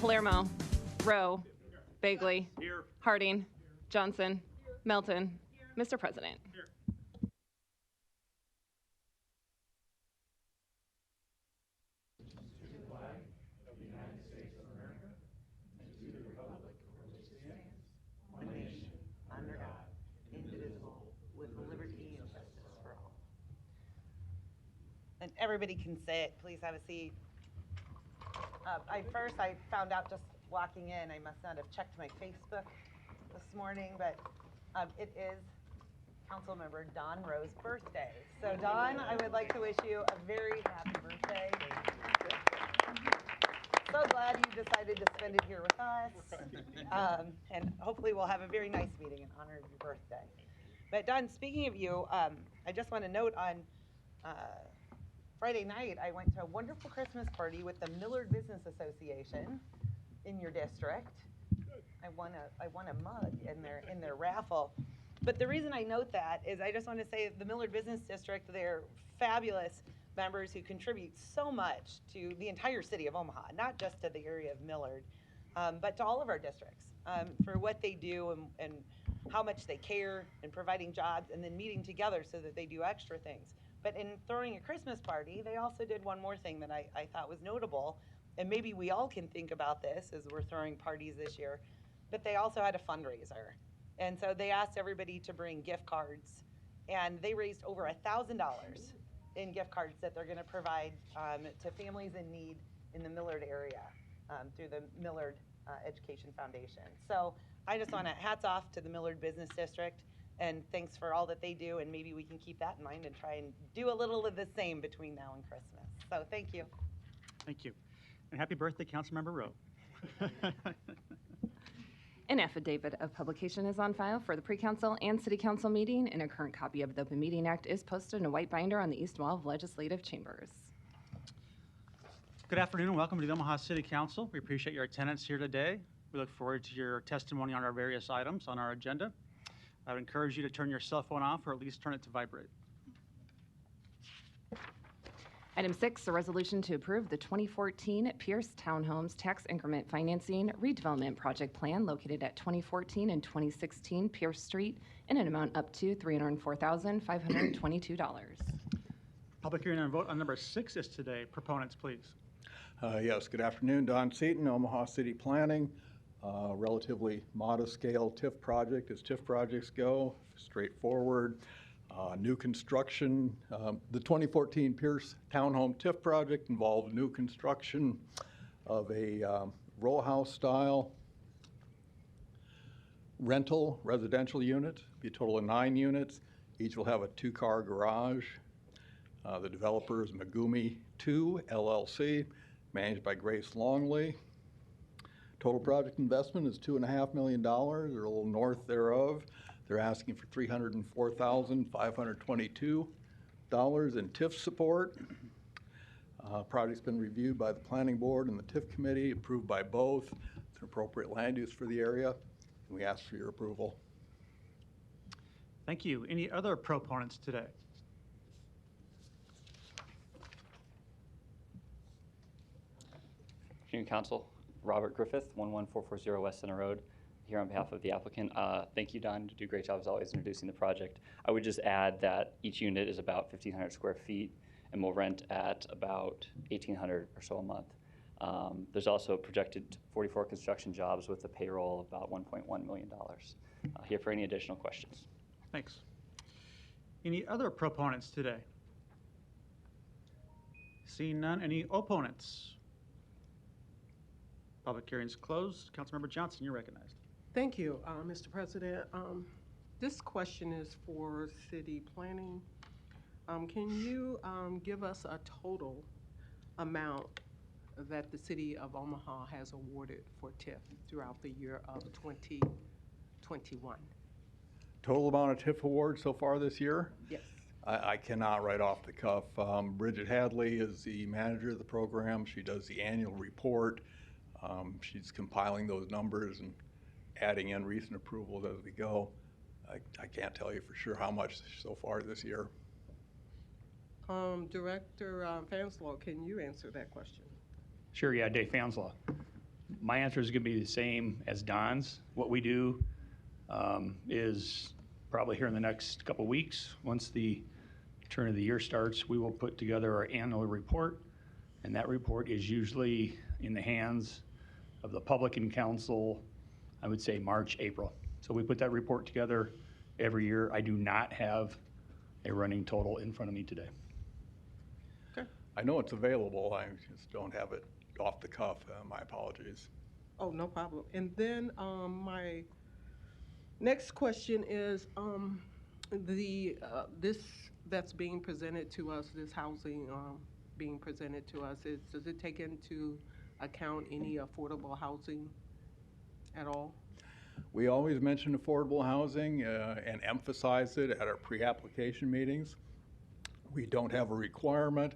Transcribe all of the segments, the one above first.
Palermo, Rowe, Bagley, Harding, Johnson, Melton. Mr. President. Under God, indivisible, with liberty and justice for all. And everybody can say it. Please have a seat. I found out just walking in, I must not have checked my Facebook this morning, but it is Councilmember Don Rowe's birthday. So Don, I would like to wish you a very happy birthday. So glad you decided to spend it here with us. And hopefully we'll have a very nice meeting in honor of your birthday. But Don, speaking of you, I just want to note on Friday night, I went to a wonderful Christmas party with the Millard Business Association in your district. I won a mug in their raffle. But the reason I note that is I just want to say the Millard Business District, they're fabulous members who contribute so much to the entire city of Omaha, not just to the area of Millard, but to all of our districts for what they do and how much they care in providing jobs and then meeting together so that they do extra things. But in throwing a Christmas party, they also did one more thing that I thought was notable, and maybe we all can think about this as we're throwing parties this year, but they also had a fundraiser. And so they asked everybody to bring gift cards, and they raised over $1,000 in gift cards that they're going to provide to families in need in the Millard area through the Millard Education Foundation. So I just want to hats off to the Millard Business District, and thanks for all that they do, and maybe we can keep that in mind and try and do a little of the same between now and Christmas. So thank you. Thank you. And happy birthday, Councilmember Rowe. An affidavit of publication is on file for the pre-council and city council meeting, and a current copy of the Open Meeting Act is posted in a white binder on the east wall of legislative chambers. Good afternoon and welcome to the Omaha City Council. We appreciate your attendance here today. We look forward to your testimony on our various items on our agenda. I would encourage you to turn your cell phone off or at least turn it to vibrate. Item 6, a resolution to approve the 2014 Pierce Townhomes Tax Increment Financing Redevelopment Project Plan located at 2014 and 2016 Pierce Street in an amount up to $304,522. Public hearing and vote on number 6 is today. Proponents, please. Yes, good afternoon. Don Seaton, Omaha City Planning. Relatively modest scale TIF project as TIF projects go, straightforward. New construction. The 2014 Pierce Townhome TIF project involved new construction of a row house style rental residential unit, be a total of 9 units. Each will have a 2-car garage. The developer is Megumi 2 LLC, managed by Grace Longley. Total project investment is $2.5 million, or a little north thereof. They're asking for $304,522 in TIF support. Project's been reviewed by the Planning Board and the TIF Committee, approved by both. It's an appropriate land use for the area, and we ask for your approval. Thank you. Any other proponents today? Afternoon, Council. Robert Griffith, 11440 West Center Road, here on behalf of the applicant. Thank you, Don. You do a great job, as always, introducing the project. I would just add that each unit is about 1,500 square feet and will rent at about 1,800 or so a month. There's also projected 44 construction jobs with a payroll of about $1.1 million. Here for any additional questions. Thanks. Any other proponents today? Seeing none, any opponents? Public hearing is closed. Councilmember Johnson, you're recognized. Thank you, Mr. President. This question is for city planning. Can you give us a total amount that the city of Omaha has awarded for TIF throughout the year of 2021? Total amount of TIF awards so far this year? Yes. I cannot right off the cuff. Bridget Hadley is the manager of the program. She does the annual report. She's compiling those numbers and adding in recent approvals as we go. I can't tell you for sure how much so far this year. Director Fanslow, can you answer that question? Sure, yeah, Dave Fanslow. My answer is going to be the same as Don's. What we do is probably here in the next couple of weeks, once the turn of the year starts, we will put together our annual report, and that report is usually in the hands of the public and council, I would say March, April. So we put that report together every year. I do not have a running total in front of me today. I know it's available, I just don't have it off the cuff. My apologies. Oh, no problem. And then my next question is this that's being presented to us, this housing being presented to us, does it take into account any affordable housing at all? We always mention affordable housing and emphasize it at our pre-application meetings. We don't have a requirement.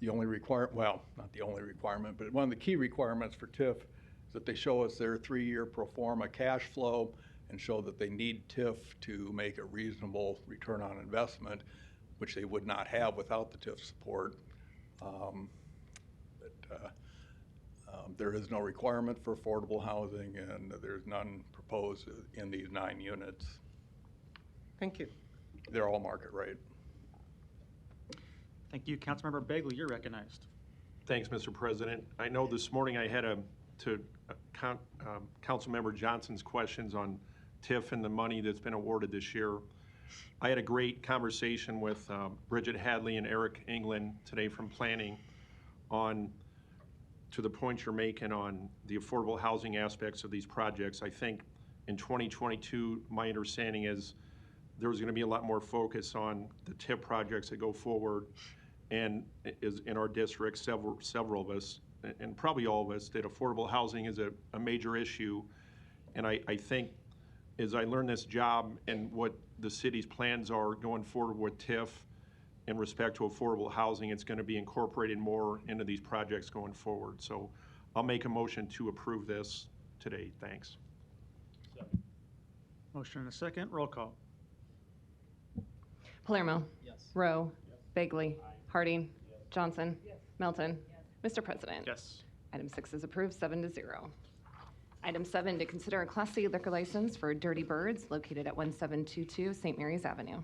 The only well, not the only requirement, but one of the key requirements for TIF is that they show us their 3-year pro forma cash flow and show that they need TIF to make a reasonable return on investment, which they would not have without the TIF support. There is no requirement for affordable housing, and there's none proposed in these 9 units. Thank you. They're all market rate. Thank you. Councilmember Bagley, you're recognized. Thanks, Mr. President. I know this morning I had Councilmember Johnson's questions on TIF and the money that's been awarded this year. I had a great conversation with Bridget Hadley and Eric England today from Planning to the point you're making on the affordable housing aspects of these projects. I think in 2022, my understanding is there's going to be a lot more focus on the TIF projects that go forward, and is in our district, several of us, and probably all of us, that affordable housing is a major issue. And I think as I learn this job and what the city's plans are going forward with TIF in respect to affordable housing, it's going to be incorporated more into these projects going forward. So I'll make a motion to approve this today. Thanks. Motion and a second. Roll call. Palermo. Yes. Rowe. Yes. Bagley. Harding. Yes. Johnson. Yes. Melton. Yes. Mr. President. Yes. Item 6 is approved, 7-0. Item 7, to consider a Class C liquor license for Dirty Birds located at 1722 St. Mary's Avenue.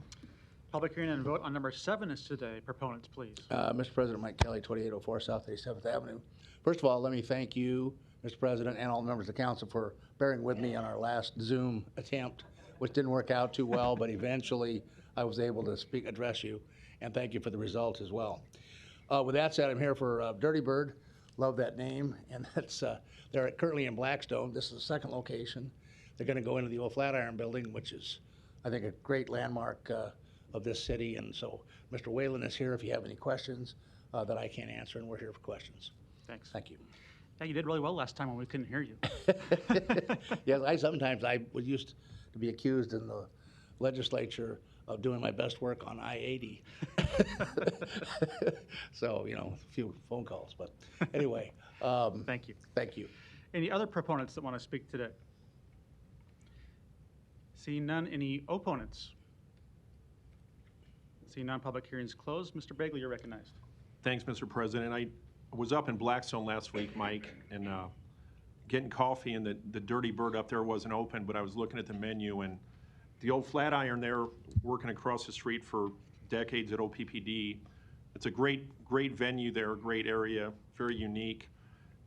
Public hearing and vote on number 7 is today. Proponents, please. Mr. President, Mike Kelly, 2804 South 87th Avenue. First of all, let me thank you, Mr. President, and all members of the council for bearing with me on our last Zoom attempt, which didn't work out too well, but eventually I was able to address you, and thank you for the results as well. With that said, I'm here for Dirty Bird. Love that name, and that's they're currently in Blackstone. This is the second location. They're going to go into the old Flatiron building, which is, I think, a great landmark of this city. And so Mr. Whalen is here if you have any questions that I can't answer, and we're here for questions. Thanks. Thank you. Yeah, you did really well last time when we couldn't hear you. Yes, I was used to be accused in the legislature of doing my best work on I-80. So, a few phone calls, but anyway. Thank you. Thank you. Any other proponents that want to speak today? Seeing none, any opponents? Seeing none, public hearings closed. Mr. Bagley, you're recognized. Thanks, Mr. President. I was up in Blackstone last week, Mike, and getting coffee, and the Dirty Bird up there wasn't open, but I was looking at the menu, and the old Flatiron there, working across the street for decades at OPPD. It's a great venue there, great area, very unique.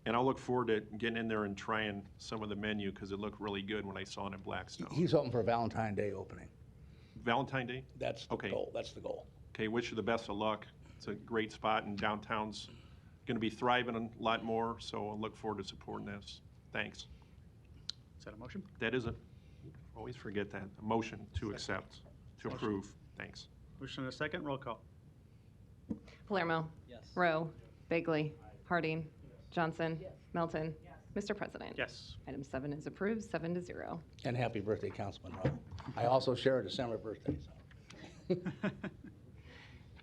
And I'll look forward to getting in there and trying some of the menu because it looked really good when I saw it in Blackstone. He's hoping for a Valentine's Day opening. Valentine's Day? That's the goal. That's the goal. Okay, wish you the best of luck. It's a great spot, and downtown's going to be thriving a lot more, so I'll look forward to supporting this. Thanks. Is that a motion? That is always forget that. A motion to accept, to approve. Thanks. Motion and a second. Roll call. Palermo. Yes. Rowe. Yes. Bagley. Aye. Harding. Yes. Johnson. Yes. Melton. Yes. Mr. President. Yes. Item 7 is approved, 7-0. And happy birthday, Councilman Rowe. I also share a December birthday. So.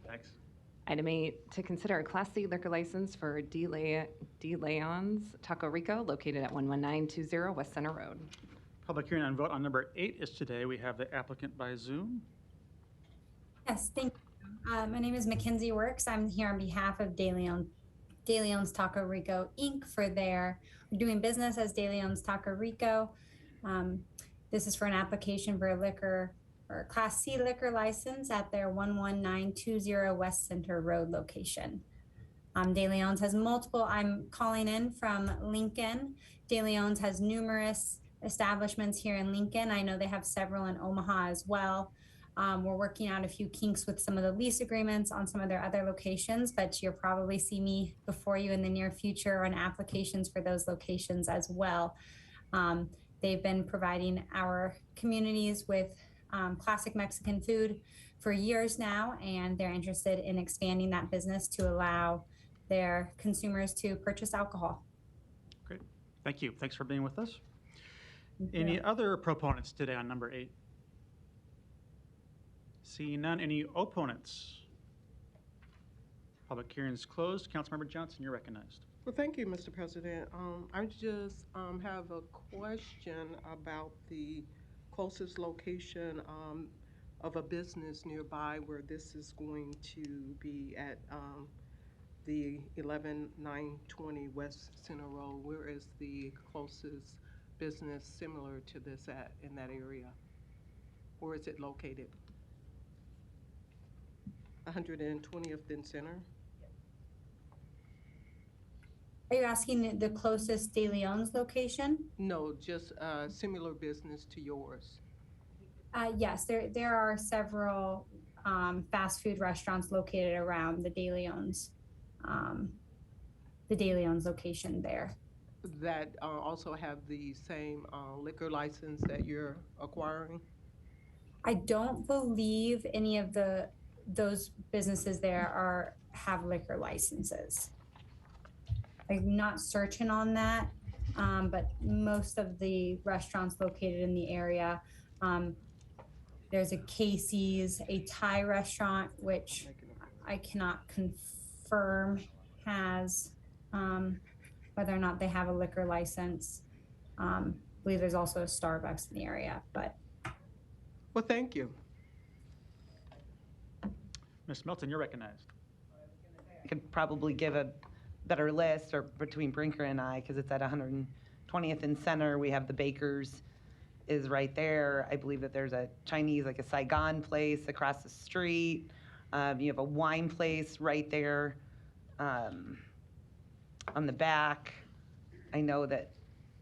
Thanks. Item 8, to consider a Class C liquor license for De Leon's Taco Rico located at 11920 West Center Road. Public hearing and vote on number 8 is today. We have the applicant by Zoom. Yes, thank you. My name is Mackenzie Works. I'm here on behalf of De Leon De Leon's Taco Rico Inc. for their doing business as De Leon's Taco Rico. This is for an application for a liquor or Class C liquor license at their 11920 West Center Road location. De Leon's has multiple, I'm calling in from Lincoln. De Leon's has numerous establishments here in Lincoln. I know they have several in Omaha as well. We're working out a few kinks with some of the lease agreements on some of their other locations, but you'll probably see me before you in the near future on applications for those locations as well. They've been providing our communities with classic Mexican food for years now, and they're interested in expanding that business to allow their consumers to purchase alcohol. Great. Thank you. Thanks for being with us. Any other proponents today on number 8? Seeing none. Any opponents? Public hearing is closed. Councilmember Johnson, you're recognized. Well, thank you, Mr. President. I just have a question about the closest location of a business nearby where this is going to be at the 11920 West Center Road. Where is the closest business similar to this at in that area? Where is it located? 120th and Center? Are you asking the closest De Leon's location? No, just a similar business to yours. Yes, there are several fast food restaurants located around the De Leon's location there. That also have the same liquor license that you're acquiring? I don't believe any of those businesses there have liquor licenses. I'm not certain on that, but most of the restaurants located in the area, there's a Casey's, a Thai restaurant, which I cannot confirm has whether or not they have a liquor license. I believe there's also a Starbucks in the area, but. Well, thank you. Ms. Milton, you're recognized. I could probably give a better list or between Brinker and I, because it's at 120th and Center. We have the Bakers is right there. I believe that there's a Chinese, like a Saigon place across the street. You have a wine place right there on the back. I know that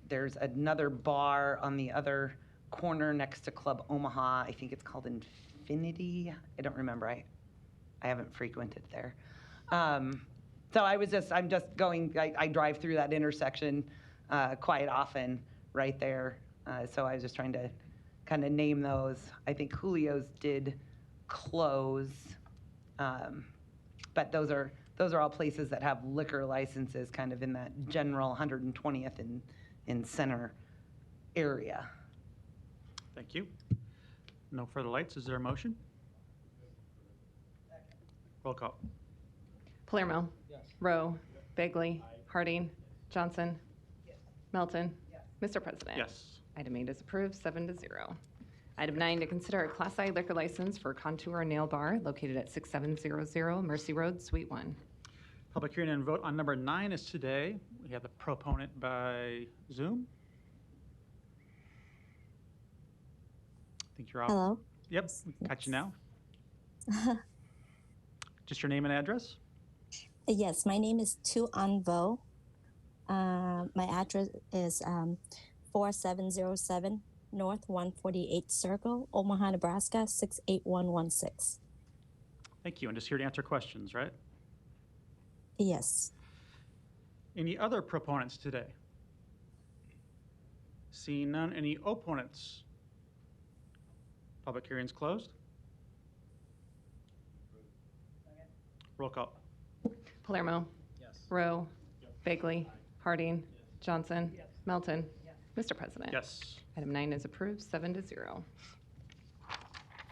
there's another bar on the other corner next to Club Omaha. I think it's called Infinity. I don't remember. I haven't frequented there. So I'm just going, I drive through that intersection quite often right there. So I was just trying to kind of name those. I think Julio's did close, but those are all places that have liquor licenses kind of in that general 120th in Center area. Thank you. No further lights. Is there a motion? Roll call. Palermo. Yes. Rowe. Bagley. Harding. Johnson. Melton. Mr. President. Yes. Item 8 is approved, 7-0. Item 9, to consider a Class I liquor license for Contour Nail Bar located at 6700 Mercy Road, Suite 1. Public hearing and vote on number 9 is today. We have the proponent by Zoom. I think you're off. Hello. Yep, we got you now. Just your name and address? Yes, my name is Tu An Vo. My address is 4707 North 148th Circle, Omaha, Nebraska 68116. Thank you. And just here to answer questions, right? Yes. Any other proponents today? Seeing none. Any opponents? Public hearing's closed. Roll call. Palermo. Yes. Rowe. Bagley. Harding. Johnson. Melton. Mr. President. Yes. Item 9 is approved, 7-0.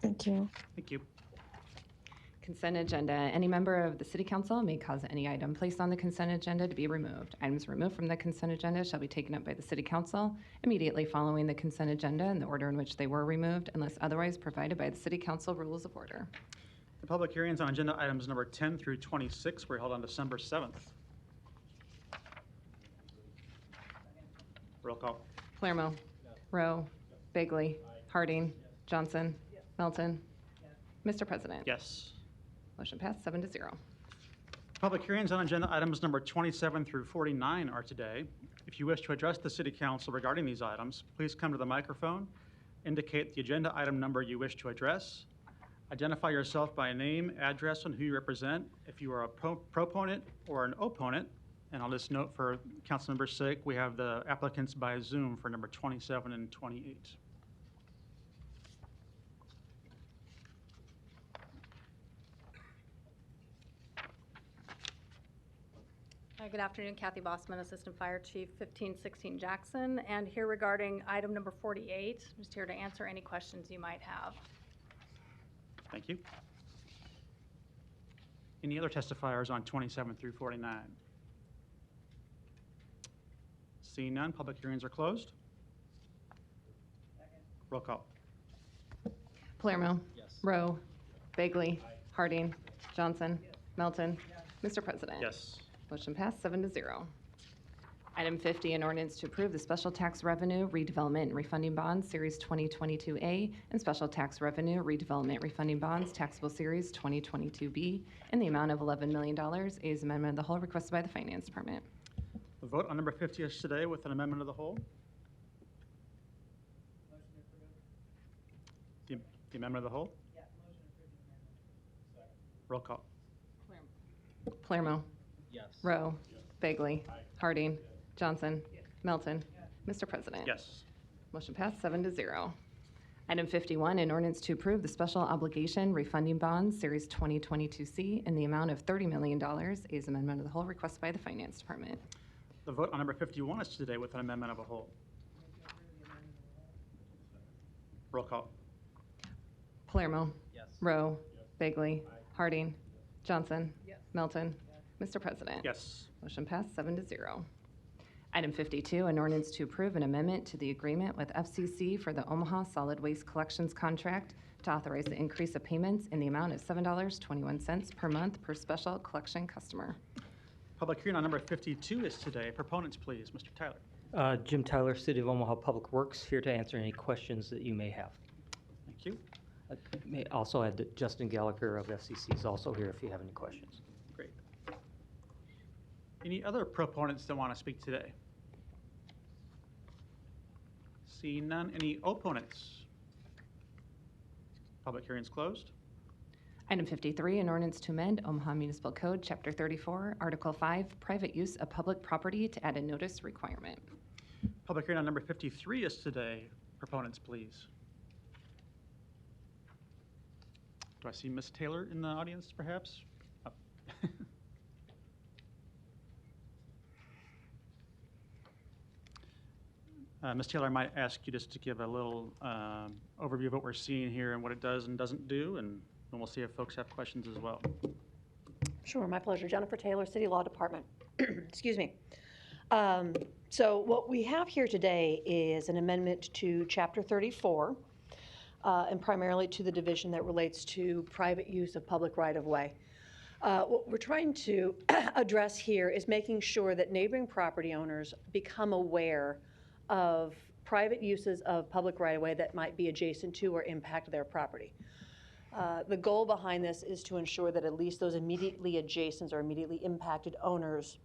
Thank you. Thank you. Consent agenda. Any member of the City Council may cause any item placed on the consent agenda to be removed. Items removed from the consent agenda shall be taken up by the City Council immediately following the consent agenda in the order in which they were removed, unless otherwise provided by the City Council Rules of Order. The public hearings on agenda items number 10 through 26 were held on December 7th. Roll call. Palermo. Rowe. Bagley. Harding. Johnson. Melton. Mr. President. Yes. Motion passed 7-0. Public hearings on agenda items number 27 through 49 are today. If you wish to address the City Council regarding these items, please come to the microphone, indicate the agenda item number you wish to address, identify yourself by name, address, and who you represent. If you are a proponent or an opponent, and I'll just note for council members' sake, we have the applicants by Zoom for number 27 and 28. Good afternoon, Kathy Bossman, Assistant Fire Chief, 1516 Jackson, and here regarding item number 48. I'm just here to answer any questions you might have. Thank you. Any other testifiers on 27 through 49? Seeing none, public hearings are closed. Roll call. Palermo. Rowe. Bagley. Harding. Johnson. Melton. Mr. President. Yes. Motion passed 7-0. Item 50, an ordinance to approve the special tax revenue redevelopment and refunding bonds, Series 2022A, and special tax revenue redevelopment refunding bonds, taxable Series 2022B, in the amount of $11 million. A is amendment of the whole requested by the Finance Department. The vote on number 50 is today with an amendment of the whole. The amendment of the whole? Roll call. Palermo. Rowe. Bagley. Harding. Johnson. Melton. Mr. President. Yes. Motion passed 7-0. Item 51, an ordinance to approve the special obligation refunding bonds, Series 2022C, in the amount of $30 million. A is amendment of the whole requested by the Finance Department. The vote on number 51 is today with an amendment of a whole. Roll call. Palermo. Rowe. Bagley. Harding. Johnson. Melton. Mr. President. Yes. Motion passed 7-0. Item 52, an ordinance to approve an amendment to the agreement with FCC for the Omaha Solid Waste Collections Contract to authorize the increase of payments in the amount of $7.21 per month per special collection customer. Public hearing on number 52 is today. Proponents, please. Mr. Tyler. Jim Tyler, City of Omaha Public Works, here to answer any questions that you may have. Thank you. May also add that Justin Gallagher of FCC is also here if you have any questions. Great. Any other proponents that want to speak today? Seeing none. Any opponents? Public hearing's closed. Item 53, an ordinance to amend Omaha Municipal Code, Chapter 34, Article 5, private use of public property to add a notice requirement. Public hearing on number 53 is today. Proponents, please. Do I see Ms. Taylor in the audience, perhaps? Oh. Ms. Taylor, I might ask you just to give a little overview of what we're seeing here and what it does and doesn't do, and then we'll see if folks have questions as well. Sure, my pleasure. Jennifer Taylor, City Law Department. Excuse me. So what we have here today is an amendment to Chapter 34, and primarily to the division that relates to private use of public right-of-way. What we're trying to address here is making sure that neighboring property owners become aware of private uses of public right-of-way that might be adjacent to or impact their property. The goal behind this is to ensure that at least those immediately adjacent or immediately impacted owners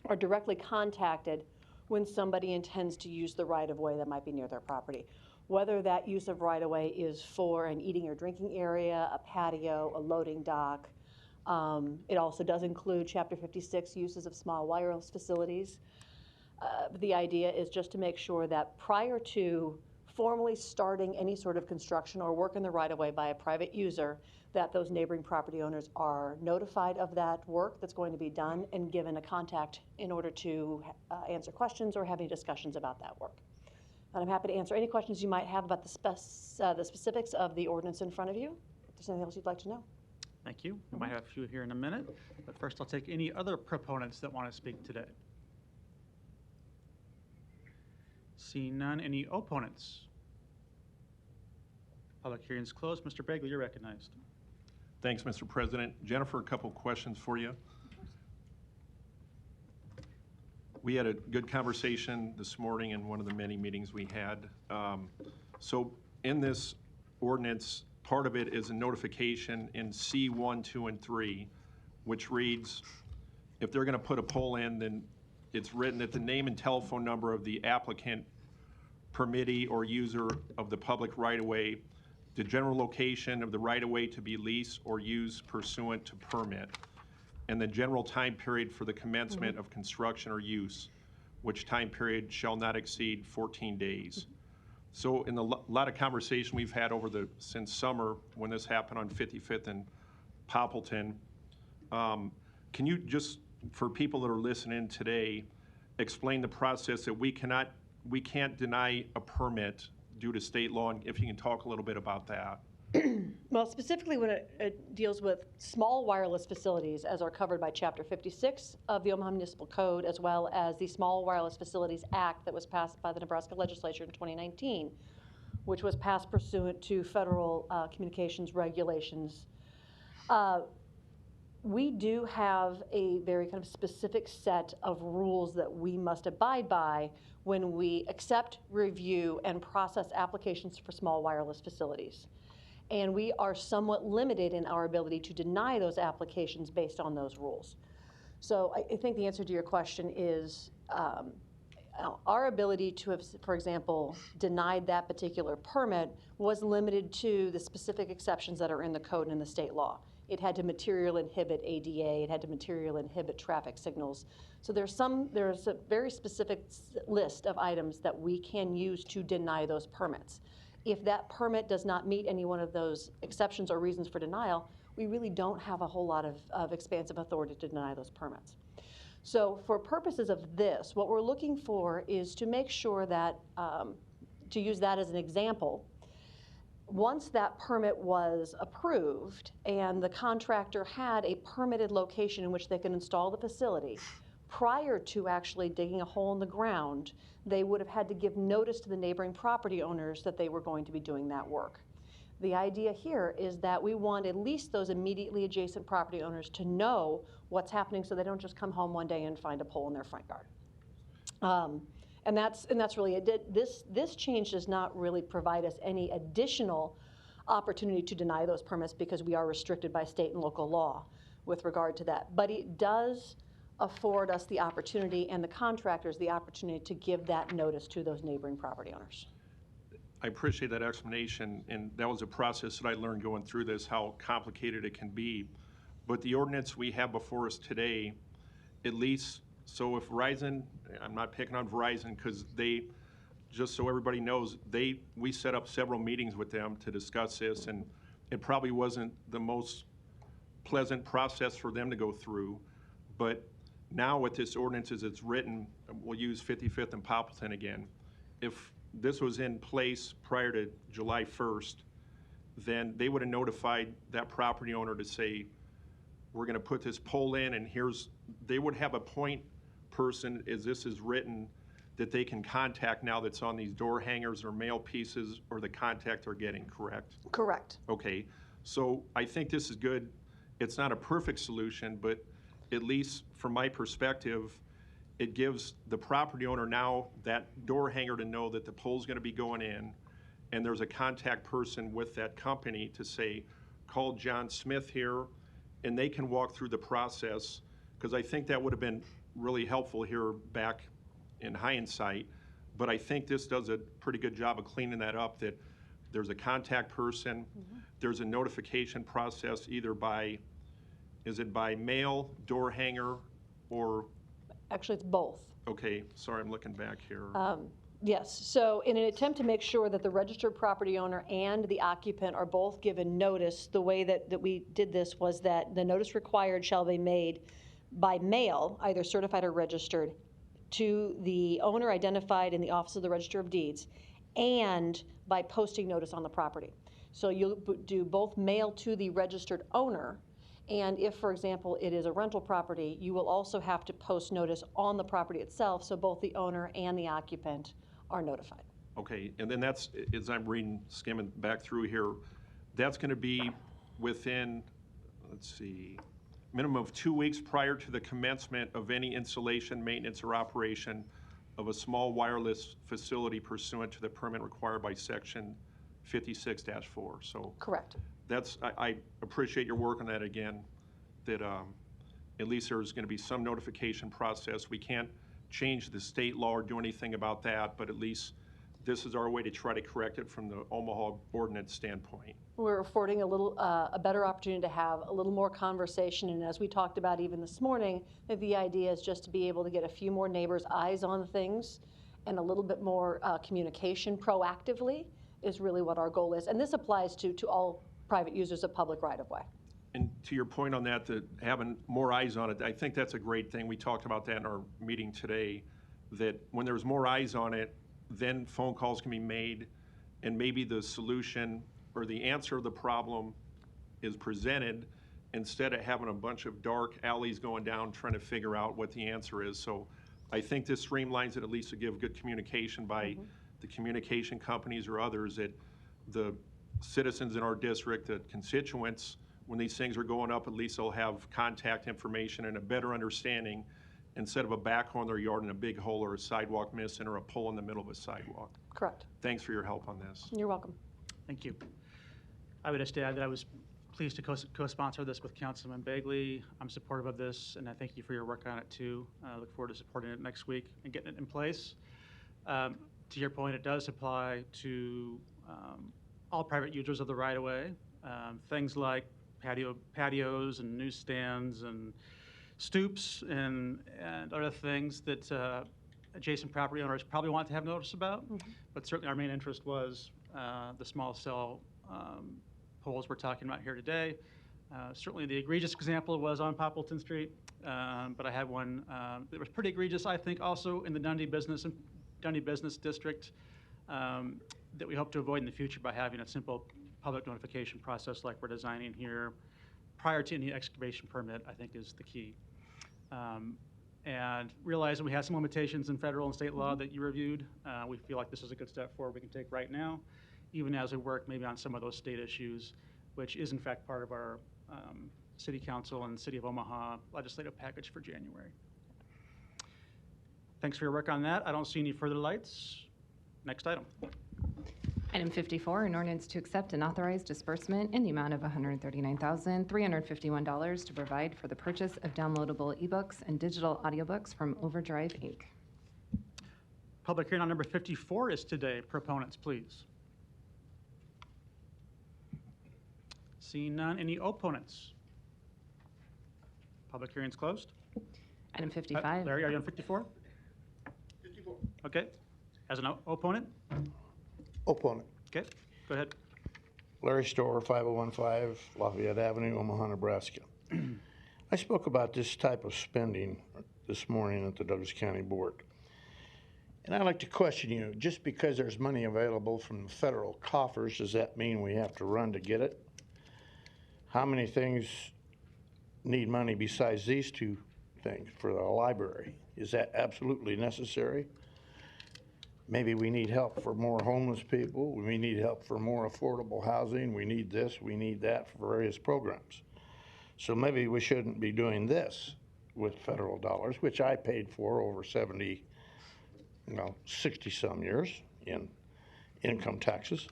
are directly contacted when somebody intends to use the right-of-way that might be near their property. Whether that use of right-of-way is for an eating or drinking area, a patio, a loading dock. It also does include Chapter 56 uses of small wireless facilities. The idea is just to make sure that prior to formally starting any sort of construction or work in the right-of-way by a private user, that those neighboring property owners are notified of that work that's going to be done and given a contact in order to answer questions or have any discussions about that work. And I'm happy to answer any questions you might have about the specifics of the ordinance in front of you. If there's anything else you'd like to know. Thank you. We might have a few here in a minute, but first I'll take any other proponents that want to speak today. Seeing none, any opponents? Public hearing is closed. Mr. Bagley, you're recognized. Thanks, Mr. President. Jennifer, a couple questions for you. We had a good conversation this morning in one of the many meetings we had. So in this ordinance, part of it is a notification in C1, 2, and 3, which reads, if they're going to put a pole in, then it's written that the name and telephone number of the applicant, permittee, or user of the public right-of-way, the general location of the right-of-way to be leased or used pursuant to permit, and the general time period for the commencement of construction or use, which time period shall not exceed 14 days. So in the lot of conversation we've had since summer when this happened on 55th and Poppleton, can you just, for people that are listening today, explain the process that we can't deny a permit due to state law, and if you can talk a little bit about that. Well, specifically when it deals with small wireless facilities, as are covered by Chapter 56 of the Omaha Municipal Code, as well as the Small Wireless Facilities Act that was passed by the Nebraska legislature in 2019, which was passed pursuant to federal communications regulations. We do have a very kind of specific set of rules that we must abide by when we accept, review, and process applications for small wireless facilities. And we are somewhat limited in our ability to deny those applications based on those rules. So I think the answer to your question is our ability to have, for example, denied that particular permit was limited to the specific exceptions that are in the code and in the state law. It had to materially inhibit ADA, it had to materially inhibit traffic signals. So there's a very specific list of items that we can use to deny those permits. If that permit does not meet any one of those exceptions or reasons for denial, we really don't have a whole lot of expansive authority to deny those permits. So for purposes of this, what we're looking for is to make sure that, to use that as an example, once that permit was approved and the contractor had a permitted location in which they can install the facility, prior to actually digging a hole in the ground, they would have had to give notice to the neighboring property owners that they were going to be doing that work. The idea here is that we want at least those immediately adjacent property owners to know what's happening so they don't just come home one day and find a pole in their front yard. And that's really it. This change does not really provide us any additional opportunity to deny those permits because we are restricted by state and local law with regard to that. But it does afford us the opportunity and the contractors the opportunity to give that notice to those neighboring property owners. I appreciate that explanation, and that was a process that I learned going through this, how complicated it can be. But the ordinance we have before us today, at least, so if Verizon, I'm not picking on Verizon because they, just so everybody knows, we set up several meetings with them to discuss this, and it probably wasn't the most pleasant process for them to go through. But now with this ordinance as it's written, we'll use 55th and Poppleton again. If this was in place prior to July 1st, then they would have notified that property owner to say, we're going to put this pole in, and they would have a point person, as this is written, that they can contact now that's on these door hangers or mail pieces or the contact they're getting, correct? Correct. Okay, so I think this is good. It's not a perfect solution, but at least from my perspective, it gives the property owner now that door hanger to know that the pole's going to be going in, and there's a contact person with that company to say, call John Smith here, and they can walk through the process, because I think that would have been really helpful here back in hindsight. But I think this does a pretty good job of cleaning that up, that there's a contact person, there's a notification process either by, is it by mail, door hanger, or? Actually, it's both. Okay, sorry, I'm looking back here. Yes, so in an attempt to make sure that the registered property owner and the occupant are both given notice, the way that we did this was that the notice required shall be made by mail, either certified or registered, to the owner identified in the Office of the Register of Deeds, and by posting notice on the property. So you'll do both mail to the registered owner, and if, for example, it is a rental property, you will also have to post notice on the property itself, so both the owner and the occupant are notified. Okay, and then that's, as I'm reading, skimming back through here, that's going to be within, let's see, minimum of 2 weeks prior to the commencement of any installation, maintenance, or operation of a small wireless facility pursuant to the permit required by section 56-4. So Correct. that's, I appreciate your work on that again, that at least there's going to be some notification process. We can't change the state law or do anything about that, but at least this is our way to try to correct it from the Omaha ordinance standpoint. We're affording a better opportunity to have a little more conversation, and as we talked about even this morning, that the idea is just to be able to get a few more neighbors' eyes on things and a little bit more communication proactively is really what our goal is. And this applies to all private users of public right-of-way. And to your point on that, that having more eyes on it, I think that's a great thing. We talked about that in our meeting today, that when there's more eyes on it, then phone calls can be made, and maybe the solution or the answer of the problem is presented instead of having a bunch of dark alleys going down trying to figure out what the answer is. So I think this streamlines it, at least to give good communication by the communication companies or others, that the citizens in our district, the constituents, when these things are going up, at least they'll have contact information and a better understanding instead of a backhoe in their yard and a big hole or a sidewalk missing or a pole in the middle of a sidewalk. Correct. Thanks for your help on this. You're welcome. Thank you. I would just add that I was pleased to co-sponsor this with Councilman Bagley. I'm supportive of this, and I thank you for your work on it too. I look forward to supporting it next week and getting it in place. To your point, it does apply to all private users of the right-of-way. Things like patios and newsstands and stoops and other things that adjacent property owners probably want to have notice about. But certainly our main interest was the small cell poles we're talking about here today. Certainly the egregious example was on Poppleton Street, but I had one that was pretty egregious, I think, also in the Dundee Business District that we hope to avoid in the future by having a simple public notification process like we're designing here prior to any excavation permit, I think is the key. And realizing we have some limitations in federal and state law that you reviewed, we feel like this is a good step forward we can take right now, even as we work maybe on some of those state issues, which is in fact part of our City Council and City of Omaha legislative package for January. Thanks for your work on that. I don't see any further lights. Next item. Item 54, an ordinance to accept and authorize disbursement in the amount of $139,351 to provide for the purchase of downloadable ebooks and digital audiobooks from Overdrive, Inc. Public hearing on number 54 is today. Proponents, please. Seeing none, any opponents? Public hearing's closed. Item 55. Larry, are you on 54? 54. Okay. As an opponent? Opponent. Okay, go ahead. Larry Storer, 5015 Lafayette Avenue, Omaha, Nebraska. I spoke about this type of spending this morning at the Douglas County Board. And I'd like to question you, just because there's money available from the federal coffers, does that mean we have to run to get it? How many things need money besides these two things for the library? Is that absolutely necessary? Maybe we need help for more homeless people. We need help for more affordable housing. We need this, we need that for various programs. So maybe we shouldn't be doing this with federal dollars, which I paid for over 60 some years in income taxes.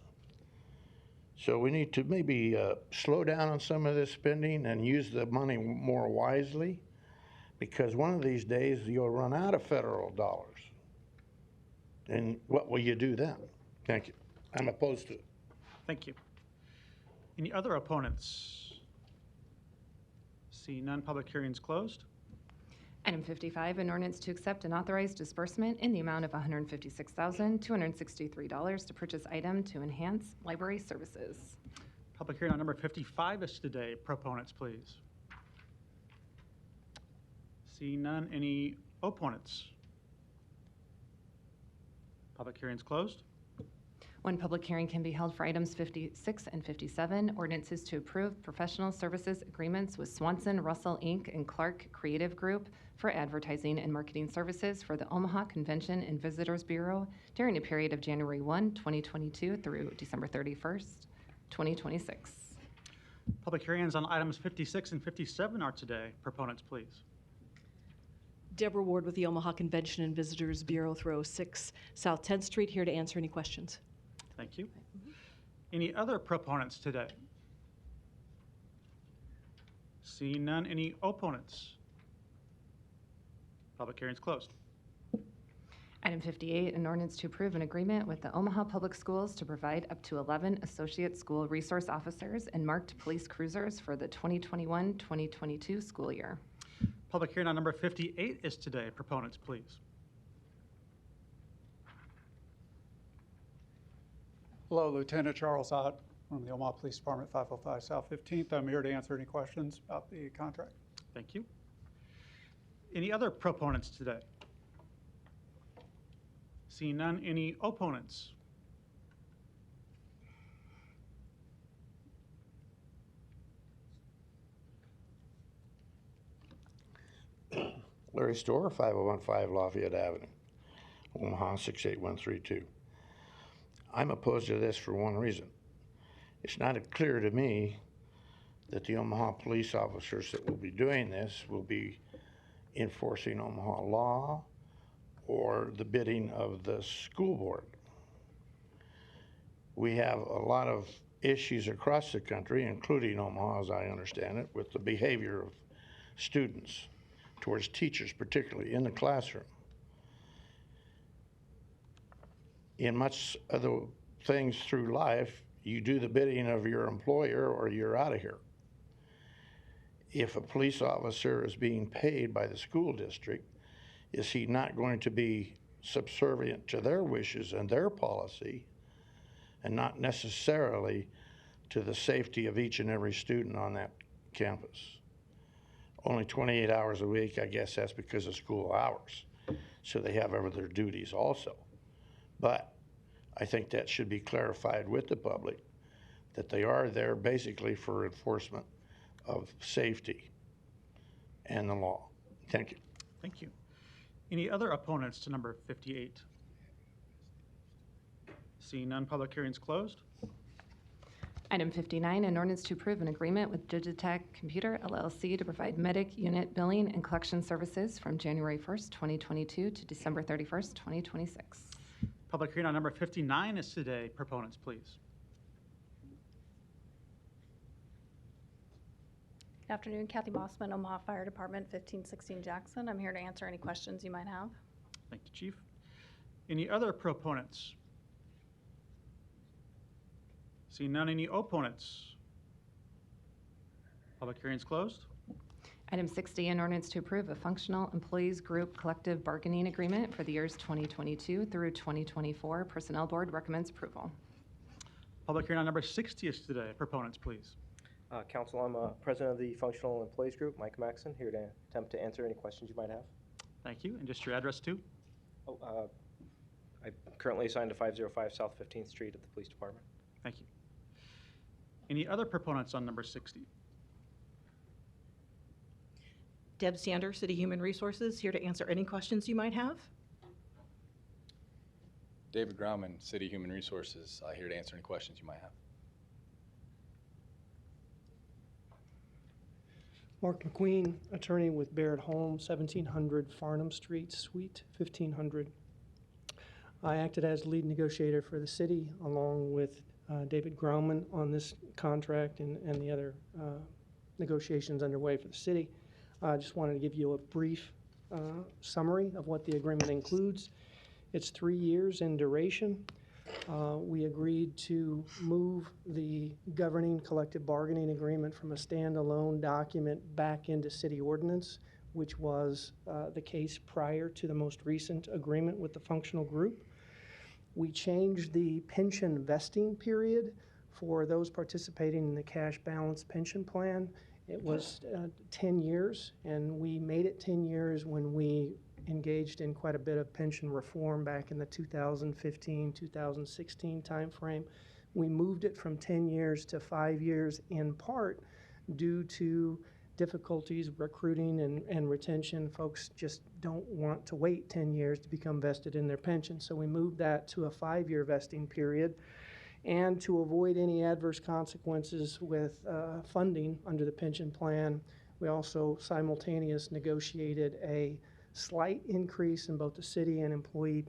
So we need to maybe slow down on some of this spending and use the money more wisely, because one of these days you'll run out of federal dollars. And what will you do then? Thank you. I'm opposed to it. Thank you. Any other opponents? See none, public hearing's closed. Item 55, an ordinance to accept and authorize disbursement in the amount of $156,263 to purchase item to enhance library services. Public hearing on number 55 is today. Proponents, please. See none, any opponents? Public hearing's closed. One public hearing can be held for items 56 and 57, ordinances to approve professional services agreements with Swanson, Russell, Inc. and Clark Creative Group for advertising and marketing services for the Omaha Convention and Visitors Bureau during a period of January 1, 2022 through December 31st, 2026. Public hearings on items 56 and 57 are today. Proponents, please. Deborah Ward with the Omaha Convention and Visitors Bureau, 306 South 10th Street, here to answer any questions. Thank you. Any other proponents today? Seeing none, any opponents? Public hearing's closed. Item 58, an ordinance to approve an agreement with the Omaha Public Schools to provide up to 11 associate school resource officers and marked police cruisers for the 2021-2022 school year. Public hearing on number 58 is today. Proponents, please. Hello, Lieutenant Charles Ott from the Omaha Police Department, 505 South 15th. I'm here to answer any questions about the contract. Thank you. Any other proponents today? Seeing none, any opponents? Larry Storr, 5015 Lafayette Avenue, Omaha 68132. I'm opposed to this for one reason. It's not clear to me that the Omaha police officers that will be doing this will be enforcing Omaha law or the bidding of the school board. We have a lot of issues across the country, including Omaha, as I understand it, with the behavior of students towards teachers, particularly in the classroom. In much of the things through life, you do the bidding of your employer or you're out of here. If a police officer is being paid by the school district, is he not going to be subservient to their wishes and their policy and not necessarily to the safety of each and every student on that campus? Only 28 hours a week, I guess that's because of school hours. So they have other duties also. But I think that should be clarified with the public, that they are there basically for enforcement of safety and the law. Thank you. Thank you. Any other opponents to number 58? Seeing none, public hearing's closed. Item 59, an ordinance to approve an agreement with Digitech Computer LLC to provide medic unit billing and collection services from January 1st, 2022 to December 31st, 2026. Public hearing on number 59 is today. Proponents, please. Good afternoon, Kathy Mossman, Omaha Fire Department, 1516 Jackson. I'm here to answer any questions you might have. Thank you, Chief. Any other proponents? Seeing none, any opponents? Public hearing's closed. Item 60, an ordinance to approve a functional employees group collective bargaining agreement for the years 2022 through 2024. Personnel Board recommends approval. Public hearing on number 60 is today. Proponents, please. Council, I'm president of the Functional Employees Group, Mike Maxon, here to attempt to answer any questions you might have. Thank you. And just your address, too? I'm currently assigned to 505 South 15th Street at the Police Department. Thank you. Any other proponents on number 60? Deb Sander, City Human Resources, here to answer any questions you might have. David Grauman, City Human Resources, here to answer any questions you might have. Mark McQueen, attorney with Barrett Holmes, 1700 Farnham Street, Suite 1500. I acted as lead negotiator for the city along with David Grauman on this contract and the other negotiations underway for the city. I just wanted to give you a brief summary of what the agreement includes. It's 3 years in duration. We agreed to move the governing collective bargaining agreement from a standalone document back into city ordinance, which was the case prior to the most recent agreement with the functional group. We changed the pension vesting period for those participating in the cash balance pension plan. It was 10 years, and we made it 10 years when we engaged in quite a bit of pension reform back in the 2015-2016 timeframe. We moved it from 10 years to 5 years in part due to difficulties recruiting and retention. Folks just don't want to wait 10 years to become vested in their pension. So we moved that to a 5-year vesting period. And to avoid any adverse consequences with funding under the pension plan, we also simultaneously negotiated a slight increase in both the city and employee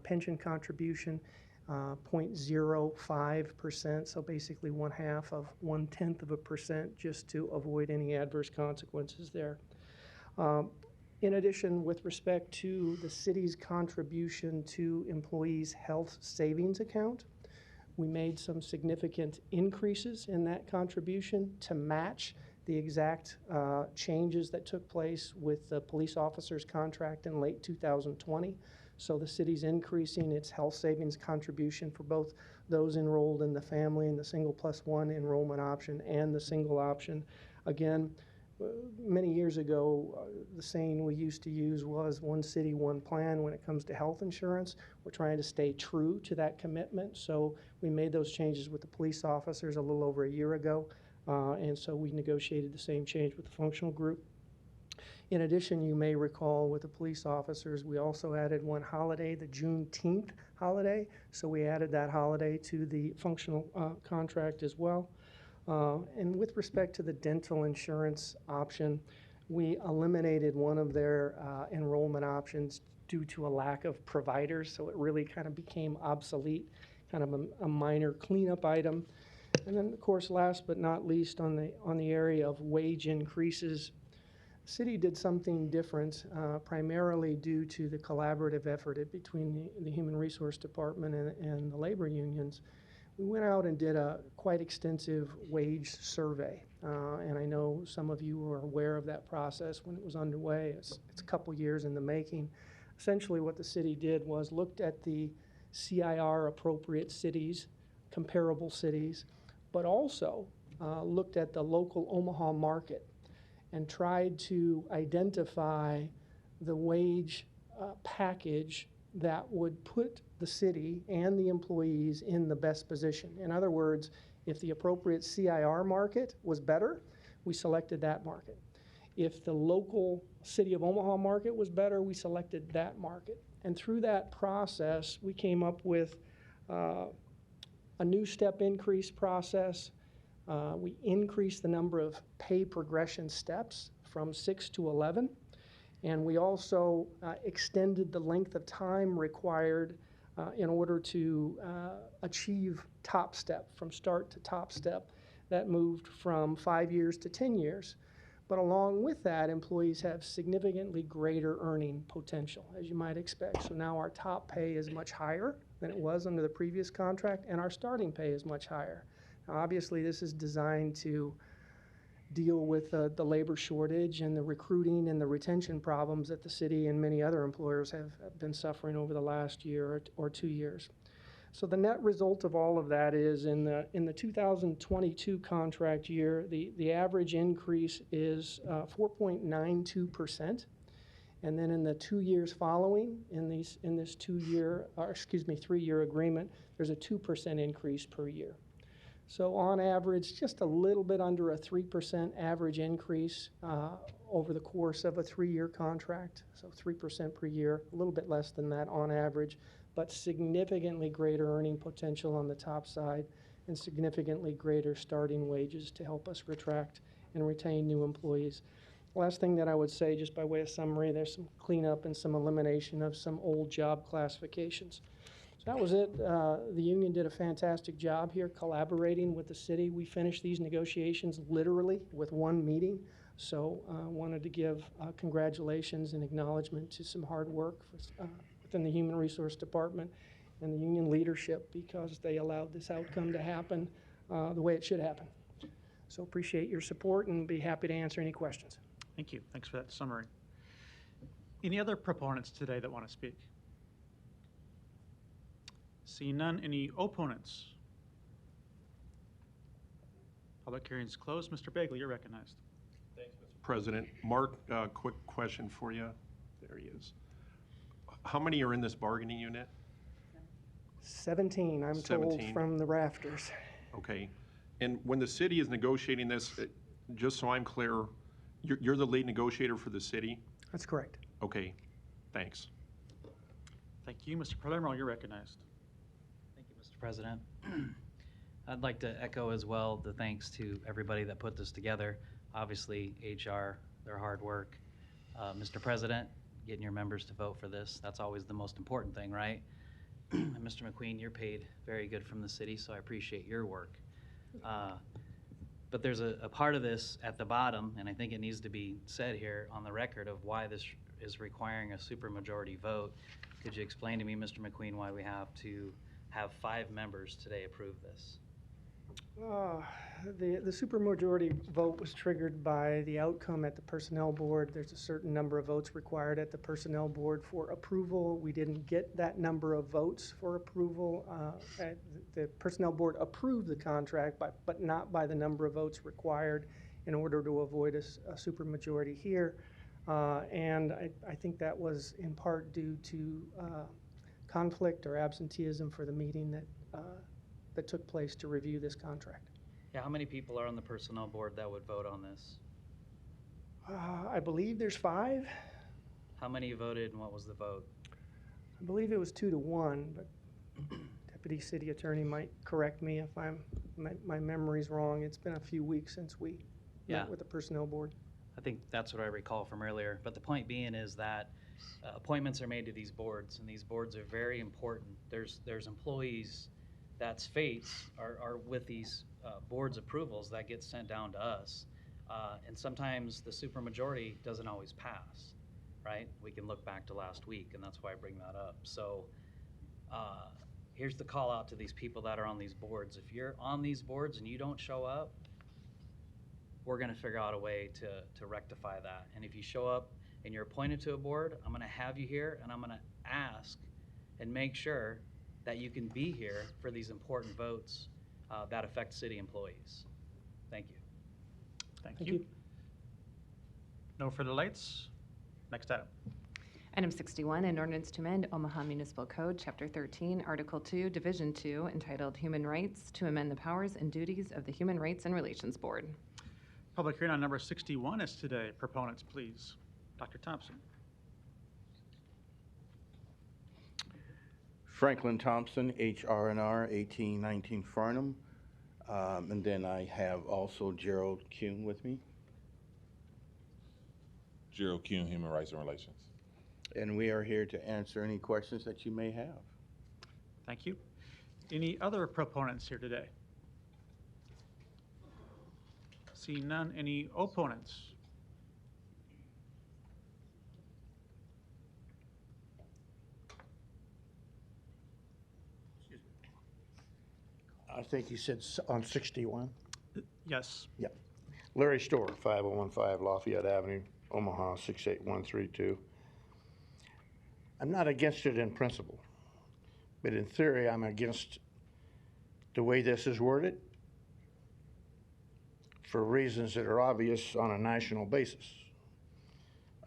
pension contribution, 0.05%, so basically 0.1%, just to avoid any adverse consequences there. In addition, with respect to the city's contribution to employees' health savings account, we made some significant increases in that contribution to match the exact changes that took place with the police officer's contract in late 2020. So the city's increasing its health savings contribution for both those enrolled in the family and the single plus one enrollment option and the single option. Again, many years ago, the saying we used to use was one city, one plan when it comes to health insurance. We're trying to stay true to that commitment. So we made those changes with the police officers a little over a year ago. And so we negotiated the same change with the functional group. In addition, you may recall with the police officers, we also added one holiday, the Juneteenth holiday. So we added that holiday to the functional contract as well. And with respect to the dental insurance option, we eliminated one of their enrollment options due to a lack of providers. So it really kind of became obsolete, kind of a minor cleanup item. And then, of course, last but not least, on the area of wage increases, the city did something different, primarily due to the collaborative effort between the Human Resource Department and the labor unions. We went out and did a quite extensive wage survey, and I know some of you were aware of that process when it was underway. It's a couple years in the making. Essentially what the city did was looked at the CIR appropriate cities, comparable cities, but also looked at the local Omaha market and tried to identify the wage package that would put the city and the employees in the best position. In other words, if the appropriate CIR market was better, we selected that market. If the local city of Omaha market was better, we selected that market. And through that process, we came up with a new step increase process. We increased the number of pay progression steps from 6 to 11. And we also extended the length of time required in order to achieve top step, from start to top step. That moved from 5 years to 10 years. But along with that, employees have significantly greater earning potential, as you might expect. So now our top pay is much higher than it was under the previous contract, and our starting pay is much higher. Now, obviously, this is designed to deal with the labor shortage and the recruiting and the retention problems that the city and many other employers have been suffering over the last year or 2 years. So the net result of all of that is in the 2022 contract year, the average increase is 4.92%. And then in the 2 years following, in this 3-year agreement, there's a 2% increase per year. So on average, just a little bit under a 3% average increase over the course of a 3-year contract. So 3% per year, a little bit less than that on average, but significantly greater earning potential on the top side and significantly greater starting wages to help us attract and retain new employees. Last thing that I would say, just by way of summary, there's some cleanup and some elimination of some old job classifications. So that was it. The union did a fantastic job here collaborating with the city. We finished these negotiations literally with one meeting. So I wanted to give congratulations and acknowledgement to some hard work within the Human Resource Department and the union leadership, because they allowed this outcome to happen the way it should happen. So appreciate your support and be happy to answer any questions. Thank you. Thanks for that summary. Any other proponents today that want to speak? Seeing none, any opponents? Public hearing's closed. Mr. Bagley, you're recognized. Thanks, Mr. President. Mark, quick question for you. There he is. How many are in this bargaining unit? 17, I'm 17. told from the rafters. Okay. And when the city is negotiating this, just so I'm clear, you're the lead negotiator for the city? That's correct. Okay. Thanks. Thank you. Mr. Palermo, you're recognized. Thank you, Mr. President. I'd like to echo as well the thanks to everybody that put this together. Obviously, HR, their hard work. Mr. President, getting your members to vote for this, that's always the most important thing, right? And Mr. McQueen, you're paid very good from the city, so I appreciate your work. But there's a part of this at the bottom, and I think it needs to be said here on the record of why this is requiring a supermajority vote. Could you explain to me, Mr. McQueen, why we have to have 5 members today approve this? The supermajority vote was triggered by the outcome at the Personnel Board. There's a certain number of votes required at the Personnel Board for approval. We didn't get that number of votes for approval. The Personnel Board approved the contract, but not by the number of votes required in order to avoid a supermajority here. And I think that was in part due to conflict or absenteeism for the meeting that took place to review this contract. Yeah, how many people are on the Personnel Board that would vote on this? I believe there's 5. How many voted and what was the vote? I believe it was 2-1, but Deputy City Attorney might correct me if my memory's wrong. It's been a few weeks since we met with the Personnel Board. I think that's what I recall from earlier. But the point being is that appointments are made to these boards, and these boards are very important. There's employees that's fates are with these board's approvals that get sent down to us. And sometimes the supermajority doesn't always pass, right? We can look back to last week, and that's why I bring that up. So here's the call out to these people that are on these boards. If you're on these boards and you don't show up, we're gonna figure out a way to rectify that. And if you show up and you're appointed to a board, I'm gonna have you here and I'm gonna ask and make sure that you can be here for these important votes that affect city employees. Thank you. Thank you. No further lights. Next item. Item 61, an ordinance to amend Omaha Municipal Code, Chapter 13, Article 2, Division 2, entitled Human Rights, to amend the powers and duties of the Human Rights and Relations Board. Public hearing on number 61 is today. Proponents, please. Dr. Thompson. Franklin Thompson, HR&R 1819 Farnham. And then I have also Gerald Kuhn with me. Gerald Kuhn, Human Rights and Relations. And we are here to answer any questions that you may have. Thank you. Any other proponents here today? See none. Any opponents? I think you said on 61? Yes. Yeah. Larry Storr, 5015 Lafayette Avenue, Omaha 68132. I'm not against it in principle, but in theory, I'm against the way this is worded for reasons that are obvious on a national basis.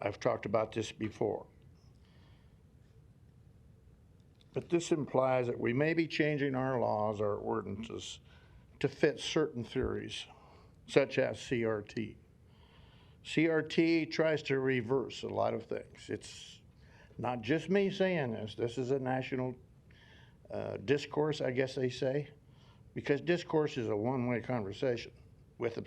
I've talked about this before. But this implies that we may be changing our laws, our ordinances, to fit certain theories, such as CRT. CRT tries to reverse a lot of things. It's not just me saying this. This is a national discourse, I guess they say, because discourse is a one-way conversation with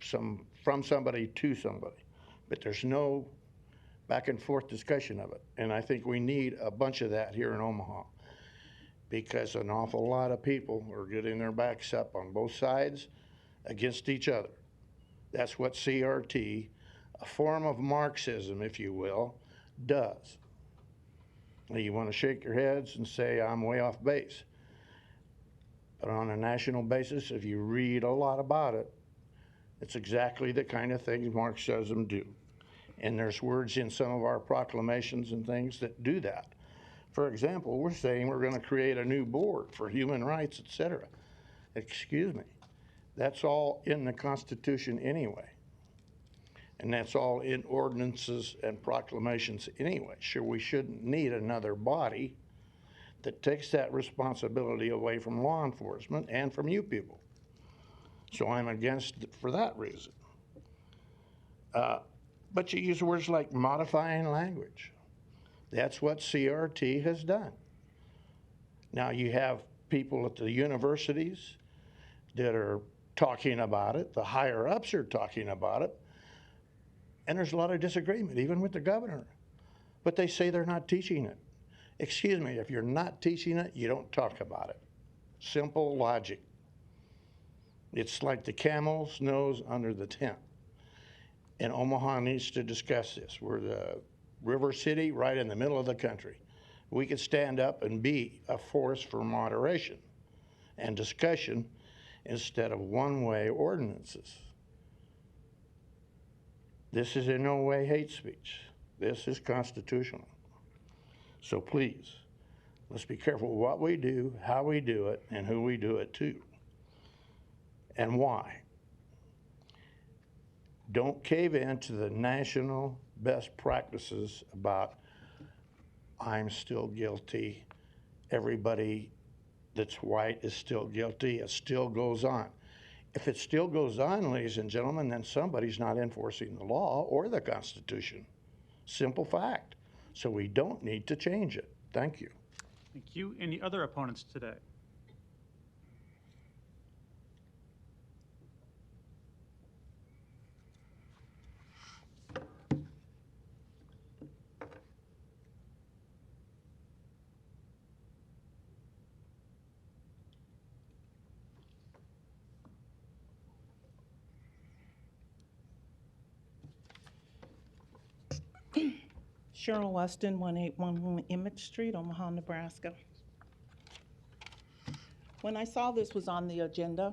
from somebody to somebody, but there's no back and forth discussion of it. And I think we need a bunch of that here in Omaha, because an awful lot of people are getting their backs up on both sides against each other. That's what CRT, a form of Marxism, if you will, does. You want to shake your heads and say, I'm way off base. But on a national basis, if you read a lot about it, it's exactly the kind of things Marxism do. And there's words in some of our proclamations and things that do that. For example, we're saying we're going to create a new board for human rights, etc. Excuse me. That's all in the Constitution anyway. And that's all in ordinances and proclamations anyway. Sure, we shouldn't need another body that takes that responsibility away from law enforcement and from you people. So I'm against it for that reason. But you use words like modifying language. That's what CRT has done. Now you have people at the universities that are talking about it. The higher ups are talking about it. And there's a lot of disagreement, even with the governor. But they say they're not teaching it. Excuse me, if you're not teaching it, you don't talk about it. Simple logic. It's like the camel's nose under the tent. And Omaha needs to discuss this. We're the river city right in the middle of the country. We could stand up and be a force for moderation and discussion instead of one-way ordinances. This is in no way hate speech. This is constitutional. So please, let's be careful what we do, how we do it, and who we do it to, and why. Don't cave in to the national best practices about I'm still guilty, everybody that's white is still guilty, it still goes on. If it still goes on, ladies and gentlemen, then somebody's not enforcing the law or the Constitution. Simple fact. So we don't need to change it. Thank you. Thank you. Any other opponents today? Cheryl Weston, 1811 Emmett Street, Omaha, Nebraska. When I saw this was on the agenda,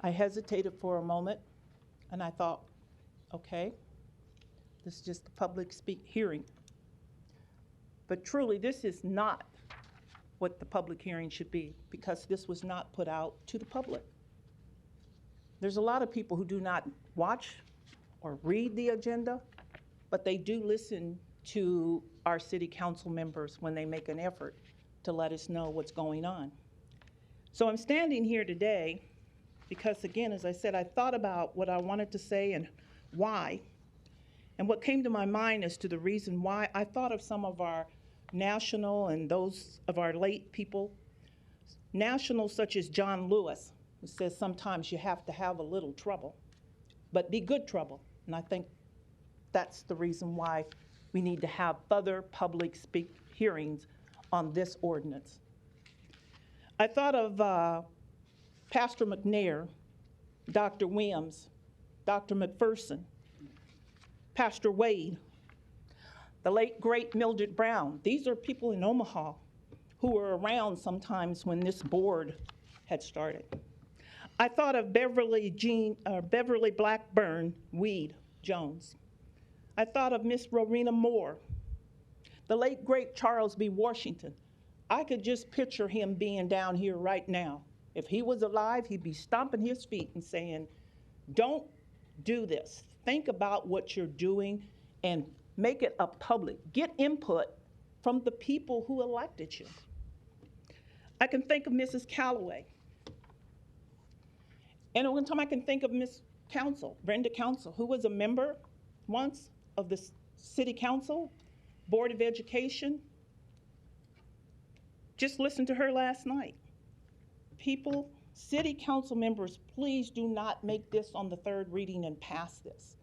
I hesitated for a moment and I thought, okay, this is just a public hearing. But truly, this is not what the public hearing should be, because this was not put out to the public. There's a lot of people who do not watch or read the agenda, but they do listen to our city council members when they make an effort to let us know what's going on. So I'm standing here today because, again, as I said, I thought about what I wanted to say and why. And what came to my mind as to the reason why, I thought of some of our national and those of our late people, nationals such as John Lewis, who says sometimes you have to have a little trouble, but be good trouble. And I think that's the reason why we need to have further public hearings on this ordinance. I thought of Pastor McNair, Dr. Williams, Dr. McPherson, Pastor Wade, the late great Mildred Brown. These are people in Omaha who were around sometimes when this board had started. I thought of Beverly Blackburn Weed Jones. I thought of Miss Rowena Moore, the late great Charles B. Washington. I could just picture him being down here right now. If he was alive, he'd be stomping his feet and saying, don't do this. Think about what you're doing and make it a public. Get input from the people who elected you. I can think of Mrs. Calloway. And one time I can think of Miss Council, Brenda Council, who was a member once of the City Council, Board of Education. Just listened to her last night. People, City Council members, please do not make this on the third reading and pass this.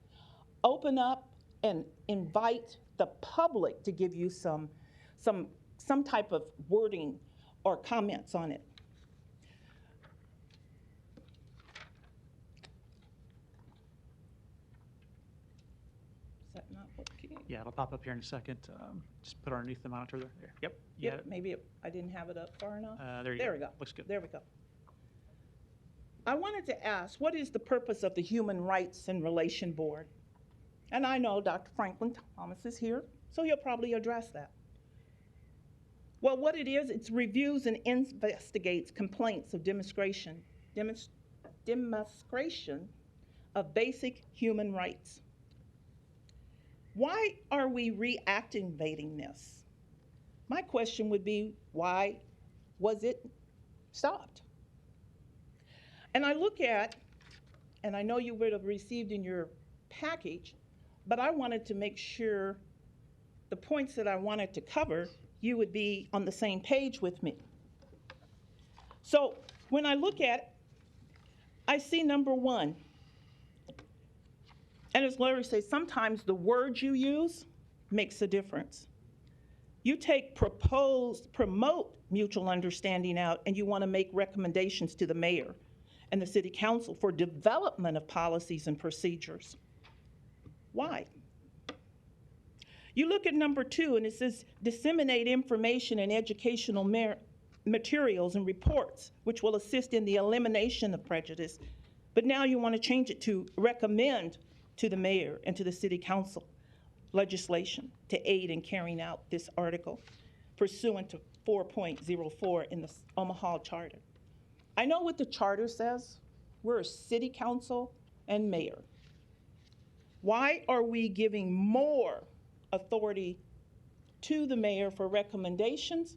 Open up and invite the public to give you some type of wording or comments on it. Is that not what came? Yeah, it'll pop up here in a second. Just put it underneath the monitor there. Yep. Yep, maybe I didn't have it up far enough. There you There go. we go. Looks good. There we go. I wanted to ask, what is the purpose of the Human Rights and Relation Board? And I know Dr. Franklin Thomas is here, so he'll probably address that. Well, what it is, it reviews and investigates complaints of demonstration of basic human rights. Why are we reactivating this? My question would be, why was it stopped? And I look at, and I know you would have received in your package, but I wanted to make sure the points that I wanted to cover, you would be on the same page with me. So when I look at it, I see number one, and as Larry says, sometimes the words you use makes a difference. You take promote mutual understanding out, and you want to make recommendations to the mayor and the city council for development of policies and procedures. Why? You look at number two, and it says disseminate information and educational materials and reports, which will assist in the elimination of prejudice. But now you want to change it to recommend to the mayor and to the city council legislation to aid in carrying out this article pursuant to 4.04 in the Omaha Charter. I know what the charter says. We're a city council and mayor. Why are we giving more authority to the mayor for recommendations?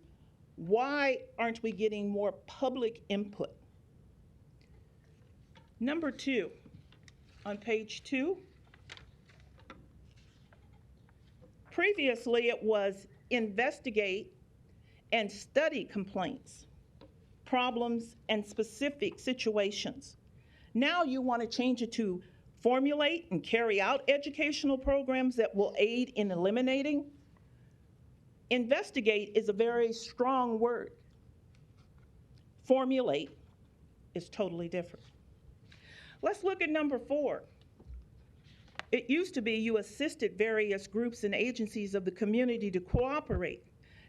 Why aren't we getting more public input? Number two, on page 2, previously it was investigate and study complaints, problems, and specific situations. Now you want to change it to formulate and carry out educational programs that will aid in eliminating. Investigate is a very strong word. Formulate is totally different. Let's look at number 4. It used to be you assisted various groups and agencies of the community to cooperate.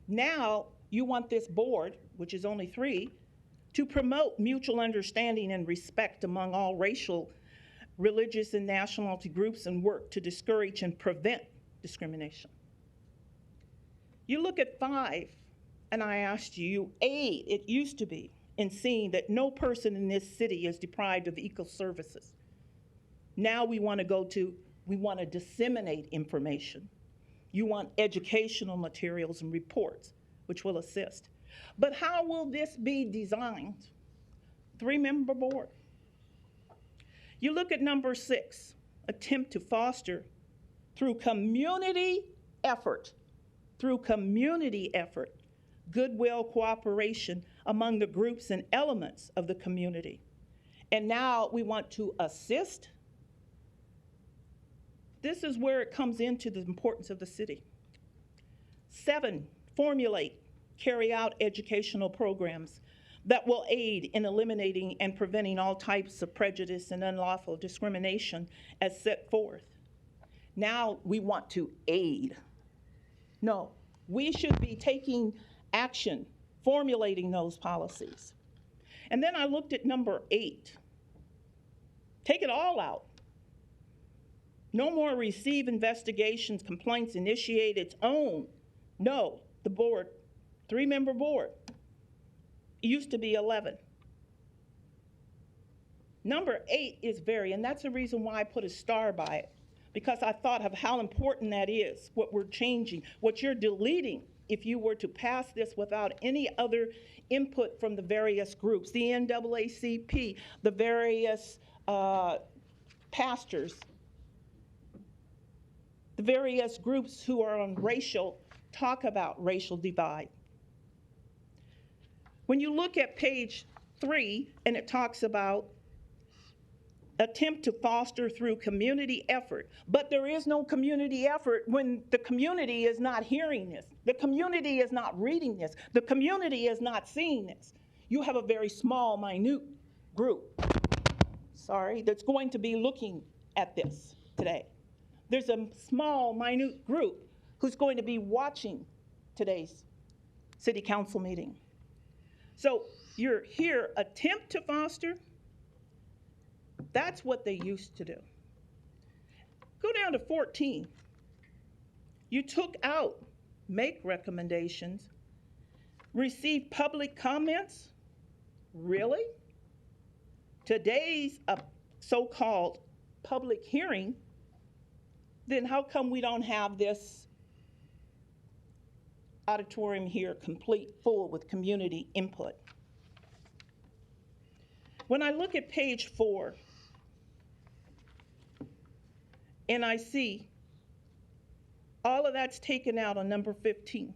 Now you want this board, which is only 3, to promote mutual understanding and respect among all racial, religious, and nationality groups and work to discourage and prevent discrimination. You look at 5, and I asked you, aid, it used to be, in seeing that no person in this city is deprived of equal services. Now we want to go to, we want to disseminate information. You want educational materials and reports, which will assist. But how will this be designed? 3-member board. You look at number 6, attempt to foster through community effort, goodwill, cooperation among the groups and elements of the community. And now we want to assist. This is where it comes into the importance of the city. 7, formulate, carry out educational programs that will aid in eliminating and preventing all types of prejudice and unlawful discrimination as set forth. Now we want to aid. No, we should be taking action, formulating those policies. And then I looked at number 8. Take it all out. No more receive investigations, complaints, initiate its own. No, the board, 3-member board. It used to be 11. Number 8 is and that's the reason why I put a star by it, because I thought of how important that is, what we're changing, what you're deleting if you were to pass this without any other input from the various groups, the NAACP, the various pastors, the various groups who are on racial, talk about racial divide. When you look at page 3, and it talks about attempt to foster through community effort, but there is no community effort when the community is not hearing this. The community is not reading this. The community is not seeing this. You have a very small, minute group, that's going to be looking at this today. There's a small, minute group who's going to be watching today's city council meeting. So you're here, attempt to foster. That's what they used to do. Go down to 14. You took out make recommendations, receive public comments. Really? Today's a so-called public hearing. Then how come we don't have this auditorium here complete, full with community input? When I look at page 4, and I see all of that's taken out on number 15,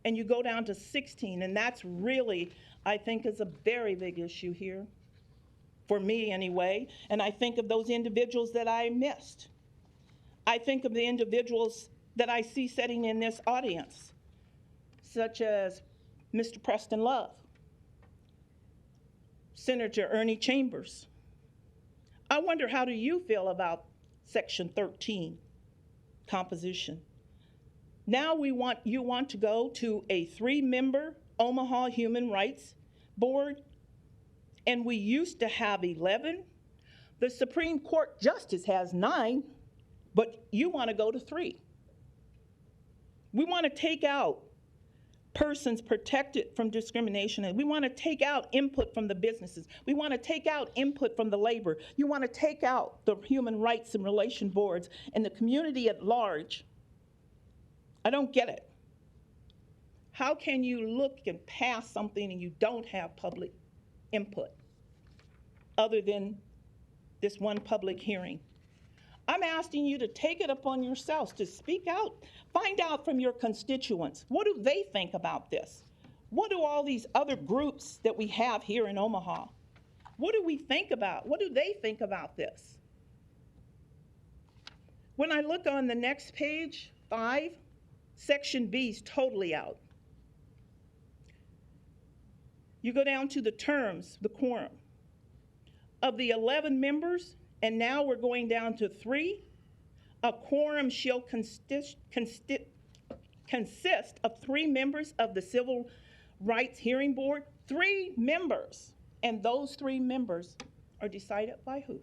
and you go down to 16, and that's really I think is a very big issue here, for me anyway, and I think of those individuals that I missed. I think of the individuals that I see sitting in this audience, such as Mr. Preston Love, Senator Ernie Chambers. I wonder, how do you feel about Section 13 composition? Now you want to go to a 3-member Omaha Human Rights Board, and we used to have 11. The Supreme Court Justice has 9, but you want to go to 3. We want to take out persons protected from discrimination, and we want to take out input from the businesses. We want to take out input from the labor. You want to take out the human rights and relation boards and the community at large. I don't get it. How can you look and pass something and you don't have public input other than this one public hearing? I'm asking you to take it upon yourselves to speak out. Find out from your constituents. What do they think about this? What do all these other groups that we have here in Omaha, what do we think about? What do they think about this? When I look on the next page, 5, Section B is totally out. You go down to the terms, the quorum. Of the 11 members, and now we're going down to 3, a quorum shall consist of 3 members of the Civil Rights Hearing Board, 3 members, and those 3 members are decided by who?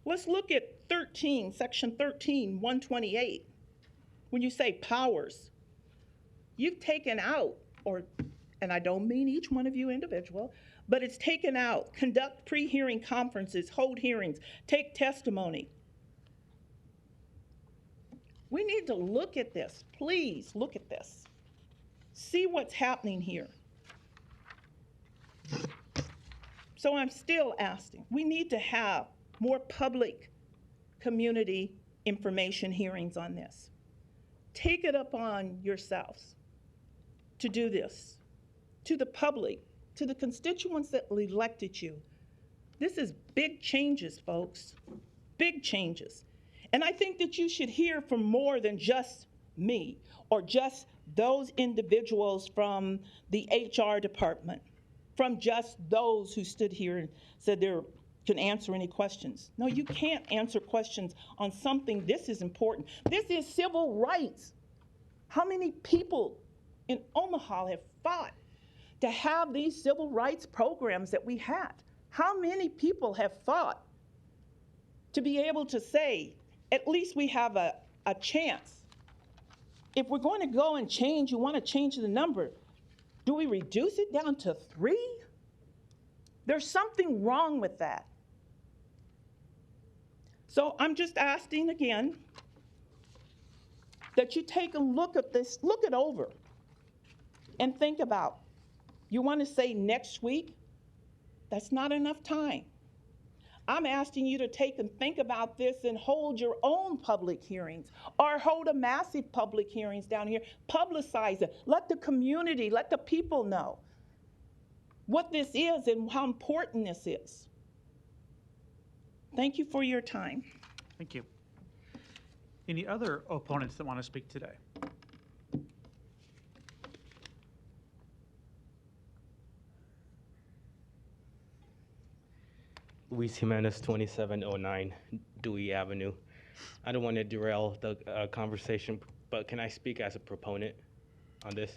Let's look at 13, Section 13, 128. When you say powers, you've taken out, and I don't mean each one of you individual, but it's taken out, conduct pre-hearing conferences, hold hearings, take testimony. We need to look at this. Please look at this. See what's happening here. So I'm still asking, we need to have more public community information hearings on this. Take it upon yourselves to do this, to the public, to the constituents that elected you. This is big changes, folks, big changes. And I think that you should hear from more than just me or just those individuals from the HR department, from just those who stood here and said they can answer any questions. No, you can't answer questions on something this is important. This is civil rights. How many people in Omaha have fought to have these civil rights programs that we had? How many people have fought to be able to say, at least we have a chance? If we're going to go and change, you want to change the number, do we reduce it down to 3? There's something wrong with that. So I'm just asking again that you take a look at this, look it over, and think about, you want to say next week? That's not enough time. I'm asking you to take and think about this and hold your own public hearings or hold a massive public hearings down here. Publicize it. Let the community, let the people know what this is and how important this is. Thank you for your time. Thank you. Any other opponents that want to speak today? Luis Jimenez, 2709 Dewey Avenue. I don't want to derail the conversation, but can I speak as a proponent on this?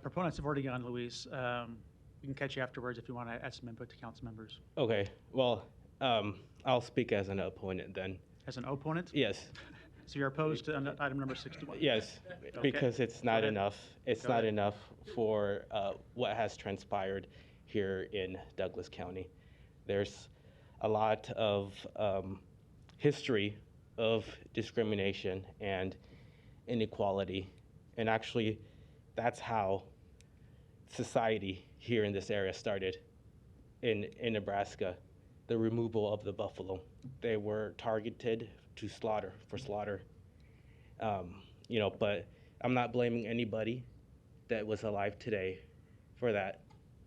Proponents have already gone, Luis. We can catch you afterwards if you want to add some input to council members. Okay, well, I'll speak as an opponent then. As an opponent? Yes. So you're opposed to item number 61? Yes, Okay. because it's not enough. It's Go not ahead. enough for what has transpired here in Douglas County. There's a lot of history of discrimination and inequality, and actually that's how society here in this area started in Nebraska, the removal of the buffalo. They were targeted to slaughter, but I'm not blaming anybody that was alive today for that.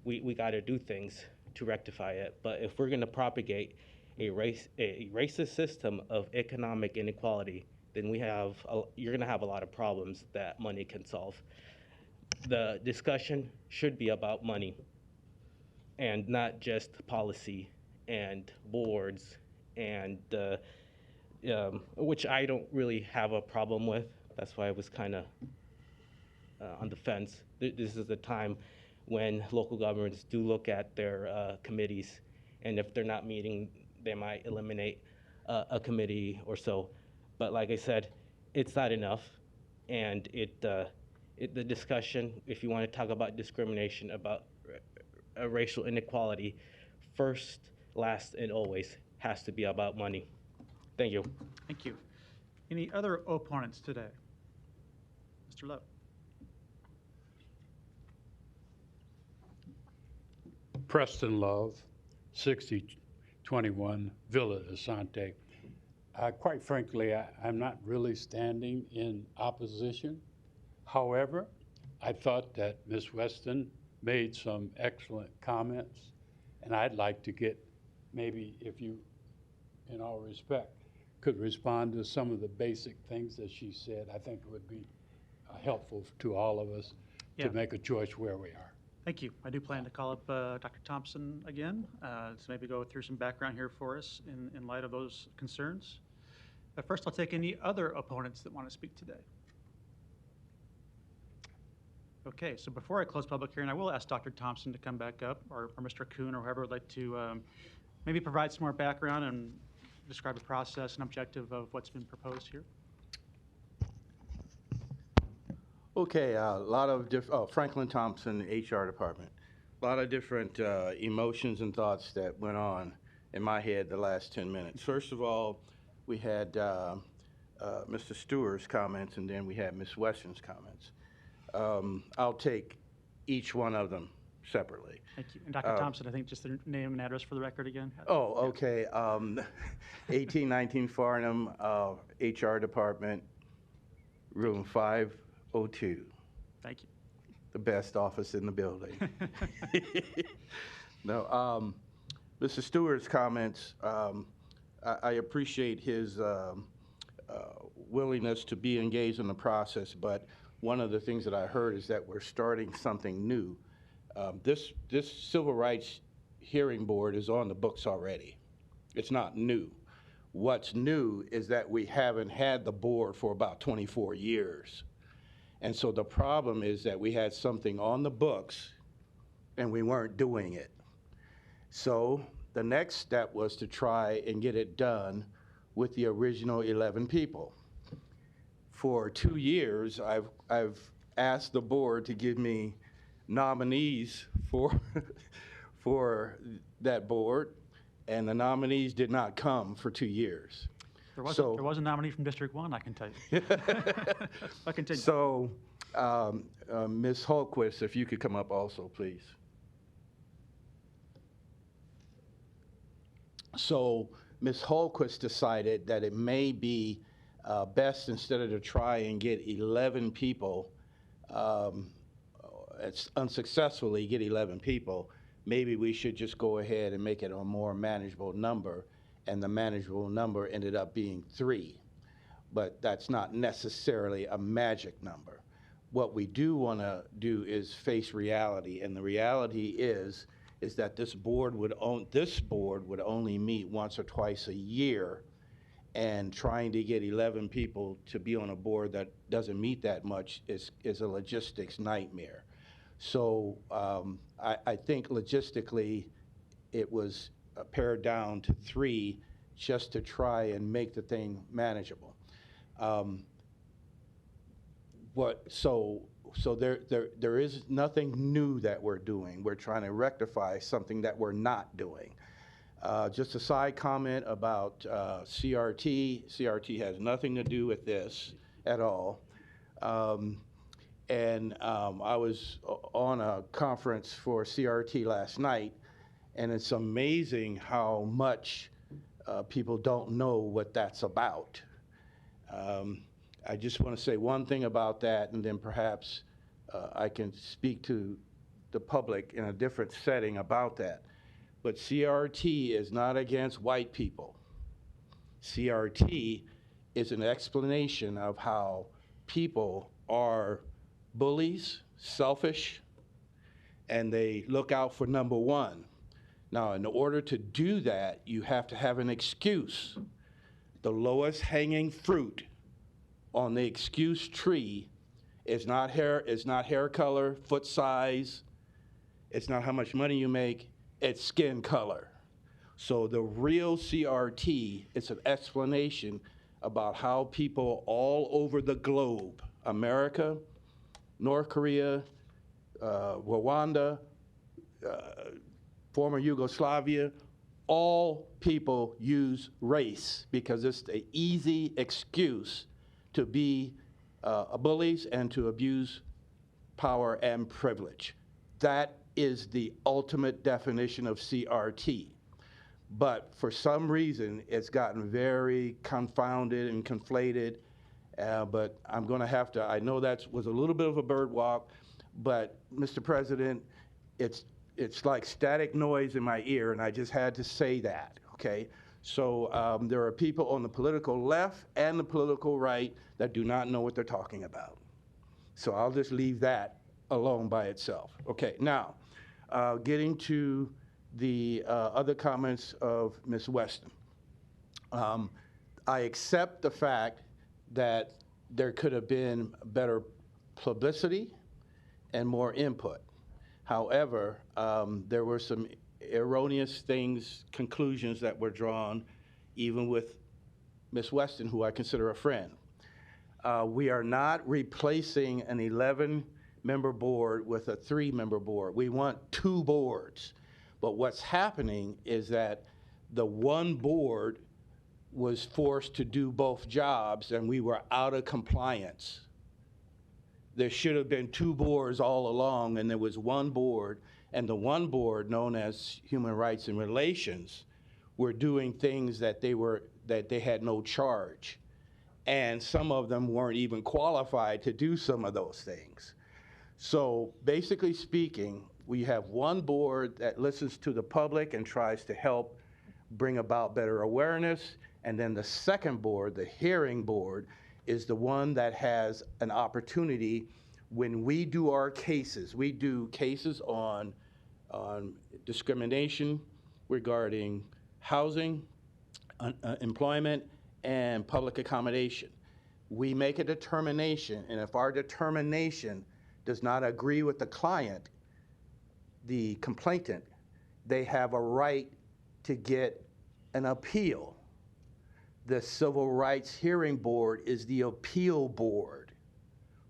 We got to do things to rectify it. But if we're going to propagate a racist system of economic inequality, then you're going to have a lot of problems that money can solve. The discussion should be about money and not just policy and boards, and which I don't really have a problem with. That's why I was kind of on the fence. This is the time when local governments do look at their committees, and if they're not meeting, they might eliminate a committee or so. But like I said, it's not enough, and the discussion, if you want to talk about discrimination, about racial inequality, first, last, and always has to be about money. Thank you. Thank you. Any other opponents today? Mr. Lowe. Preston Love, 6021 Villa Asante. Quite frankly, I'm not really standing in opposition. However, I thought that Ms. Weston made some excellent comments, and I'd like to get, maybe if you, in all respect, could respond to some of the basic things that she said. I think it would be helpful to all of us to make a choice where we are. Thank you. I do plan to call up Dr. Thompson again to maybe go through some background here for us in light of those concerns. But first, I'll take any other opponents that want to speak today. Okay, so before I close public hearing, I will ask Dr. Thompson to come back up, or Mr. Kuhn, or whoever would like to maybe provide some more background and describe the process and objective of what's been proposed here. Okay, a lot of Franklin Thompson, HR department. A lot of different emotions and thoughts that went on in my head the last 10 minutes. First of all, we had Mr. Stewart's comments, and then we had Ms. Weston's comments. I'll take each one of them separately. Thank you. And Dr. Thompson, I think just the name and address for the record again. Oh, okay. 1819 Farnham, HR department, room 502. Thank you. The best office in the building. No, Mr. Stewart's comments, I appreciate his willingness to be engaged in the process, but one of the things that I heard is that we're starting something new. This Civil Rights Hearing Board is on the books already. It's not new. What's new is that we haven't had the board for about 24 years. And so the problem is that we had something on the books and we weren't doing it. So the next step was to try and get it done with the original 11 people. For 2 years, I've asked the board to give me nominees for that board, and the nominees did not come for 2 years. There was a nominee from District 1, I can tell you. I continue. So, Ms. Holquist, if you could come up also, please. So, Ms. Holquist decided that it may be best, instead of to try and get 11 people, unsuccessfully get 11 people, maybe we should just go ahead and make it a more manageable number, and the manageable number ended up being 3. But that's not necessarily a magic number. What we do want to do is face reality, and the reality is that this board would only meet once or twice a year, and trying to get 11 people to be on a board that doesn't meet that much is a logistics nightmare. So I think logistically it was pared down to 3 just to try and make the thing manageable. So there is nothing new that we're doing. We're trying to rectify something that we're not doing. Just a side comment about CRT. CRT has nothing to do with this at all. And I was on a conference for CRT last night, and it's amazing how much people don't know what that's about. I just want to say one thing about that, and then perhaps I can speak to the public in a different setting about that. But CRT is not against white people. CRT is an explanation of how people are bullies, selfish, and they look out for number one. Now, in order to do that, you have to have an excuse. The lowest hanging fruit on the excuse tree is not hair color, foot size, it's not how much money you make, it's skin color. So the real CRT is an explanation about how people all over the globe, America, North Korea, Rwanda, former Yugoslavia, all people use race because it's the easy excuse to be bullies and to abuse power and privilege. That is the ultimate definition of CRT. But for some reason, it's gotten very confounded and conflated. But I'm going to have to, I know that was a little bit of a bird walk, but Mr. President, it's like static noise in my ear, and I just had to say that, okay? So there are people on the political left and the political right that do not know what they're talking about. So I'll just leave that alone by itself. Okay, now, getting to the other comments of Ms. Weston. I accept the fact that there could have been better publicity and more input. However, there were some erroneous conclusions that were drawn, even with Ms. Weston, who I consider a friend. We are not replacing an 11-member board with a 3-member board. We want 2 boards. But what's happening is that the one board was forced to do both jobs, and we were out of compliance. There should have been 2 boards all along, and there was one board, and the one board, known as Human Rights and Relations, were doing things that they had no charge. And some of them weren't even qualified to do some of those things. So basically speaking, we have one board that listens to the public and tries to help bring about better awareness, and then the second board, the hearing board, is the one that has an opportunity when we do our cases. We do cases on discrimination regarding housing, employment, and public accommodation. We make a determination, and if our determination does not agree with the client, the complainant, they have a right to get an appeal. The Civil Rights Hearing Board is the appeal board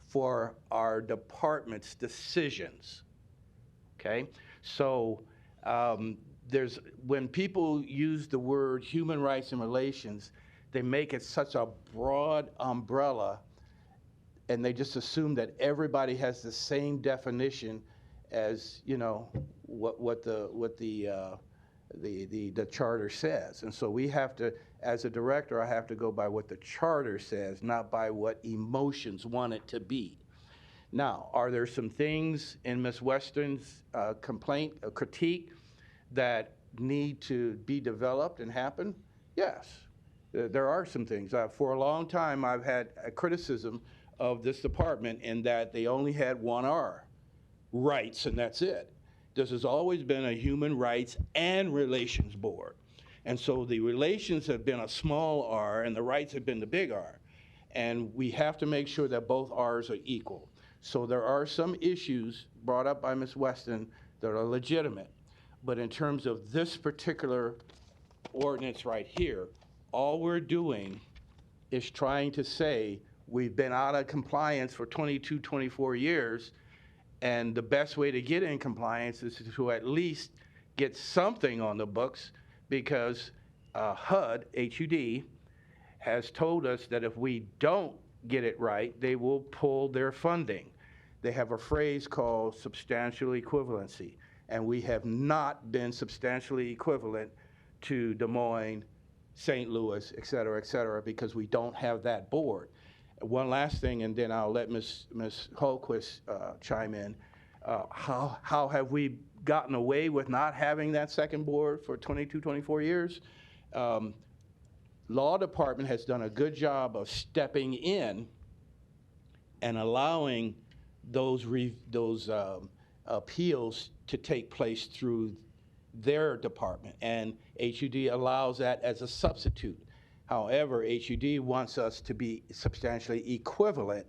for our department's decisions, okay? So when people use the word human rights and relations, they make it such a broad umbrella, and they just assume that everybody has the same definition as, you know, what the charter says. And so we have to, as a director, I have to go by what the charter says, not by what emotions want it to be. Now, are there some things in Ms. Weston's critique that need to be developed and happen? Yes, there are some things. For a long time, I've had a criticism of this department in that they only had one R, rights, and that's it. This has always been a human rights and relations board. And so the relations have been a small R and the rights have been the big R. And we have to make sure that both R's are equal. So there are some issues brought up by Ms. Weston that are legitimate. But in terms of this particular ordinance right here, all we're doing is trying to say we've been out of compliance for 22, 24 years, and the best way to get in compliance is to at least get something on the books, because HUD, H-U-D, has told us that if we don't get it right, they will pull their funding. They have a phrase called substantial equivalency, and we have not been substantially equivalent to Des Moines, St. Louis, et cetera, because we don't have that board. One last thing, and then I'll let Ms. Holquist chime in. How have we gotten away with not having that second board for 22, 24 years? Law department has done a good job of stepping in and allowing those appeals to take place through their department, and HUD allows that as a substitute. However, HUD wants us to be substantially equivalent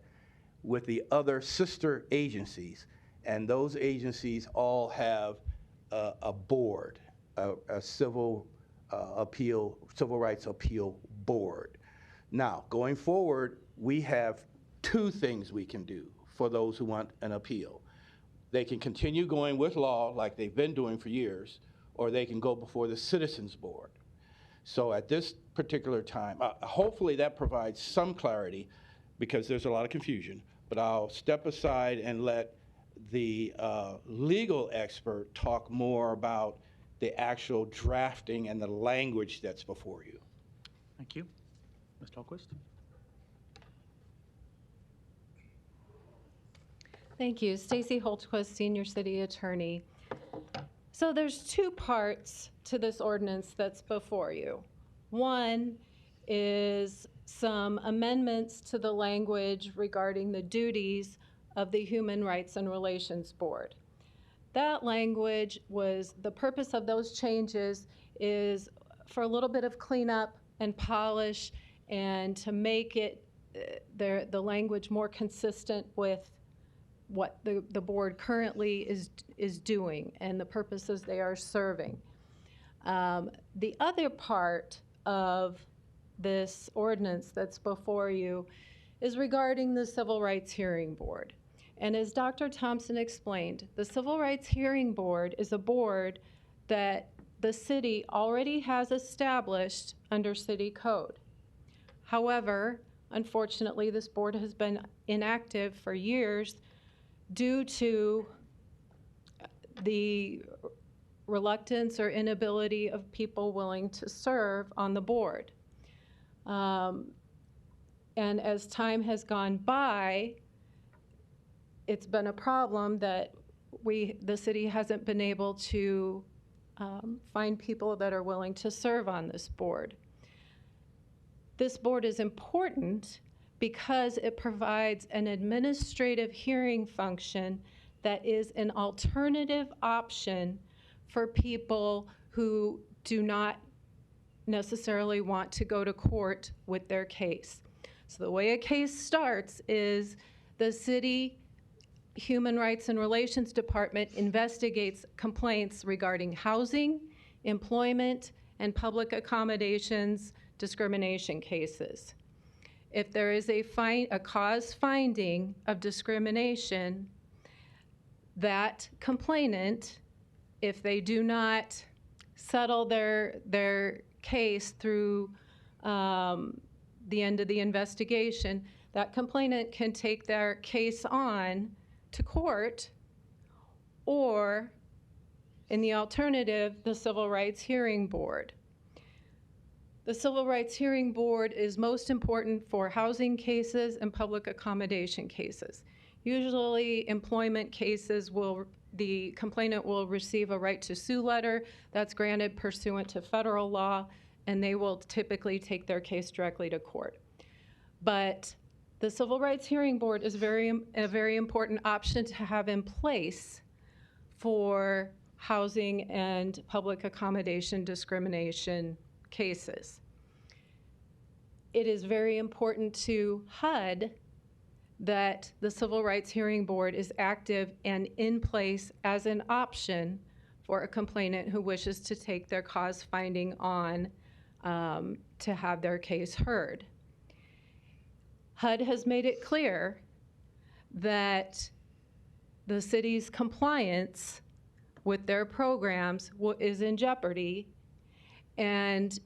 with the other sister agencies, and those agencies all have a board, a civil rights appeal board. Now, going forward, we have two things we can do for those who want an appeal. They can continue going with law like they've been doing for years, or they can go before the Citizens Board. So at this particular time, hopefully that provides some clarity, because there's a lot of confusion, but I'll step aside and let the legal expert talk more about the actual drafting and the language that's before you. Thank you. Ms. Dahlquist? Thank you. Stacy Holtquist, Senior City Attorney. So there's two parts to this ordinance that's before you. One is some amendments to the language regarding the duties of the Human Rights and Relations Board. That language was, the purpose of those changes is for a little bit of cleanup and polish, and to make it, the language more consistent with what the board currently is doing and the purposes they are serving. The other part of this ordinance that's before you is regarding the Civil Rights Hearing Board. And as Dr. Thompson explained, the Civil Rights Hearing Board is a board that the city already has established under city code. However, unfortunately, this board has been inactive for years due to the reluctance or inability of people willing to serve on the board. And as time has gone by, it's been a problem that the city hasn't been able to find people that are willing to serve on this board. This board is important because it provides an administrative hearing function that is an alternative option for people who do not necessarily want to go to court with their case. So the way a case starts is the city Human Rights and Relations Department investigates complaints regarding housing, employment, and public accommodations discrimination cases. If there is a cause finding of discrimination, that complainant, if they do not settle their case through the end of the investigation, that complainant can take their case on to court, or in the alternative, the Civil Rights Hearing Board. The Civil Rights Hearing Board is most important for housing cases and public accommodation cases. Usually employment cases the complainant will receive a right to sue letter that's granted pursuant to federal law, and they will typically take their case directly to court. But the Civil Rights Hearing Board is a very important option to have in place for housing and public accommodation discrimination cases. It is very important to HUD that the Civil Rights Hearing Board is active and in place as an option for a complainant who wishes to take their cause finding on to have their case heard. HUD has made it clear that the city's compliance with their programs is in jeopardy, and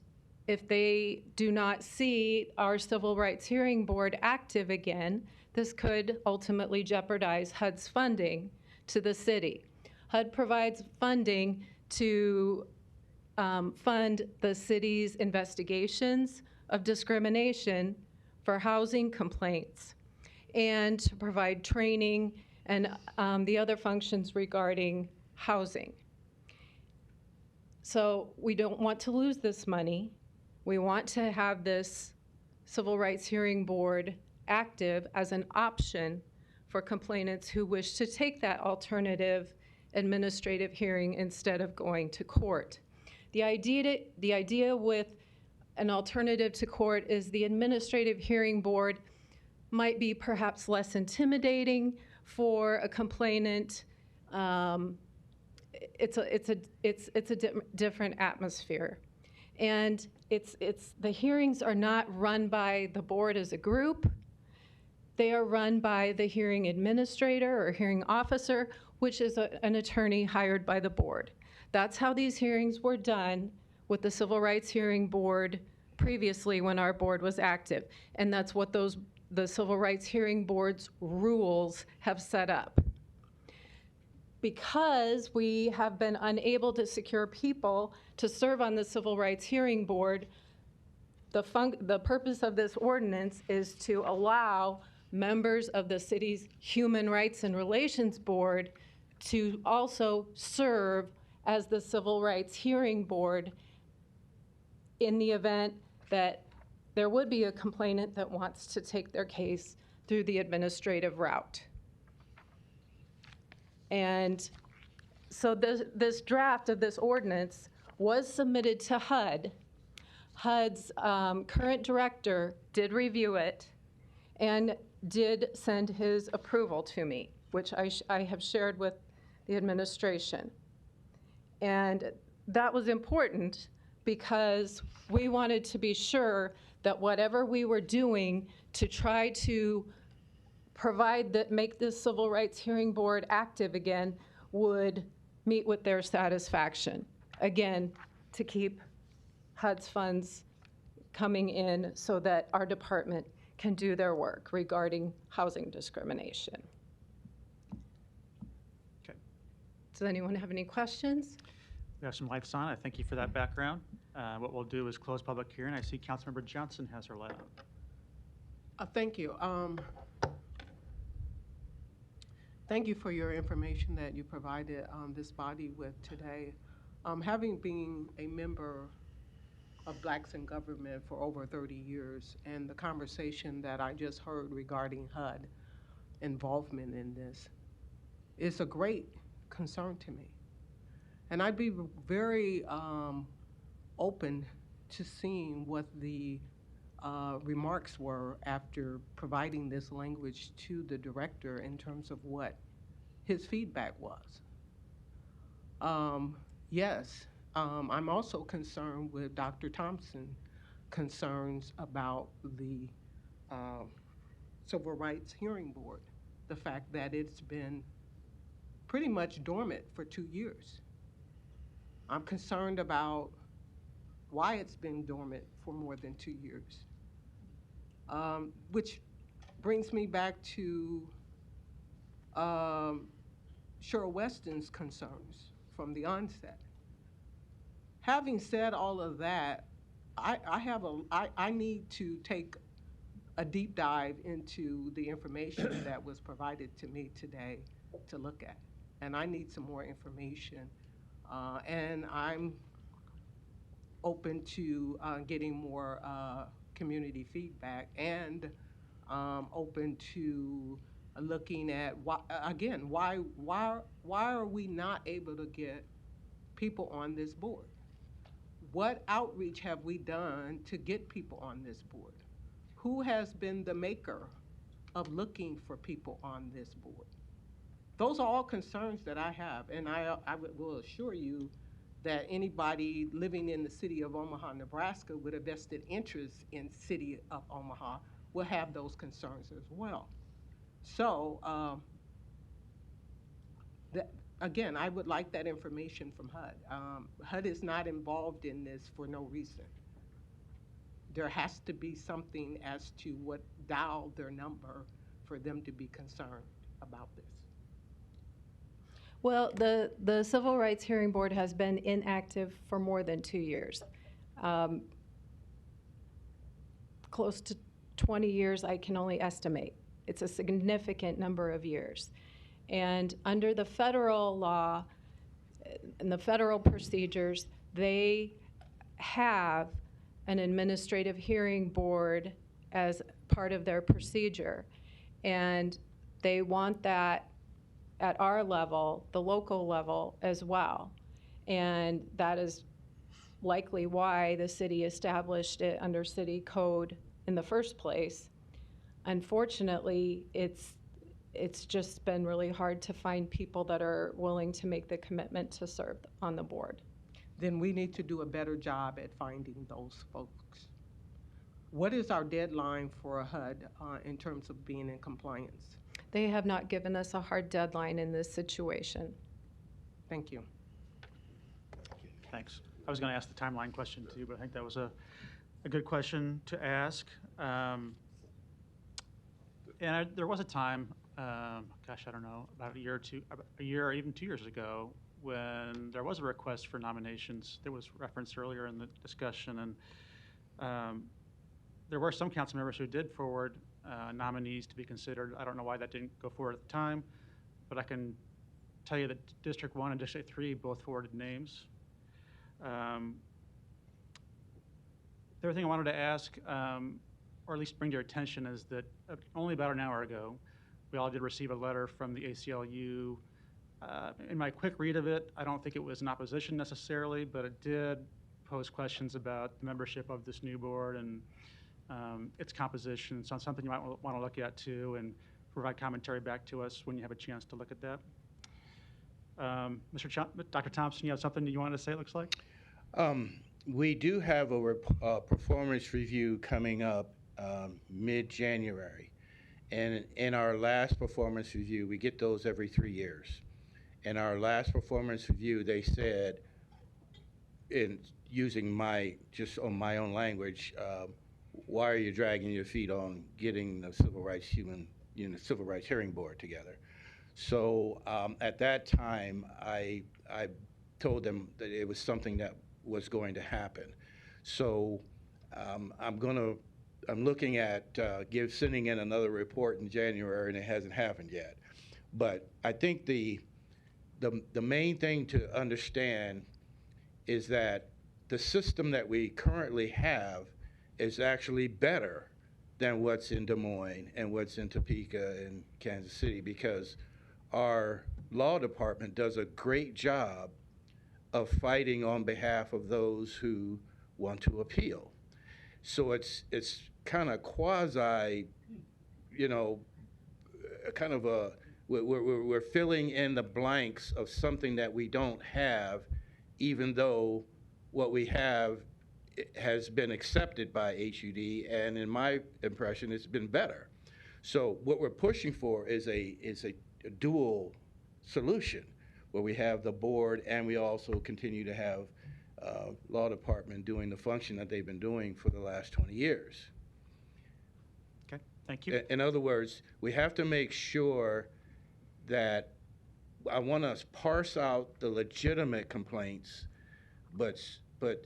if they do not see our Civil Rights Hearing Board active again, this could ultimately jeopardize HUD's funding to the city. HUD provides funding to fund the city's investigations of discrimination for housing complaints, and to provide training and the other functions regarding housing. So we don't want to lose this money. We want to have this Civil Rights Hearing Board active as an option for complainants who wish to take that alternative administrative hearing instead of going to court. The idea with an alternative to court is the administrative hearing board might be perhaps less intimidating for a complainant. It's a different atmosphere, and the hearings are not run by the board as a group. They are run by the hearing administrator or hearing officer, which is an attorney hired by the board. That's how these hearings were done with the Civil Rights Hearing Board previously when our board was active. And that's what the Civil Rights Hearing Board's rules have set up. Because we have been unable to secure people to serve on the Civil Rights Hearing Board, the purpose of this ordinance is to allow members of the city's Human Rights and Relations Board to also serve as the Civil Rights Hearing Board in the event that there would be a complainant that wants to take their case through the administrative route. And so this draft of this ordinance was submitted to HUD. HUD's current director did review it and did send his approval to me, which I have shared with the administration. And that was important because we wanted to be sure that whatever we were doing to try to make this Civil Rights Hearing Board active again would meet with their satisfaction. Again, to keep HUD's funds coming in so that our department can do their work regarding housing discrimination. Okay. Does anyone have any questions? We have some lights on. I thank you for that background. What we'll do is close public hearing. I see Councilmember Johnson has her light on. Thank you. Thank you for your information that you provided this body with today. Having been a member of Blacks in Government for over 30 years, and the conversation that I just heard regarding HUD involvement in this is a great concern to me. And I'd be very open to seeing what the remarks were after providing this language to the director in terms of what his feedback was. Yes, I'm also concerned with Dr. Thompson's concerns about the Civil Rights Hearing Board, the fact that it's been pretty much dormant for 2 years. I'm concerned about why it's been dormant for more than 2 years, which brings me back to Cheryl Weston's concerns from the onset. Having said all of that, I need to take a deep dive into the information that was provided to me today to look at. And I need some more information. And I'm open to getting more community feedback, and open to looking at why are we not able to get people on this board? What outreach have we done to get people on this board? Who has been the maker of looking for people on this board? Those are all concerns that I have, and I will assure you that anybody living in the city of Omaha, Nebraska with a vested interest in city of Omaha will have those concerns as well. So, again, I would like that information from HUD. HUD is not involved in this for no reason. There has to be something as to what dialed their number for them to be concerned about this. Well, the Civil Rights Hearing Board has been inactive for more than 2 years. Close to 20 years, I can only estimate. It's a significant number of years. And under the federal law and the federal procedures, they have an administrative hearing board as part of their procedure. And they want that at our level, the local level as well. And that is likely why the city established it under city code in the first place. Unfortunately, it's just been really hard to find people that are willing to make the commitment to serve on the board. Then we need to do a better job at finding those folks. What is our deadline for HUD in terms of being in compliance? They have not given us a hard deadline in this situation. Thank you. Thanks. I was going to ask the timeline question too, but I think that was a good question to ask. There was a time, gosh, I don't know, about a year or even 2 years ago, when there was a request for nominations that was referenced earlier in the discussion, and there were some council members who did forward nominees to be considered. I don't know why that didn't go forward at the time, but I can tell you that District 1 and District 3 both forwarded names. The other thing I wanted to ask, or at least bring to your attention, is that only about an hour ago, we all did receive a letter from the ACLU. In my quick read of it, I don't think it was in opposition necessarily, but it did pose questions about the membership of this new board and its composition. So it's something you might want to look at too, and provide commentary back to us when you have a chance to look at that. Dr. Thompson, you have something that you wanted to say, it looks like? We do have a performance review coming up mid-January. And in our last performance review, we get those every 3 years. In our last performance review, they said, in using my own language, why are you dragging your feet on getting the Civil Rights Hearing Board together? So at that time, I told them that it was something that was going to happen. So I'm looking at sending in another report in January, and it hasn't happened yet. But I think the main thing to understand is that the system that we currently have is actually better than what's in Des Moines and what's in Topeka and Kansas City, because our law department does a great job of fighting on behalf of those who want to appeal. So it's kind of quasi, kind of we're filling in the blanks of something that we don't have, even though what we have has been accepted by HUD, and in my impression, it's been better. So what we're pushing for is a dual solution, where we have the board and we also continue to have law department doing the function that they've been doing for the last 20 years. Okay, thank you. In other words, we have to make sure that I want to parse out the legitimate complaints, but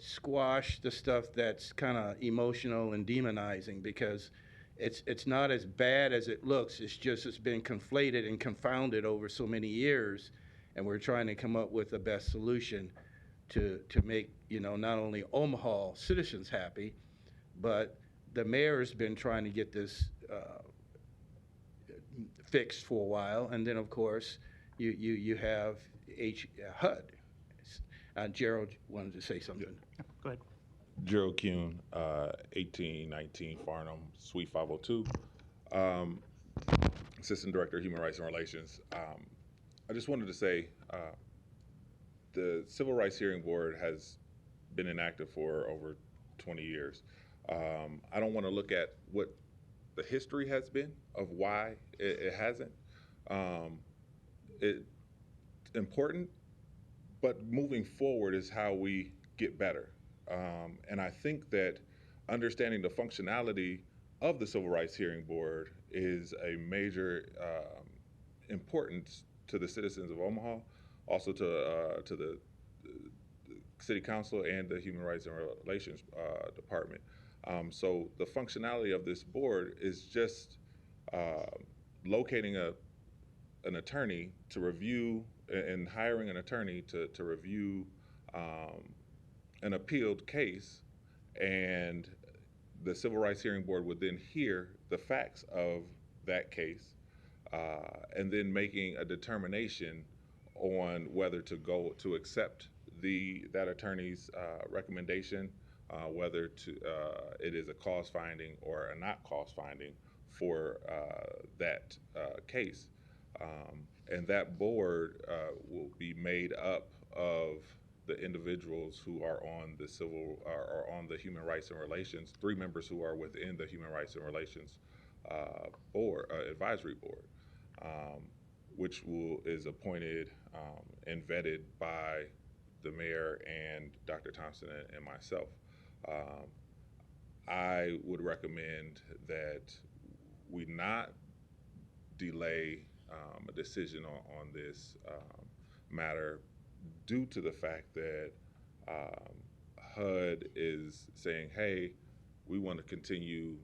squash the stuff that's kind of emotional and demonizing, because it's not as bad as it looks. It's just it's been conflated and confounded over so many years, and we're trying to come up with the best solution to make not only Omaha citizens happy, but the mayor's been trying to get this fixed for a while, and then of course you have HUD. Gerald wanted to say something. Go ahead. Gerald Kuhn, 1819 Farnham, Suite 502. Assistant Director, Human Rights and Relations. I just wanted to say the Civil Rights Hearing Board has been inactive for over 20 years. I don't want to look at what the history has been of why it hasn't. It's important, but moving forward is how we get better. And I think that understanding the functionality of the Civil Rights Hearing Board is a major importance to the citizens of Omaha, also to the City Council and the Human Rights and Relations Department. So the functionality of this board is just locating a an attorney to review and hiring an attorney to review an appealed case, and the Civil Rights Hearing Board would then hear the facts of that case and then making a determination on whether to accept that attorney's recommendation, whether it is a cause finding or a not cause finding for that case. And that board will be made up of the individuals who are on the Human Rights and Relations, 3 members who are within the Human Rights and Relations advisory board, which is appointed and vetted by the mayor and Dr. Thompson and myself. I would recommend that we not delay a decision on this matter due to the fact that HUD is saying, hey, we want to continue.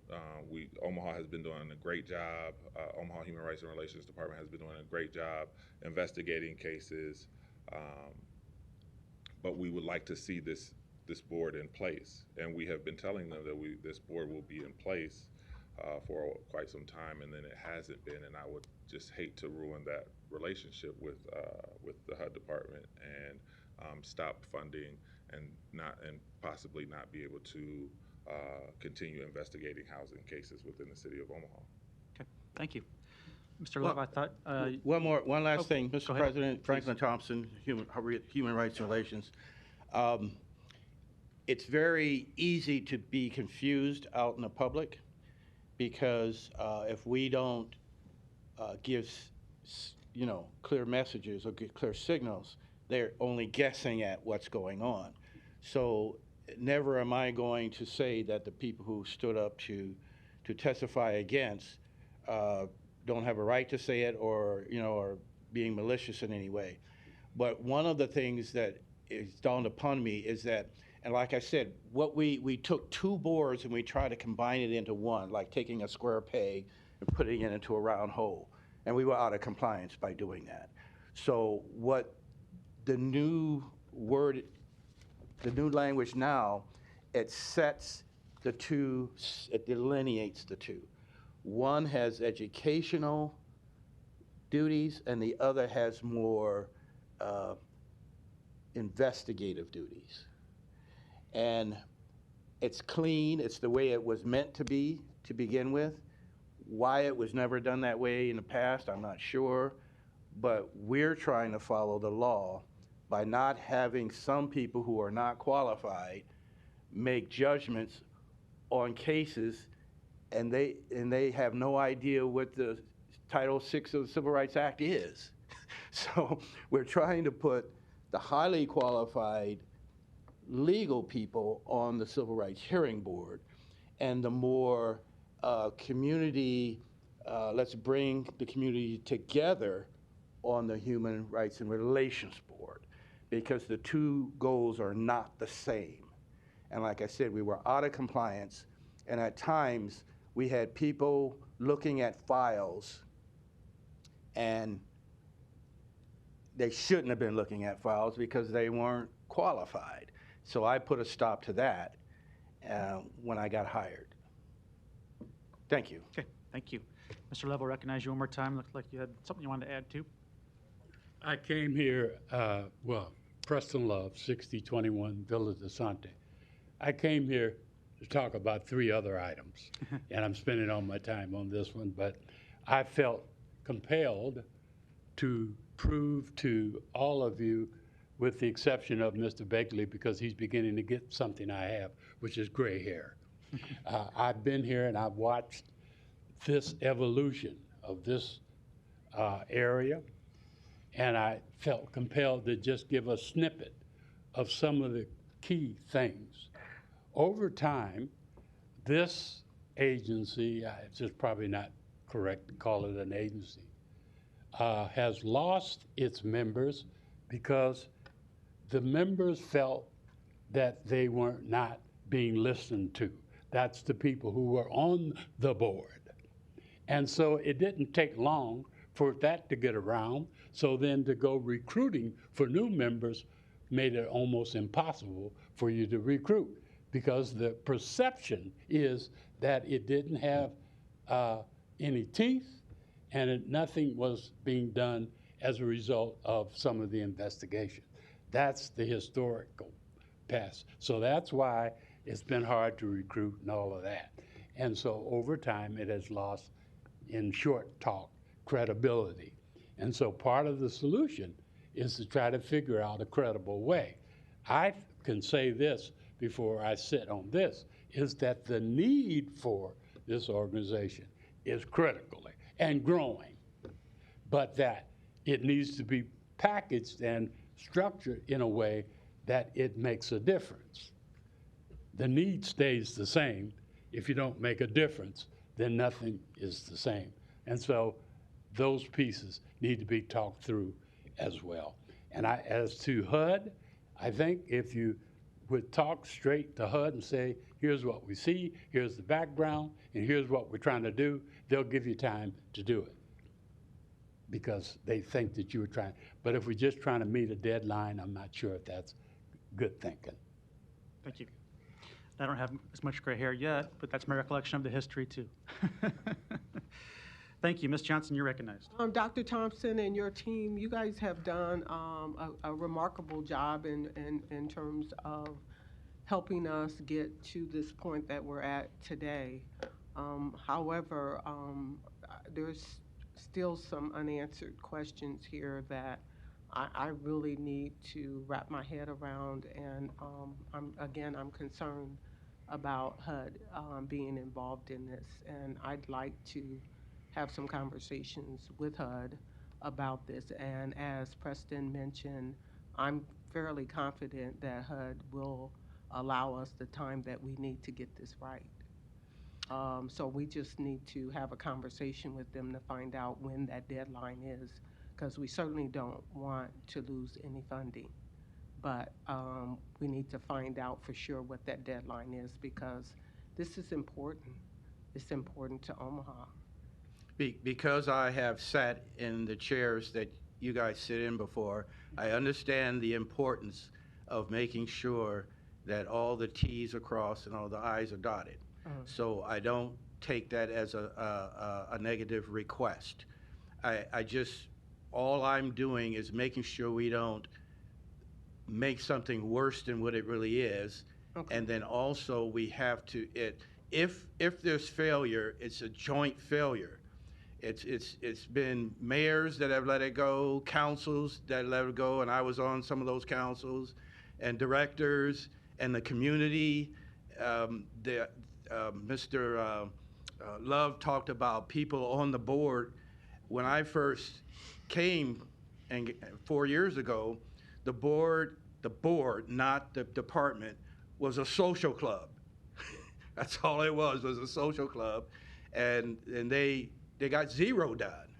Omaha has been doing a great job. Omaha Human Rights and Relations Department has been doing a great job investigating cases, but we would like to see this board in place. And we have been telling them that this board will be in place for quite some time, and then it hasn't been. And I would just hate to ruin that relationship with the HUD department and stop funding and possibly not be able to continue investigating housing cases within the city of Omaha. Okay, thank you. Mr. Love, I thought... One last thing, Mr. Go ahead, President, Franklin Thompson, Human Rights and Relations. It's very easy to be confused out in the public because if we don't give clear messages or give clear signals, they're only guessing at what's going on. So never am I going to say that the people who stood up to testify against don't have a right to say it or being malicious in any way. But one of the things that is dawned upon me is that, and like I said, we took 2 boards and we tried to combine it into one, like taking a square peg and putting it into a round hole. And we were out of compliance by doing that. So what the new language now, it sets the 2, it delineates the 2. One has educational duties and the other has more investigative duties. And it's clean, it's the way it was meant to be to begin with. Why it was never done that way in the past, I'm not sure, but we're trying to follow the law by not having some people who are not qualified make judgments on cases, and they have no idea what the Title VI of the Civil Rights Act is. So we're trying to put the highly qualified legal people on the Civil Rights Hearing Board, and the more community, let's bring the community together on the Human Rights and Relations Board, because the 2 goals are not the same. And like I said, we were out of compliance, and at times we had people looking at files and they shouldn't have been looking at files because they weren't qualified. So I put a stop to that when I got hired. Thank you. Okay, thank you. Mr. Love, I'll recognize you one more time. Looked like you had something you wanted to add too. I came here, Preston Love, 6021 Villa de Sante. I came here to talk about 3 other items, and I'm spending all my time on this one, but I felt compelled to prove to all of you, with the exception of Mr. Begley, because he's beginning to get something I have, which is gray hair. I've been here and I've watched this evolution of this area, and I felt compelled to just give a snippet of some of the key things. Over time, this agency, it's just probably not correct to call it an agency, has lost its members because the members felt that they were not being listened to. That's the people who were on the board. And so it didn't take long for that to get around. So then to go recruiting for new members made it almost impossible for you to recruit because the perception is that it didn't have any teeth and nothing was being done as a result of some of the investigation. That's the historical past. So that's why it's been hard to recruit and all of that. And so over time, it has lost, in short talk, credibility. And so part of the solution is to try to figure out a credible way. I can say this before I sit on this, is that the need for this organization is critical and growing, but that it needs to be packaged and structured in a way that it makes a difference. The need stays the same. If you don't make a difference, then nothing is the same. And so those pieces need to be talked through as well. And as to HUD, I think if you would talk straight to HUD and say, here's what we see, here's the background, and here's what we're trying to do, they'll give you time to do it because they think that you were trying. But if we're just trying to meet a deadline, I'm not sure if that's good thinking. Thank you. I don't have as much gray hair yet, but that's my recollection of the history too. Thank you. Ms. Johnson, you're recognized. Dr. Thompson and your team, you guys have done a remarkable job in terms of helping us get to this point that we're at today. However, there's still some unanswered questions here that I really need to wrap my head around, and I'm concerned about HUD being involved in this, and I'd like to have some conversations with HUD about this. And as Preston mentioned, I'm fairly confident that HUD will allow us the time that we need to get this right. So we just need to have a conversation with them to find out when that deadline is, because we certainly don't want to lose any funding. But we need to find out for sure what that deadline is, because this is important. It's important to Omaha. Because I have sat in the chairs that you guys sit in before, I understand the importance of making sure that all the T's are crossed and all the I's are dotted. So I don't take that as a negative request. I just, all I'm doing is making sure we don't make something worse than what it really is. Okay. And then also we have to, if there's failure, it's a joint failure. It's been mayors that have let it go, councils that let it go, and I was on some of those councils, and directors, and the community. Mr. Love talked about people on the board. When I first came, and 4 years ago, the board, not the department, was a social club. That's all it was a social club, and they got zero done.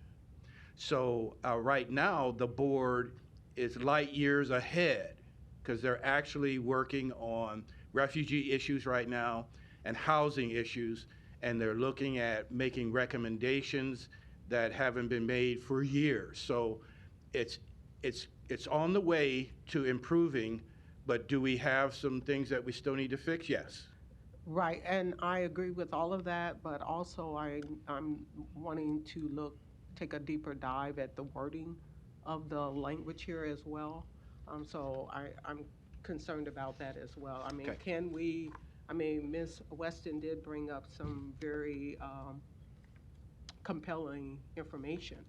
So right now, the board is light years ahead because they're actually working on refugee issues right now and housing issues, and they're looking at making recommendations that haven't been made for years. So it's on the way to improving, but do we have some things that we still need to fix? Yes. Right, and I agree with all of that, but also I'm wanting to take a deeper dive at the wording of the language here as well. So I'm concerned about that as well. I mean, okay. Ms. Weston did bring up some very compelling information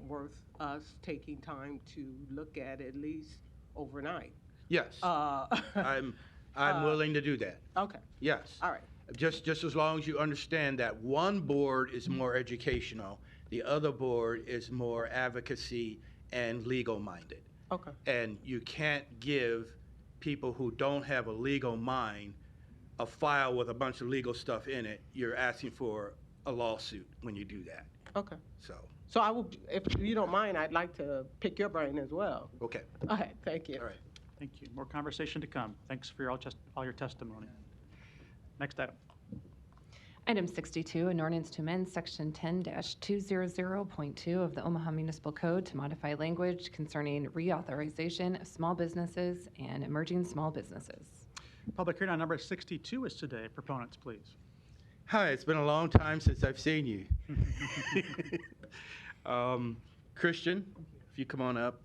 worth us taking time to look at least overnight. Yes, I'm willing to do that. Okay. Yes. All right. Just as long as you understand that one board is more educational, the other board is more advocacy and legal minded. Okay. And you can't give people who don't have a legal mind a file with a bunch of legal stuff in it. You're asking for a lawsuit when you do that. Okay. So I will, if you don't mind, I'd like to pick your brain as well. Okay. All right. Thank you. All right. Thank you. More conversation to come. Thanks for all your testimony. Next item. Item 62, an ordinance to amend Section 10-200.2 of the Omaha Municipal Code to modify language concerning reauthorization of small businesses and emerging small businesses. Public hearing on number 62 is today. Proponents, please. Hi, it's been a long time since I've seen you. Christian, if you come on up.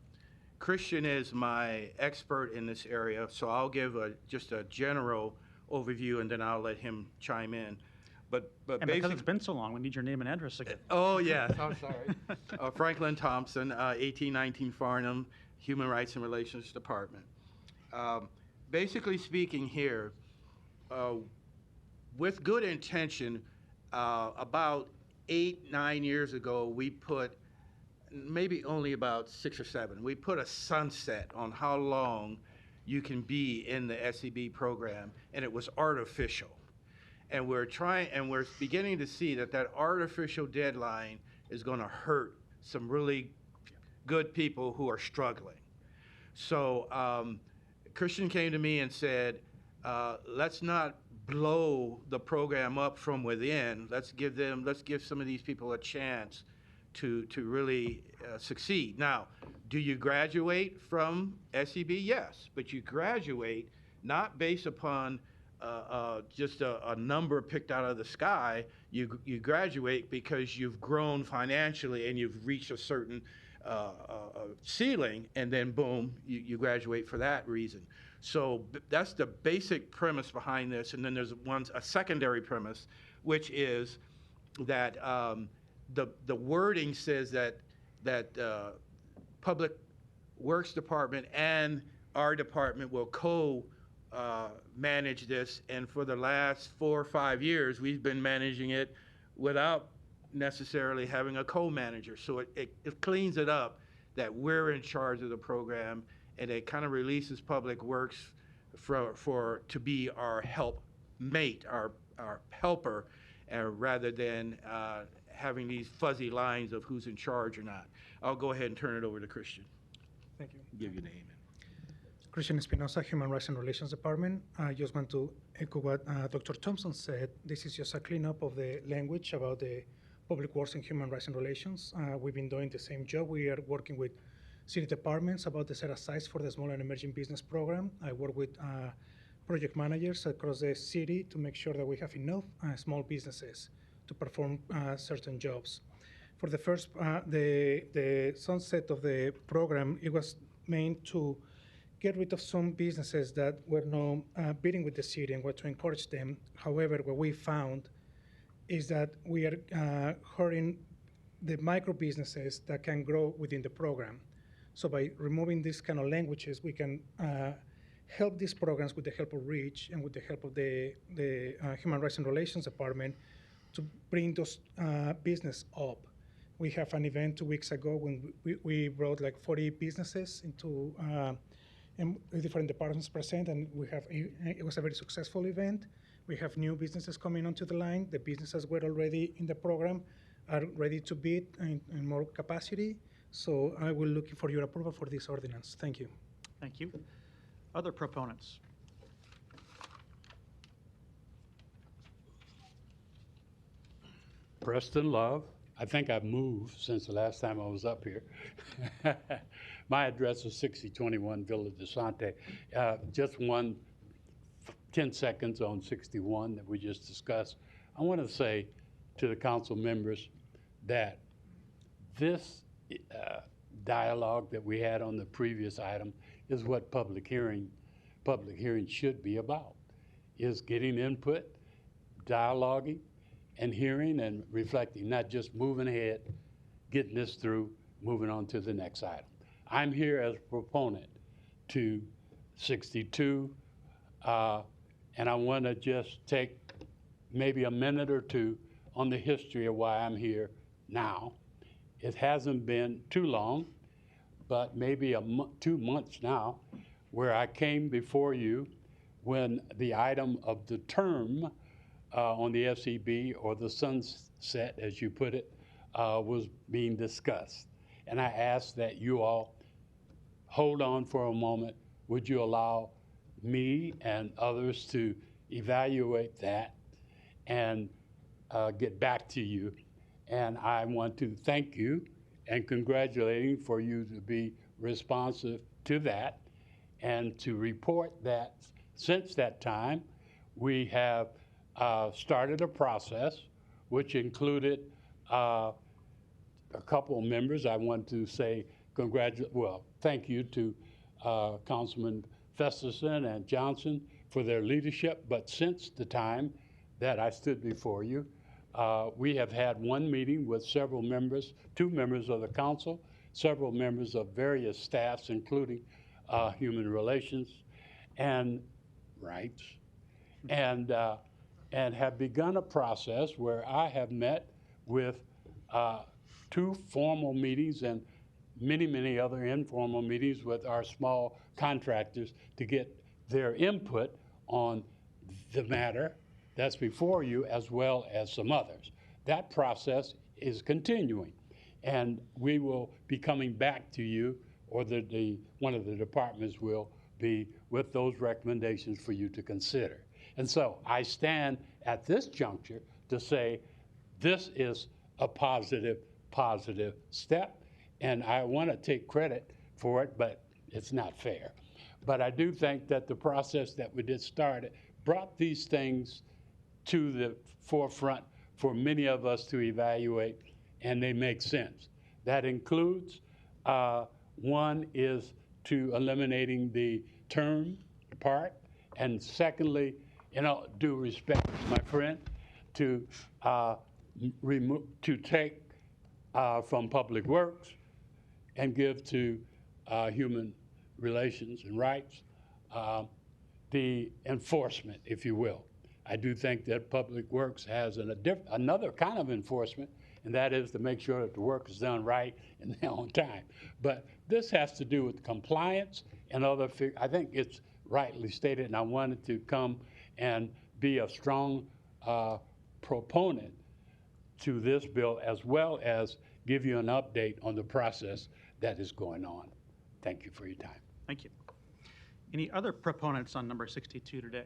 Christian is my expert in this area, so I'll give just a general overview and then I'll let him chime in. But And because it's been so long, we need your name and address again. Oh, yes, I'm sorry. Franklin Thompson, 1819 Farnham, Human Rights and Relations Department. Basically speaking here, with good intention, about 8-9 years ago, we put, maybe only about 6 or 7, we put a sunset on how long you can be in the SEB program, and it was artificial. And we're beginning to see that artificial deadline is going to hurt some really good people who are struggling. So Christian came to me and said, let's not blow the program up from within. Let's give some of these people a chance to really succeed. Now, do you graduate from SEB? Yes, but you graduate not based upon just a number picked out of the sky. You graduate because you've grown financially and you've reached a certain ceiling, and then boom, you graduate for that reason. So that's the basic premise behind this. And then there's a secondary premise, which is that the wording says that Public Works Department and our department will manage this, and for the last 4 or 5 years, we've been managing it without necessarily having a co-manager. So it cleans it up that we're in charge of the program, and it kind of releases Public Works to be our helpmate, our helper, rather than having these fuzzy lines of who's in charge or not. I'll go ahead and turn it over to Christian. Thank you. Give your name. Christian Espinosa, Human Rights and Relations Department. I just want to echo what Dr. Thompson said. This is just a cleanup of the language about the Public Works and Human Rights and Relations. We've been doing the same job. We are working with city departments about the set-asides for the Small and Emerging Business Program. I work with project managers across the city to make sure that we have enough small businesses to perform certain jobs. For the first, the sunset of the program, it was meant to get rid of some businesses that were not bidding with the city and were to encourage them. However, what we found is that we are hurting the micro businesses that can grow within the program. So by removing these kind of languages, we can help these programs with the help of REACH and with the help of the Human Rights and Relations Department to bring those business up. We have an event 2 weeks ago when we brought like 40 businesses into and different departments present, and it was a very successful event. We have new businesses coming onto the line. The businesses were already in the program are ready to bid in more capacity. So I will look for your approval for this ordinance. Thank you. Thank you. Other proponents? Preston Love. I think I've moved since the last time I was up here. My address is 6021 Villa de Sante. Just 10 seconds on 61 that we just discussed. I want to say to the council members that this dialogue that we had on the previous item is what public hearing should be about, is getting input, dialoguing, and hearing and reflecting, not just moving ahead, getting this through, moving on to the next item. I'm here as a proponent to 62, and I want to just take maybe a minute or two on the history of why I'm here now. It hasn't been too long, but maybe 2 months now, where I came before you when the item of the term on the SEB, or the sunset, as you put it, was being discussed. And I asked that you all hold on for a moment. Would you allow me and others to evaluate that and get back to you. And I want to thank you and congratulating for you to be responsive to that and to report that since that time, we have started a process which included a couple of members. I want to say thank you to Councilman Festerson and Johnson for their leadership. But since the time that I stood before you, we have had one meeting with several members, 2 members of the council, several members of various staffs, including human relations and rights, and have begun a process where I have met with 2 formal meetings and many other informal meetings with our small contractors to get their input on the matter that's before you, as well as some others. That process is continuing, and we will be coming back to you, or one of the departments will be with those recommendations for you to consider. And so I stand at this juncture to say this is a positive step, and I want to take credit for it, but it's not fair. But I do think that the process that we did start brought these things to the forefront for many of us to evaluate, and they make sense. That includes, one is to eliminating the term part, and secondly, due respect, my friend, to take from Public Works and give to Human Relations and Rights the enforcement, if you will. I do think that Public Works has another kind of enforcement, and that is to make sure that the work is done right and on time. But this has to do with compliance and other, I think it's rightly stated, and I wanted to come and be a strong proponent to this bill, as well as give you an update on the process that is going on. Thank you for your time. Thank you. Any other proponents on number 62 today?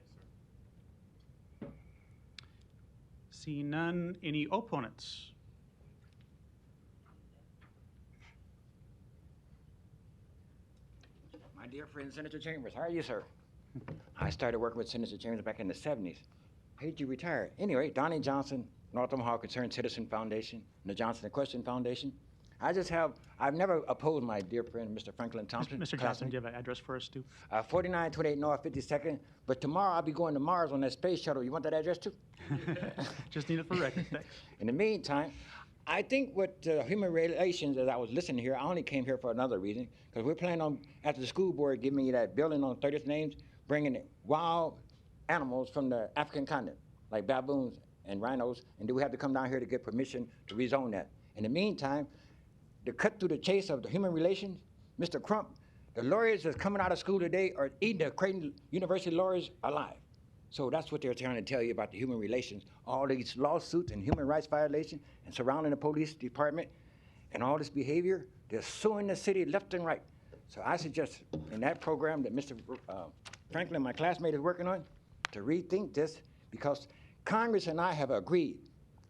See none. Any opponents? My dear friend, Senator Chambers, how are you, sir? I started working with Senator Chambers back in the 70s. How did you retire? Anyway, Donnie Johnson, North Omaha Concerned Citizen Foundation, and the Johnson Equestrian Foundation. I've never opposed my dear friend, Mr. Franklin Thompson. Mr. Johnson, do you have an address for us, too? 4928 North 52nd, but tomorrow I'll be going to Mars on that space shuttle. You want that address, too? Just need it for record, thanks. In the meantime, I think what human relations, as I was listening here, I only came here for another reason, because we're planning on, after the school board giving me that building on 30th names, bringing wild animals from the African continent, like baboons and rhinos, and do we have to come down here to get permission to rezone that? In the meantime, to cut through the chase of the human relations, Mr. Crump, the lawyers that's coming out of school today are eating the Creighton University lawyers alive. So that's what they're trying to tell you about the human relations, all these lawsuits and human rights violations and surrounding the police department and all this behavior. They're suing the city left and right. So I suggest in that program that Mr. Franklin, my classmate, is working on, to rethink this, because Congress and I have agreed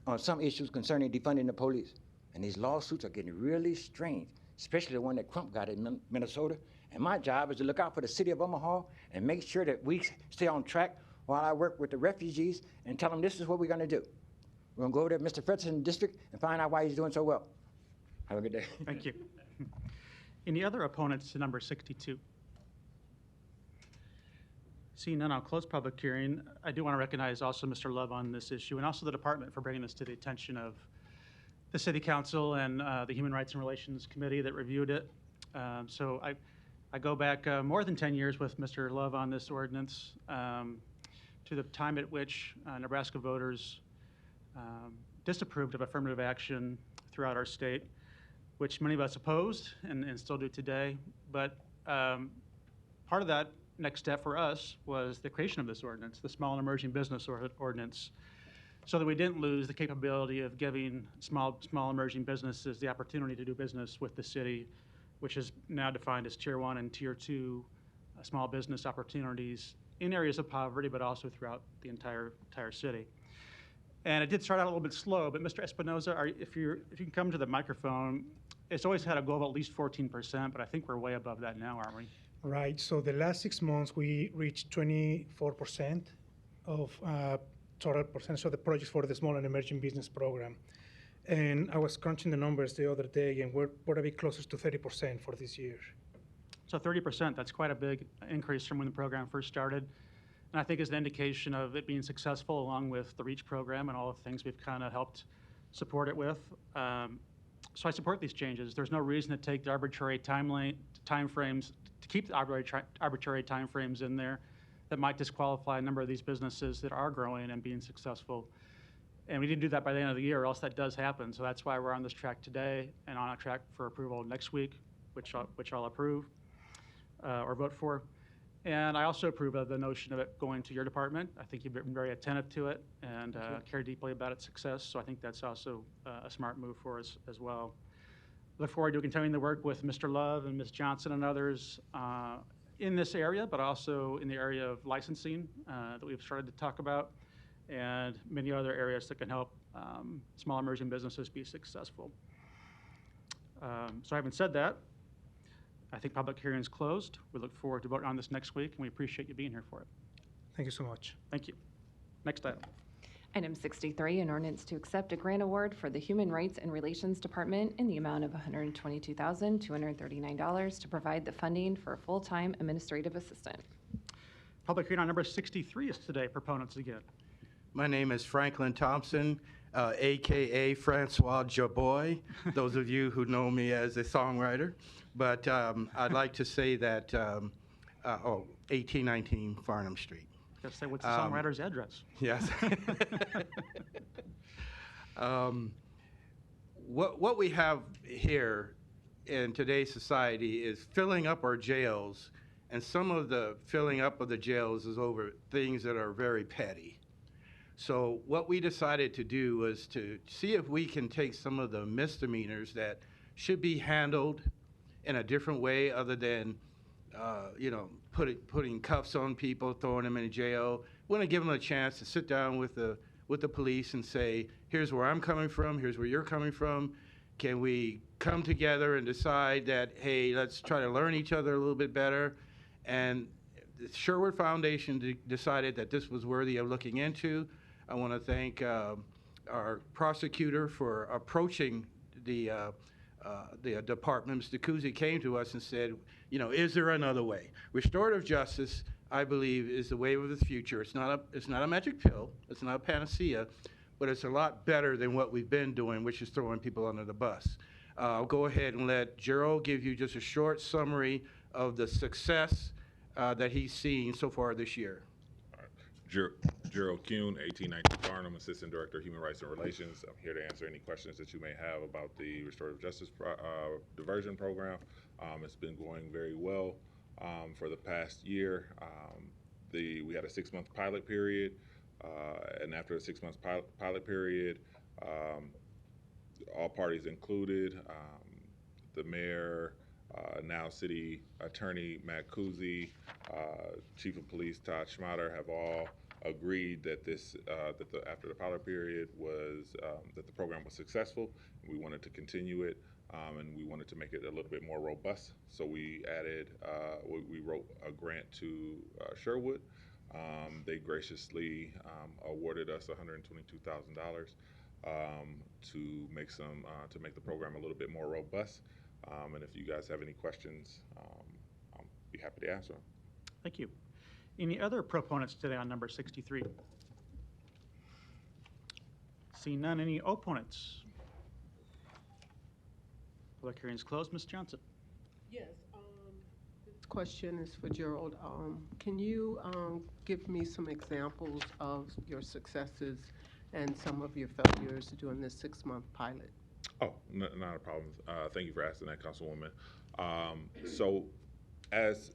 on some issues concerning defunding the police. And these lawsuits are getting really strange, especially the one that Crump got in Minnesota. And my job is to look out for the city of Omaha and make sure that we stay on track while I work with the refugees and tell them this is what we're going to do. We're going to go over to Mr. Frederickson's district and find out why he's doing so well. Have a good day. Thank you. Any other opponents to number 62? Seeing none, I'll close public hearing. I do want to recognize also Mr. Love on this issue, and also the department for bringing this to the attention of the City Council and the Human Rights and Relations Committee that reviewed it. So I go back more than 10 years with Mr. Love on this ordinance, to the time at which Nebraska voters disapproved of affirmative action throughout our state, which many of us opposed and still do today. But part of that next step for us was the creation of this ordinance, the Small and Emerging Business Ordinance, so that we didn't lose the capability of giving small emerging businesses the opportunity to do business with the city, which is now defined as Tier 1 and Tier 2 small business opportunities in areas of poverty, but also throughout the entire city. And it did start out a little bit slow, but Mr. Espinoza, if you can come to the microphone, it's always had a goal of at least 14%, but I think we're way above that now, aren't we? Right. So the last 6 months, we reached 24% of total percentage of the projects for the small and emerging business program. And I was crunching the numbers the other day, and we're a bit closer to 30% for this year. So 30%, that's quite a big increase from when the program first started. And I think is an indication of it being successful along with the REACH program and all the things we've kind of helped support it with. So I support these changes. There's no reason to take the arbitrary time frames, to keep the arbitrary time frames in there that might disqualify a number of these businesses that are growing and being successful. And we didn't do that by the end of the year, or else that does happen. So that's why we're on this track today and on a track for approval next week, which I'll approve or vote for. And I also approve of the notion of it going to your department. I think you've been very attentive to it and care deeply about its success. So I think that's also a smart move for us as well. Look forward to continuing to work with Mr. Love and Ms. Johnson and others in this area, but also in the area of licensing that we've started to talk about, and many other areas that can help small emerging businesses be successful. So having said that, I think public hearing is closed. We look forward to voting on this next week, and we appreciate you being here for it. Thank you so much. Thank you. Next item. Item 63, an ordinance to accept a grant award for the Human Rights and Relations Department in the amount of $122,239 to provide the funding for a full-time administrative assistant. Public hearing on number 63 is today. Proponents again. My name is Franklin Thompson, AKA Francois Jaboy, those of you who know me as a songwriter. But I'd like to say that, 1819 Farnham Street. Just say what's the songwriter's address. Yes. What we have here in today's society is filling up our jails, and some of the filling up of the jails is over things that are very petty. So what we decided to do was to see if we can take some of the misdemeanors that should be handled in a different way other than, putting cuffs on people, throwing them in jail. We want to give them a chance to sit down with the police and say, here's where I'm coming from, here's where you're coming from. Can we come together and decide that, hey, let's try to learn each other a little bit better? And the Sherwood Foundation decided that this was worthy of looking into. I want to thank our prosecutor for approaching the department. Mr. Kuzi came to us and said, is there another way? Restorative justice, I believe, is the way of the future. It's not a magic pill. It's not a panacea, but it's a lot better than what we've been doing, which is throwing people under the bus. I'll go ahead and let Gerald give you just a short summary of the success that he's seen so far this year. Gerald Kuhn, 1819 Farnham, Assistant Director, Human Rights and Relations. I'm here to answer any questions that you may have about the Restorative Justice Diversion Program. It's been going very well for the past year. We had a 6-month pilot period, and after the 6-month pilot period, all parties included, the mayor, now City Attorney Matt Kuzi, Chief of Police Todd Schmatter have all agreed that after the pilot period was that the program was successful. We wanted to continue it, and we wanted to make it a little bit more robust. So we added, we wrote a grant to Sherwood. They graciously awarded us $122,000 to make the program a little bit more robust. And if you guys have any questions, I'll be happy to answer them. Thank you. Any other proponents today on number 63? See none. Any opponents? Public hearing is closed. Ms. Johnson. Yes. This question is for Gerald. Can you give me some examples of your successes and some of your failures during this 6-month pilot? Oh, not a problem. Thank you for asking that, Councilwoman. So as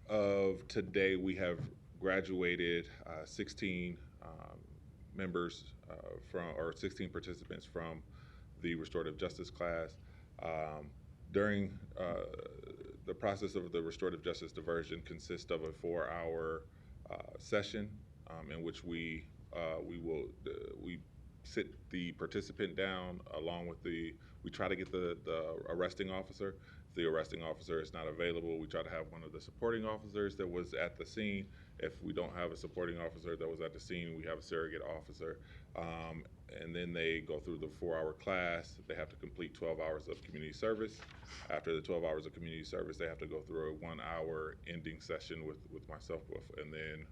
of today, we have graduated 16 members 16 participants from the restorative justice class. During the process of the restorative justice diversion consists of a 4-hour session in which we we sit the participant down along with we try to get the arresting officer. If the arresting officer is not available, we try to have one of the supporting officers that was at the scene. If we don't have a supporting officer that was at the scene, we have a surrogate officer. And then they go through the 4-hour class. They have to complete 12 hours of community service. After the 12 hours of community service, they have to go through a 1-hour ending session with myself. And then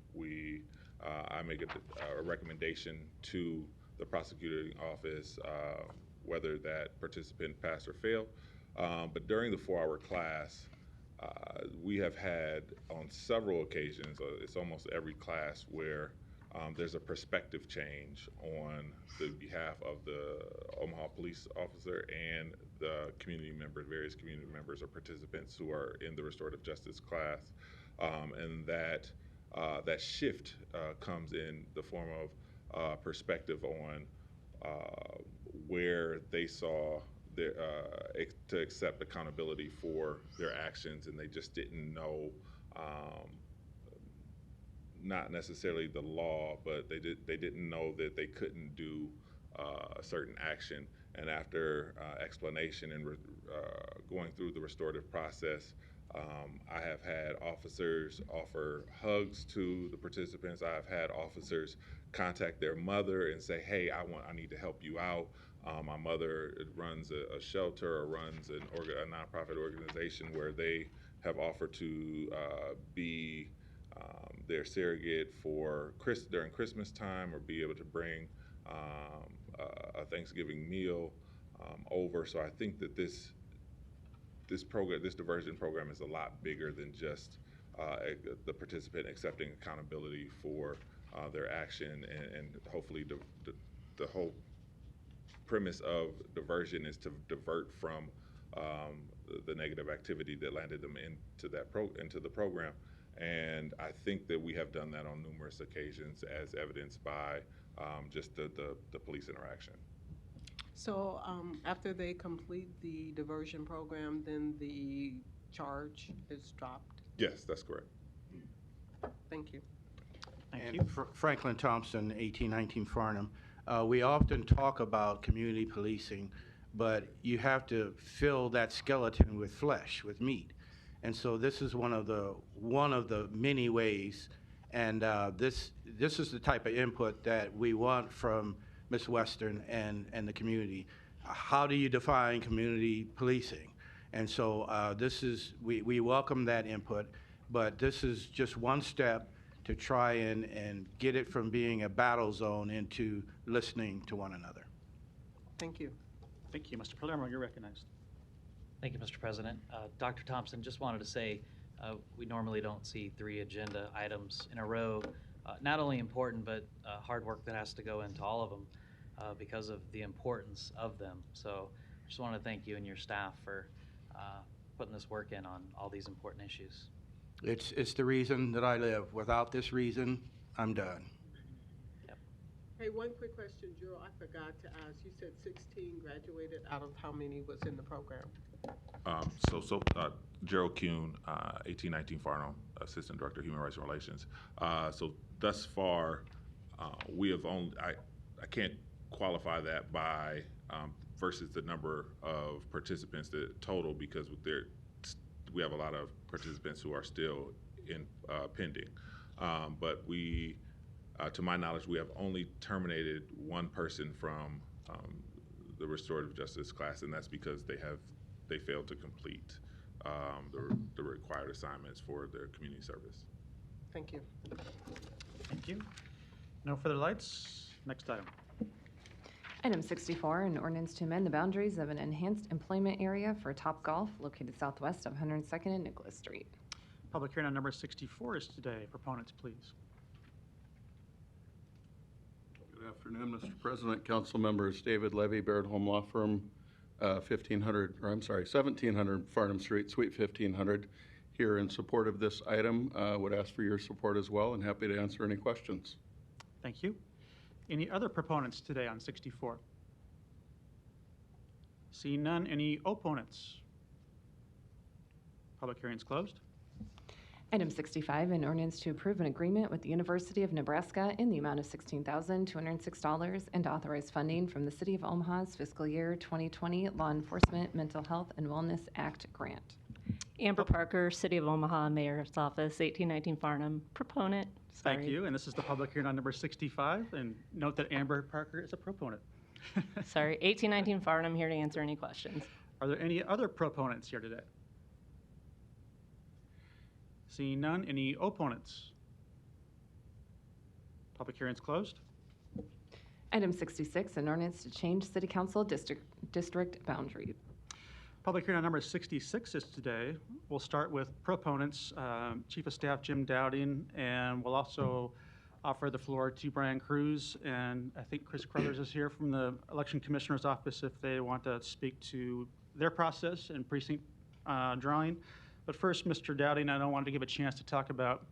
I make a recommendation to the prosecuting office, whether that participant passed or failed. But during the 4-hour class, we have had on several occasions, it's almost every class, where there's a perspective change on the behalf of the Omaha police officer and the community members, various community members or participants who are in the restorative justice class. And that shift comes in the form of perspective on where they saw to accept accountability for their actions, and they just didn't know, not necessarily the law, but they didn't know that they couldn't do a certain action. And after explanation and going through the restorative process, I have had officers offer hugs to the participants. I have had officers contact their mother and say, "Hey, I need to help you out. My mother runs a shelter or runs a nonprofit organization where they have offered to be their surrogate for during Christmas time, or be able to bring a Thanksgiving meal over." So I think that this diversion program is a lot bigger than just the participant accepting accountability for their action, and hopefully the whole premise of diversion is to divert from the negative activity that landed them into the program. And I think that we have done that on numerous occasions, as evidenced by just the police interaction. So after they complete the diversion program, then the charge is dropped? Yes, that's correct. Thank you. And Franklin Thompson, 1819 Farnham. We often talk about community policing, but you have to fill that skeleton with flesh, with meat. And so this is one of the many ways, and this is the type of input that we want from Ms. Western and the community. How do you define community policing? And so we welcome that input, but this is just one step to try and get it from being a battle zone into listening to one another. Thank you. Thank you. Mr. Palermo, you're recognized. Thank you, Mr. President. Dr. Thompson, just wanted to say we normally don't see 3 agenda items in a row. Not only important, but hard work that has to go into all of them because of the importance of them. So just want to thank you and your staff for putting this work in on all these important issues. It's the reason that I live. Without this reason, I'm done. Hey, one quick question, Joe. I forgot to ask. You said 16 graduated. Out of how many was in the program? Gerald Kuhn, 1819 Farnham, Assistant Director, Human Rights and Relations. So thus far, we have only, I can't qualify that by versus the number of participants, the total, because we have a lot of participants who are still in pending. But we, to my knowledge, we have only terminated one person from the restorative justice class, and that's because they failed to complete the required assignments for their community service. Thank you. Thank you. No further lights. Next item. Item 64, an ordinance to amend the boundaries of an enhanced employment area for Top Golf located southwest of 102nd and Nicholas Street. Public hearing on number 64 is today. Proponents, please. Good afternoon, Mr. President, council members. David Levy, Baird Home Law Firm, 1700 Farnham Street, Suite 1500. Here in support of this item, would ask for your support as well, and happy to answer any questions. Thank you. Any other proponents today on 64? Seeing none, any opponents? Public hearing is closed. Item 65, an ordinance to approve an agreement with the University of Nebraska in the amount of $16,206 and to authorize funding from the City of Omaha's fiscal year 2020 Law Enforcement Mental Health and Wellness Act grant. Amber Parker, City of Omaha, Mayor's Office, 1819 Farnham, proponent. Sorry. Thank you, and this is the public hearing on number 65, and note that Amber Parker is a proponent. Sorry, 1819 Farnham, here to answer any questions. Are there any other proponents here today? Seeing none, any opponents? Public hearing is closed. Item 66, an ordinance to change City Council district boundary. Public hearing on number 66 is today. We'll start with proponents, Chief of Staff Jim Dowding, and we'll also offer the floor to Brian Cruz, and I think Chris Crothers is here from the Election Commissioner's Office if they want to speak to their process and precinct drawing. But first, Mr. Dowding, I wanted to give a chance to talk about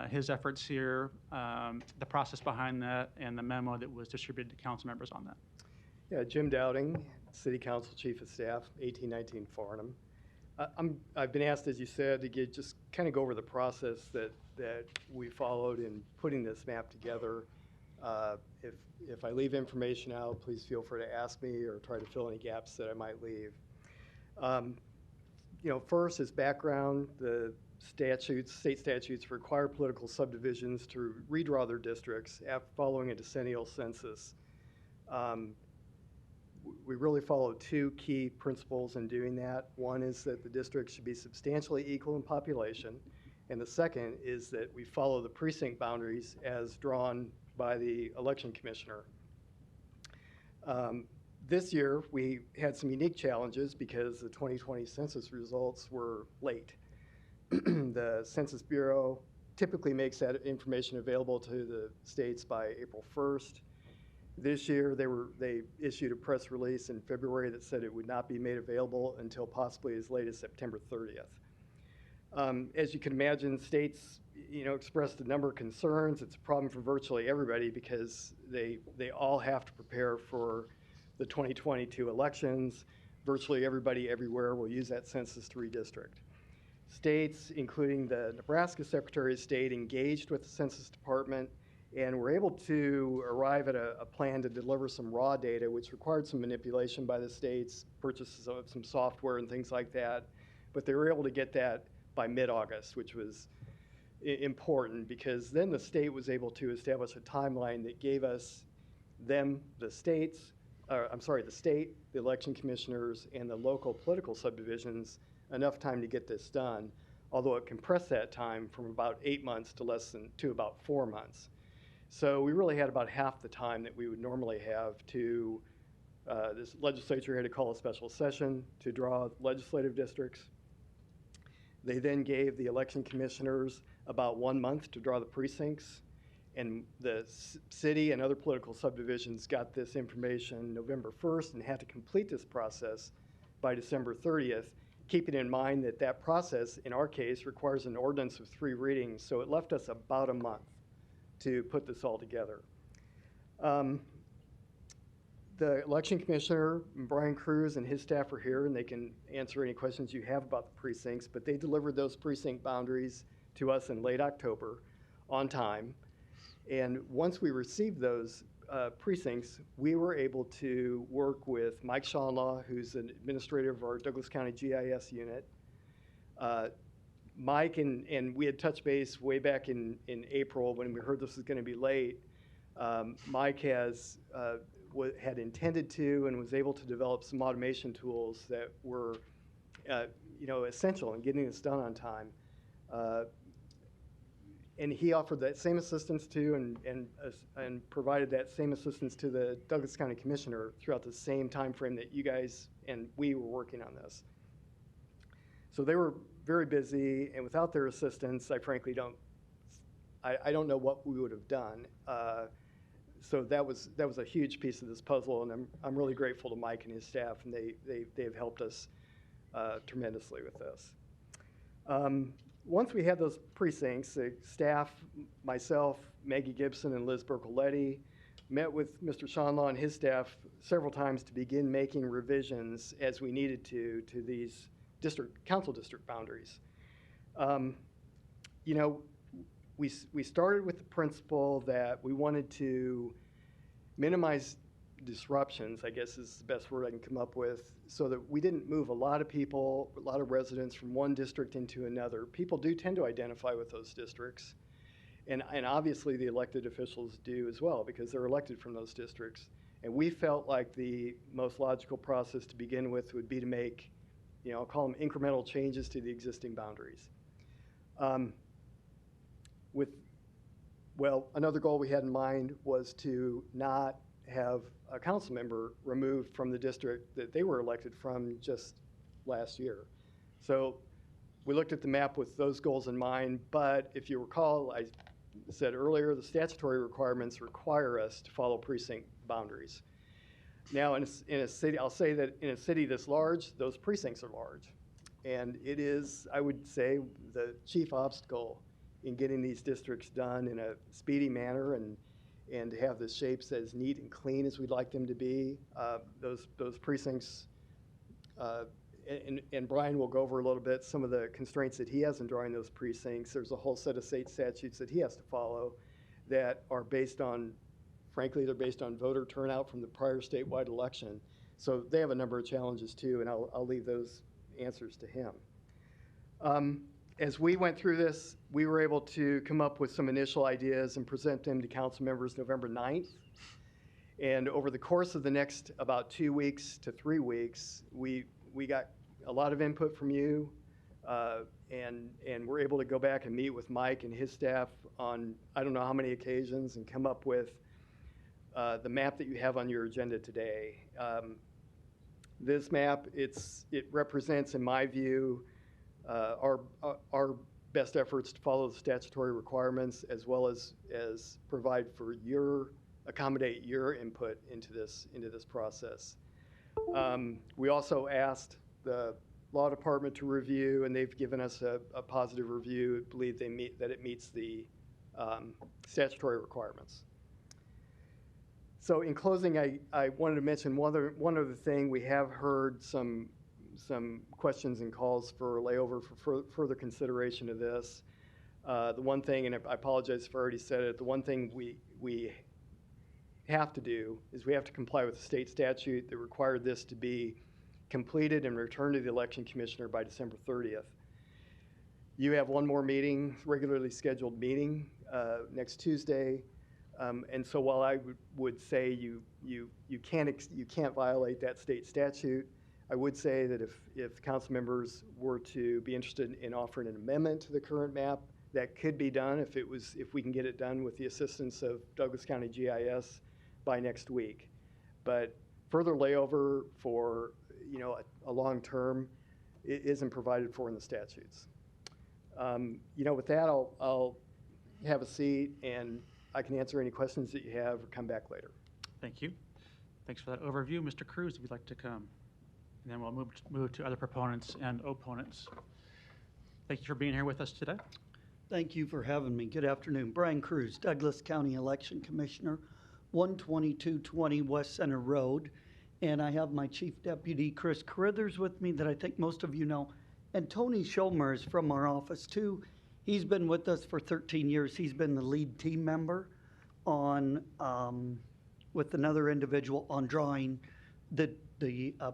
his efforts here, the process behind that, and the memo that was distributed to council members on that. Yeah, Jim Dowding, City Council Chief of Staff, 1819 Farnham. I've been asked, as you said, to just kind of go over the process that we followed in putting this map together. If I leave information out, please feel free to ask me or try to fill any gaps that I might leave. First, as background, the state statutes require political subdivisions to redraw their districts following a decennial census. We really follow two key principles in doing that. One is that the districts should be substantially equal in population, and the second is that we follow the precinct boundaries as drawn by the election commissioner. This year, we had some unique challenges because the 2020 census results were late. The Census Bureau typically makes that information available to the states by April 1st. This year, they issued a press release in February that said it would not be made available until possibly as late as September 30th. As you can imagine, states expressed a number of concerns. It's a problem for virtually everybody because they all have to prepare for the 2022 elections. Virtually everybody everywhere will use that census to redistrict. States, including the Nebraska Secretary of State, engaged with the Census Department and were able to arrive at a plan to deliver some raw data, which required some manipulation by the states, purchases of some software and things like that. But they were able to get that by mid-August, which was important because then the state was able to establish a timeline that gave us the state, the election commissioners, and the local political subdivisions enough time to get this done, although it compressed that time from about 8 months to about 4 months. So we really had about half the time that we would normally have to, this legislature had to call a special session to draw legislative districts. They then gave the election commissioners about 1 month to draw the precincts, and the city and other political subdivisions got this information November 1st and had to complete this process by December 30th, keeping in mind that that process, in our case, requires an ordinance of 3 readings, so it left us about a month to put this all together. The election commissioner, Brian Cruz, and his staff are here, and they can answer any questions you have about the precincts, but they delivered those precinct boundaries to us in late October on time. And once we received those precincts, we were able to work with Mike Schonlaw, who's an administrator of our Douglas County GIS unit. Mike and we had touched base way back in April when we heard this was going to be late. Mike had intended to and was able to develop some automation tools that were essential in getting this done on time. And he offered that same assistance to and provided that same assistance to the Douglas County Commissioner throughout the same time frame that you guys and we were working on this. So they were very busy, and without their assistance, I frankly don't know what we would have done. So that was a huge piece of this puzzle, and I'm really grateful to Mike and his staff, and they have helped us tremendously with this. Once we had those precincts, the staff, myself, Maggie Gibson, and Liz Bercoletti met with Mr. Schonlaw and his staff several times to begin making revisions as we needed to these council district boundaries. you know, we started with the principle that we wanted to minimize disruptions, I guess is the best word I can come up with, so that we didn't move a lot of people, a lot of residents from one district into another. People do tend to identify with those districts. And obviously the elected officials do as well because they're elected from those districts. And we felt like the most logical process to begin with would be to make, you know, I'll call them incremental changes to the existing boundaries. Another goal we had in mind was to not have a council member removed from the district that they were elected from just last year. So we looked at the map with those goals in mind, but if you recall, I said earlier, the statutory requirements require us to follow precinct boundaries. Now, in a city, I'll say that in a city this large, those precincts are large. And it is, I would say, the chief obstacle in getting these districts done in a speedy manner and to have the shapes as neat and clean as we'd like them to be. Those precincts, and Brian will go over a little bit some of the constraints that he has in drawing those precincts. There's a whole set of state statutes that he has to follow that are based on, frankly, they're based on voter turnout from the prior statewide election. So they have a number of challenges too, and I'll leave those answers to him. As we went through this, we were able to come up with some initial ideas and present them to council members November 9th. And over the course of the next about 2 weeks to 3 weeks, we got a lot of input from you, and we're able to go back and meet with Mike and his staff on I don't know how many occasions and come up with the map that you have on your agenda today. This map, it represents, in my view, our best efforts to follow the statutory requirements as well as provide for accommodate your input into this process. We also asked the law department to review, and they've given us a positive review. I believe that it meets the statutory requirements. So in closing, I wanted to mention one other thing. We have heard some questions and calls for layover for further consideration of this. The one thing, and I apologize if I already said it, the one thing we have to do is we have to comply with the state statute that required this to be completed and returned to the election commissioner by December 30th. You have one more meeting, regularly scheduled meeting, next Tuesday. And so while I would say you can't violate that state statute, I would say that if council members were to be interested in offering an amendment to the current map, that could be done if we can get it done with the assistance of Douglas County GIS by next week. But further layover for a long term isn't provided for in the statutes. With that, I'll have a seat and I can answer any questions that you have or come back later. Thank you. Thanks for that overview. Mr. Cruz, if you'd like to come. And then we'll move to other proponents and opponents. Thank you for being here with us today. Thank you for having me. Good afternoon. Brian Cruz, Douglas County Election Commissioner, 12220 West Center Road. And I have my Chief Deputy, Chris Carithers, with me that I think most of you know. And Tony Schomer is from our office too. He's been with us for 13 years. He's been the lead team member on, with another individual on drawing the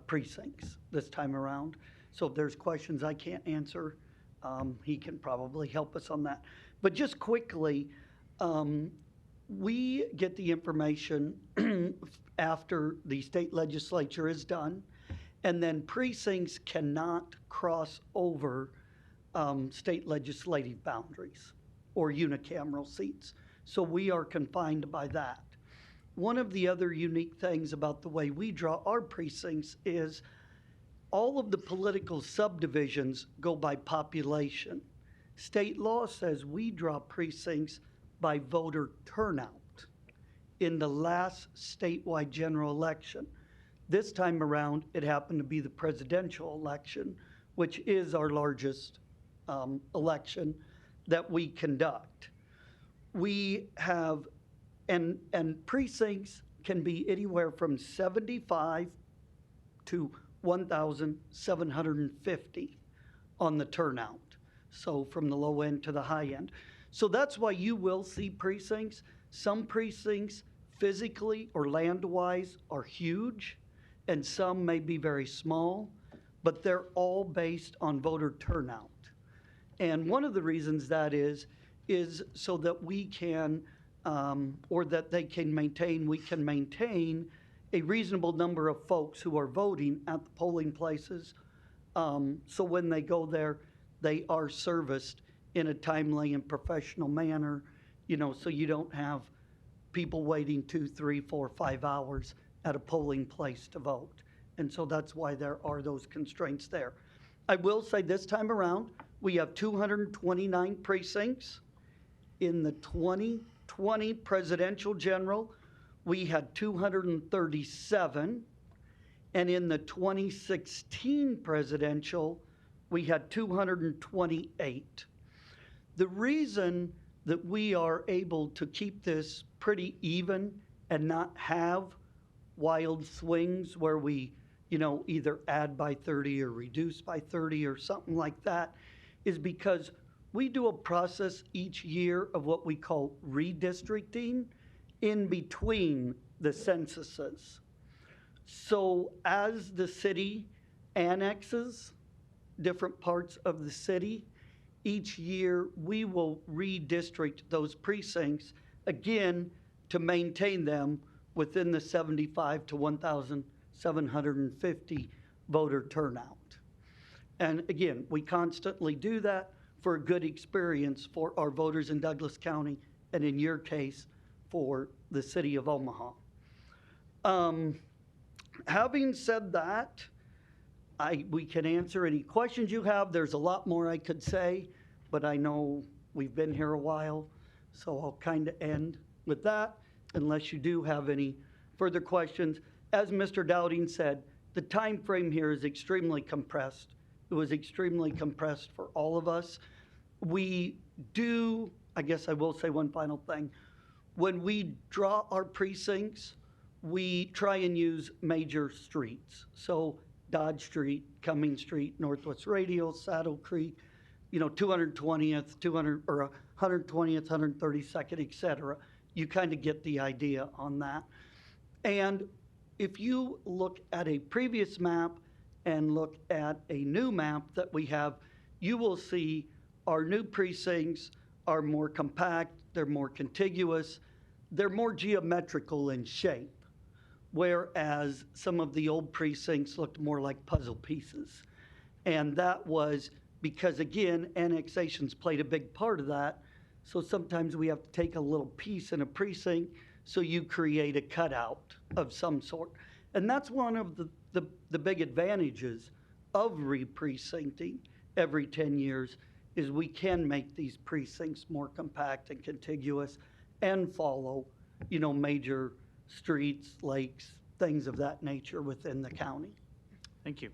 precincts this time around. So if there's questions I can't answer, he can probably help us on that. But just quickly, we get the information after the state legislature is done, and then precincts cannot cross over state legislative boundaries or unicameral seats. So we are confined by that. One of the other unique things about the way we draw our precincts is all of the political subdivisions go by population. State law says we draw precincts by voter turnout in the last statewide general election. This time around, it happened to be the presidential election, which is our largest election that we conduct. We have and precincts can be anywhere from 75 to 1,750 on the turnout. so from the low end to the high end. So that's why you will see precincts. Some precincts physically or land-wise are huge, and some may be very small, but they're all based on voter turnout. And one of the reasons that is so that we can, or that they can maintain, we can maintain a reasonable number of folks who are voting at the polling places. So when they go there, they are serviced in a timely and professional manner, so you don't have people waiting 2, 3, 4, 5 hours at a polling place to vote. And so that's why there are those constraints there. I will say this time around, we have 229 precincts. In the 2020 presidential general, we had 237. And in the 2016 presidential, we had 228. The reason that we are able to keep this pretty even and not have wild swings where we, either add by 30 or reduce by 30 or something like that is because we do a process each year of what we call redistricting in between the censuses. So as the city annexes different parts of the city, each year we will redistrict those precincts, again, to maintain them within the 75 to 1,750 voter turnout. And again, we constantly do that for a good experience for our voters in Douglas County, and in your case, for the city of Omaha. Having said that, we can answer any questions you have. There's a lot more I could say, but I know we've been here a while, so I'll kind of end with that, unless you do have any further questions. As Mr. Dowding said, the time frame here is extremely compressed. It was extremely compressed for all of us. We do, I guess I will say one final thing. When we draw our precincts, we try and use major streets. So Dodge Street, Cumming Street, Northwest Radial, Saddle Creek, 220th, 200 or 120th, 132nd, et cetera. You kind of get the idea on that. And if you look at a previous map and look at a new map that we have, you will see our new precincts are more compact, they're more contiguous, they're more geometrical in shape, whereas some of the old precincts looked more like puzzle pieces. And that was because, again, annexations played a big part of that. So sometimes we have to take a little piece in a precinct so you create a cutout of some sort. And that's one of the big advantages of re-precincting every 10 years is we can make these precincts more compact and contiguous and follow, major streets, lakes, things of that nature within the county. Thank you.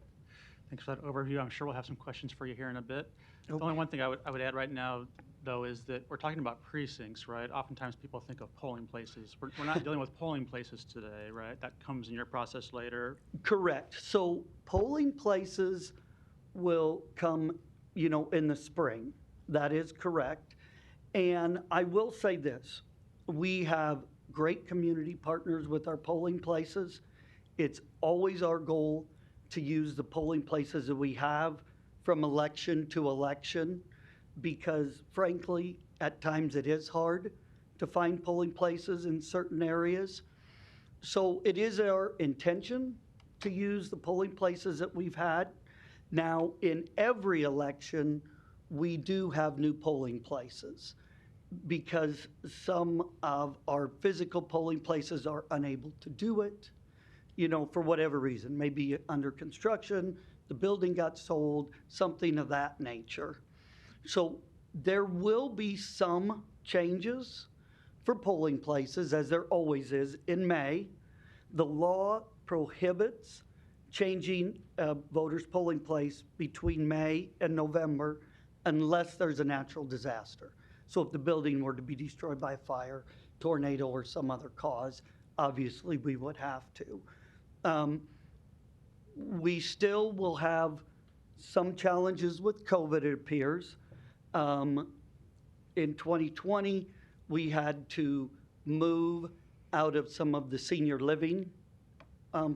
Thanks for that overview. I'm sure we'll have some questions for you here in a bit. The only one thing I would add right now, though, is that we're talking about precincts, right? Oftentimes people think of polling places. We're not dealing with polling places today, right? That comes in your process later. Correct. So polling places will come, in the spring. That is correct. And I will say this, we have great community partners with our polling places. It's always our goal to use the polling places that we have from election to election, because frankly, at times it is hard to find polling places in certain areas. So it is our intention to use the polling places that we've had. Now, in every election, we do have new polling places because some of our physical polling places are unable to do it, for whatever reason, maybe under construction, the building got sold, something of that nature. So there will be some changes for polling places, as there always is in May. The law prohibits changing a voter's polling place between May and November unless there's a natural disaster. So if the building were to be destroyed by a fire, tornado, or some other cause, obviously we would have to. We still will have some challenges with COVID, it appears. In 2020, we had to move out of some of the senior living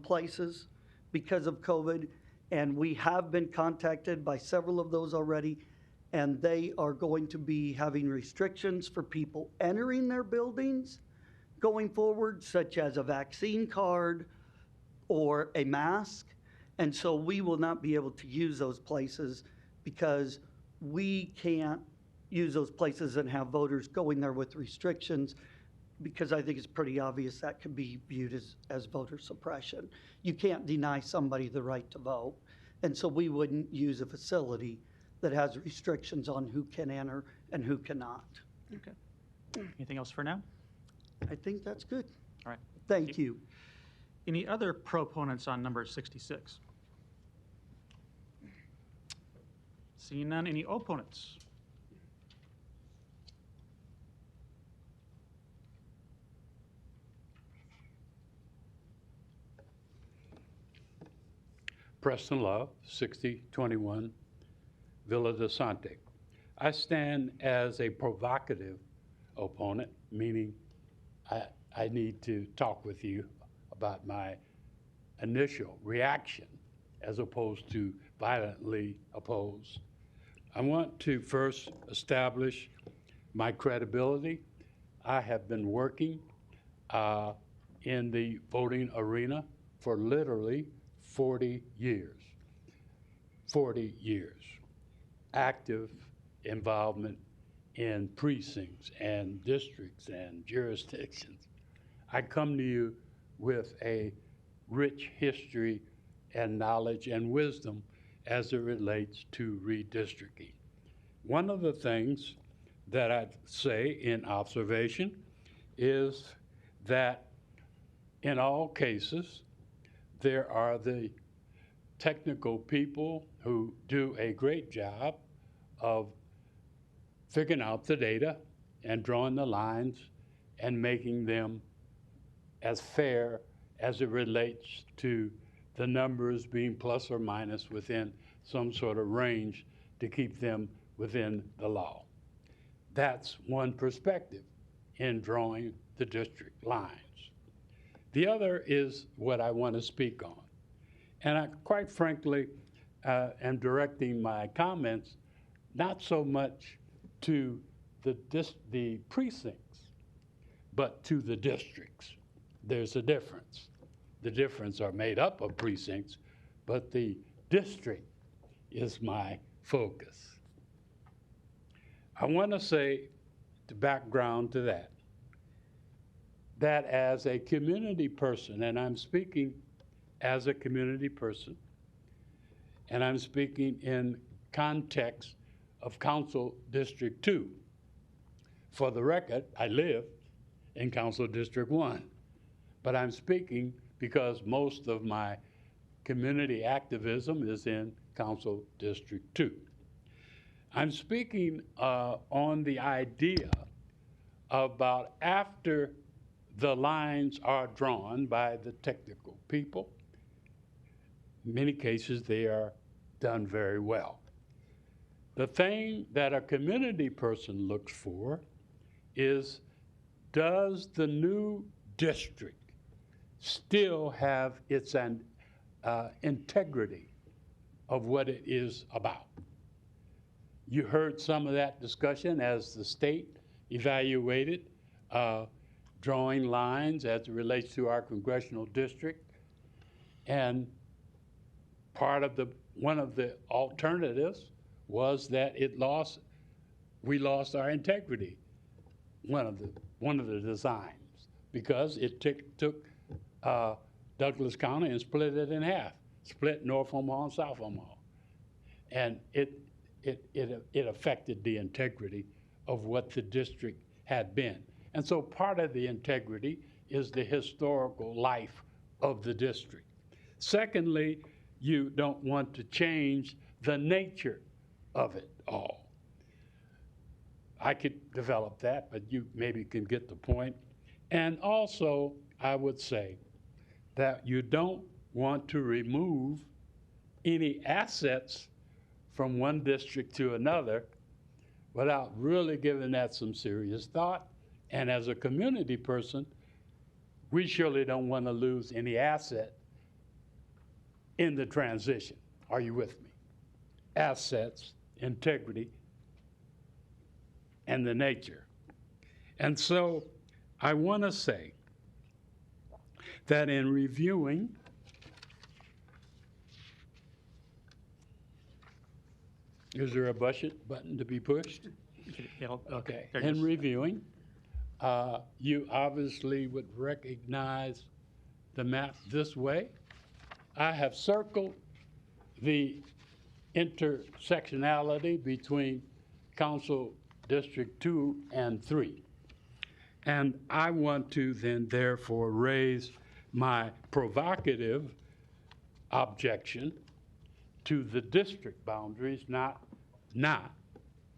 places because of COVID, and we have been contacted by several of those already, and they are going to be having restrictions for people entering their buildings going forward, such as a vaccine card or a mask. And so we will not be able to use those places because we can't use those places and have voters going there with restrictions, because I think it's pretty obvious that could be viewed as voter suppression. You can't deny somebody the right to vote. And so we wouldn't use a facility that has restrictions on who can enter and who cannot. Okay. Anything else for now? I think that's good. All right. Thank you. Any other proponents on number 66? Seeing none, any opponents? Preston Love, 6021 Villa de Sante. I stand as a provocative opponent, meaning I need to talk with you about my initial reaction as opposed to violently oppose. I want to first establish my credibility. I have been working in the voting arena for literally 40 years. 40 years. Active involvement in precincts and districts and jurisdictions. I come to you with a rich history and knowledge and wisdom as it relates to redistricting. One of the things that I'd say in observation is that in all cases, there are the technical people who do a great job of figuring out the data and drawing the lines and making them as fair as it relates to the numbers being plus or minus within some sort of range to keep them within the law. That's one perspective in drawing the district lines. The other is what I want to speak on. And I, quite frankly, am directing my comments not so much to the precincts, but to the districts. There's a difference. The difference are made up of precincts, but the district is my focus. I want to say the background to that as a community person, and I'm speaking as a community person, and I'm speaking in context of Council District 2. For the record, I live in Council District 1, but I'm speaking because most of my community activism is in Council District 2. I'm speaking on the idea about after the lines are drawn by the technical people. In many cases, they are done very well. The thing that a community person looks for is, does the new district still have its integrity of what it is about? You heard some of that discussion as the state evaluated drawing lines as it relates to our congressional district. And one of the alternatives was that we lost our integrity, one of the designs, because it took Douglas County and split it in half, split North Omaha and South Omaha. And it affected the integrity of what the district had been. And so part of the integrity is the historical life of the district. Secondly, you don't want to change the nature of it all. I could develop that, but you maybe can get the point. And also, I would say that you don't want to remove any assets from one district to another without really giving that some serious thought. And as a community person, we surely don't want to lose any asset in the transition. Are you with me? Assets, integrity, and the nature. And so I want to say that in reviewing is there a button to be pushed? Okay. In reviewing, you obviously would recognize the map this way. I have circled the intersectionality between Council District 2 and 3. And I want to then therefore raise my provocative objection to the district boundaries, not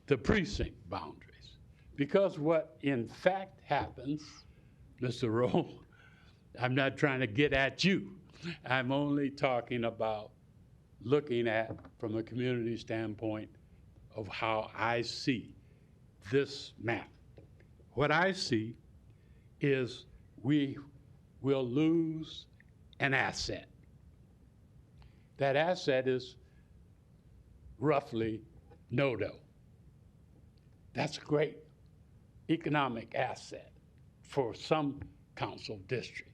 the precinct boundaries. Because what in fact happens, Mr. Rowe, I'm not trying to get at you. I'm only talking about looking at, from a community standpoint, of how I see this map. What I see is we will lose an asset. That asset is roughly NODO. That's a great economic asset for some council district.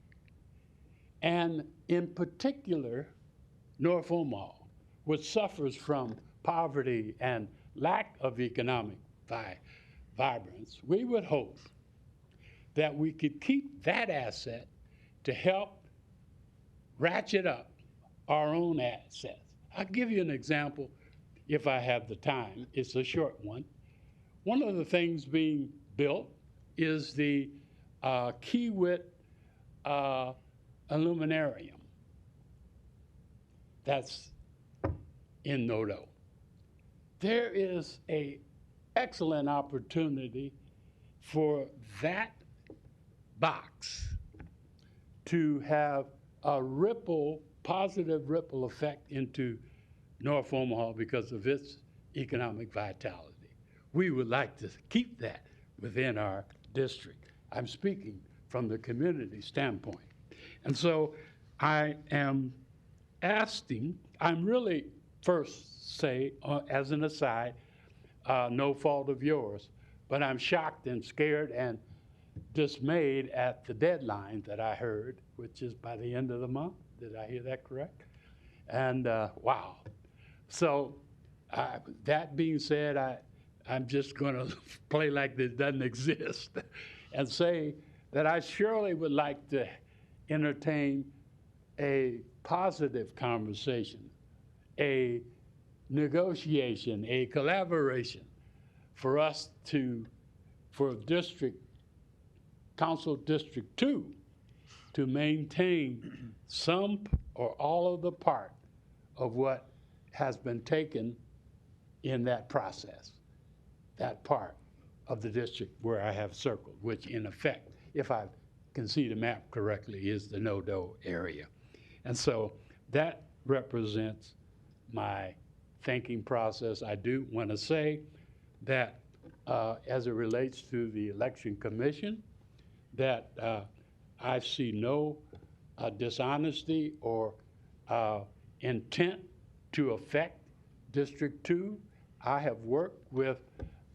And in particular, North Omaha, which suffers from poverty and lack of economic vibrance, we would hope that we could keep that asset to help ratchet up our own assets. I'll give you an example if I have the time. It's a short one. One of the things being built is the Kiewit Illuminarium. That's in Nodo. There is an excellent opportunity for that box to have a positive ripple effect into North Omaha because of its economic vitality. We would like to keep that within our district. I'm speaking from the community standpoint. And so I am asking, I'm really first say, as an aside, no fault of yours, but I'm shocked and scared and dismayed at the deadline that I heard, which is by the end of the month. Did I hear that correct? And wow. So that being said, I'm just going to play like this doesn't exist and say that I surely would like to entertain a positive conversation, a negotiation, a collaboration for us for Council District 2 to maintain some or all of the part of what has been taken in that process, that part of the district where I have circled, which in effect, if I can see the map correctly, is the no-do area. And so that represents my thinking process. I do want to say that as it relates to the Election Commission, that I see no dishonesty or intent to affect District 2. I have worked with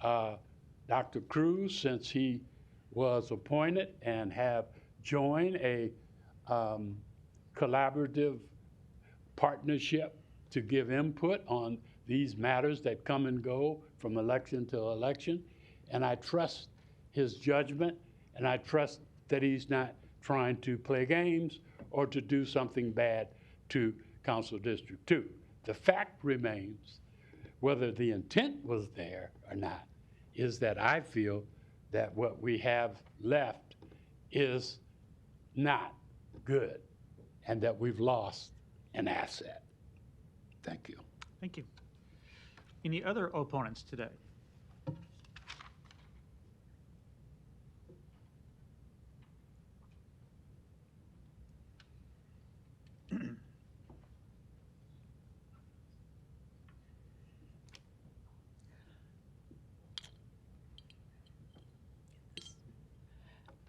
Dr. Cruz since he was appointed and have joined a collaborative partnership to give input on these matters that come and go from election to election. And I trust his judgment, and I trust that he's not trying to play games or to do something bad to Council District 2. The fact remains, whether the intent was there or not, is that I feel that what we have left is not good and that we've lost an asset. Thank you. Thank you. Any other opponents today?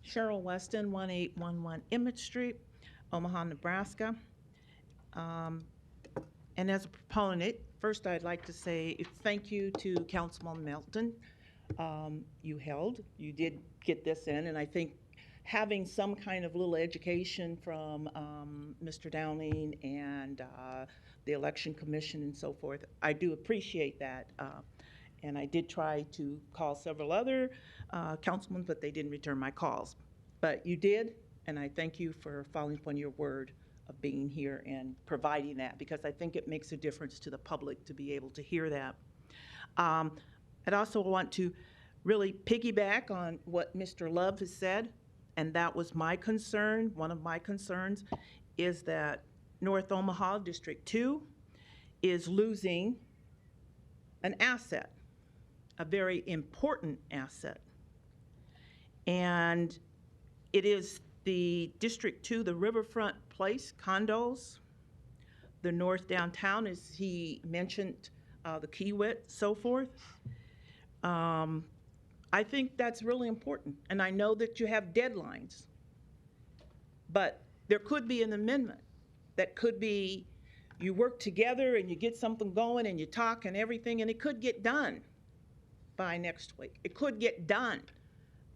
Cheryl Weston, 1811 Emmett Street, Omaha, Nebraska. And as a proponent, first I'd like to say thank you to Councilman Melton. You did get this in, and I think having some kind of little education from Mr. Downing and the Election Commission and so forth, I do appreciate that. And I did try to call several other councilmen, but they didn't return my calls. But you did, and I thank you for following upon your word of being here and providing that, because I think it makes a difference to the public to be able to hear that. I'd also want to really piggyback on what Mr. Love has said, and that was my concern. One of my concerns is that North Omaha District 2 is losing an asset, a very important asset. And it is the District 2, the Riverfront Place condos, the North Downtown, as he mentioned, the Kiewit, so forth. I think that's really important. And I know that you have deadlines, but there could be an amendment that could be you work together and you get something going and you talk and everything, and it could get done by next week. It could get done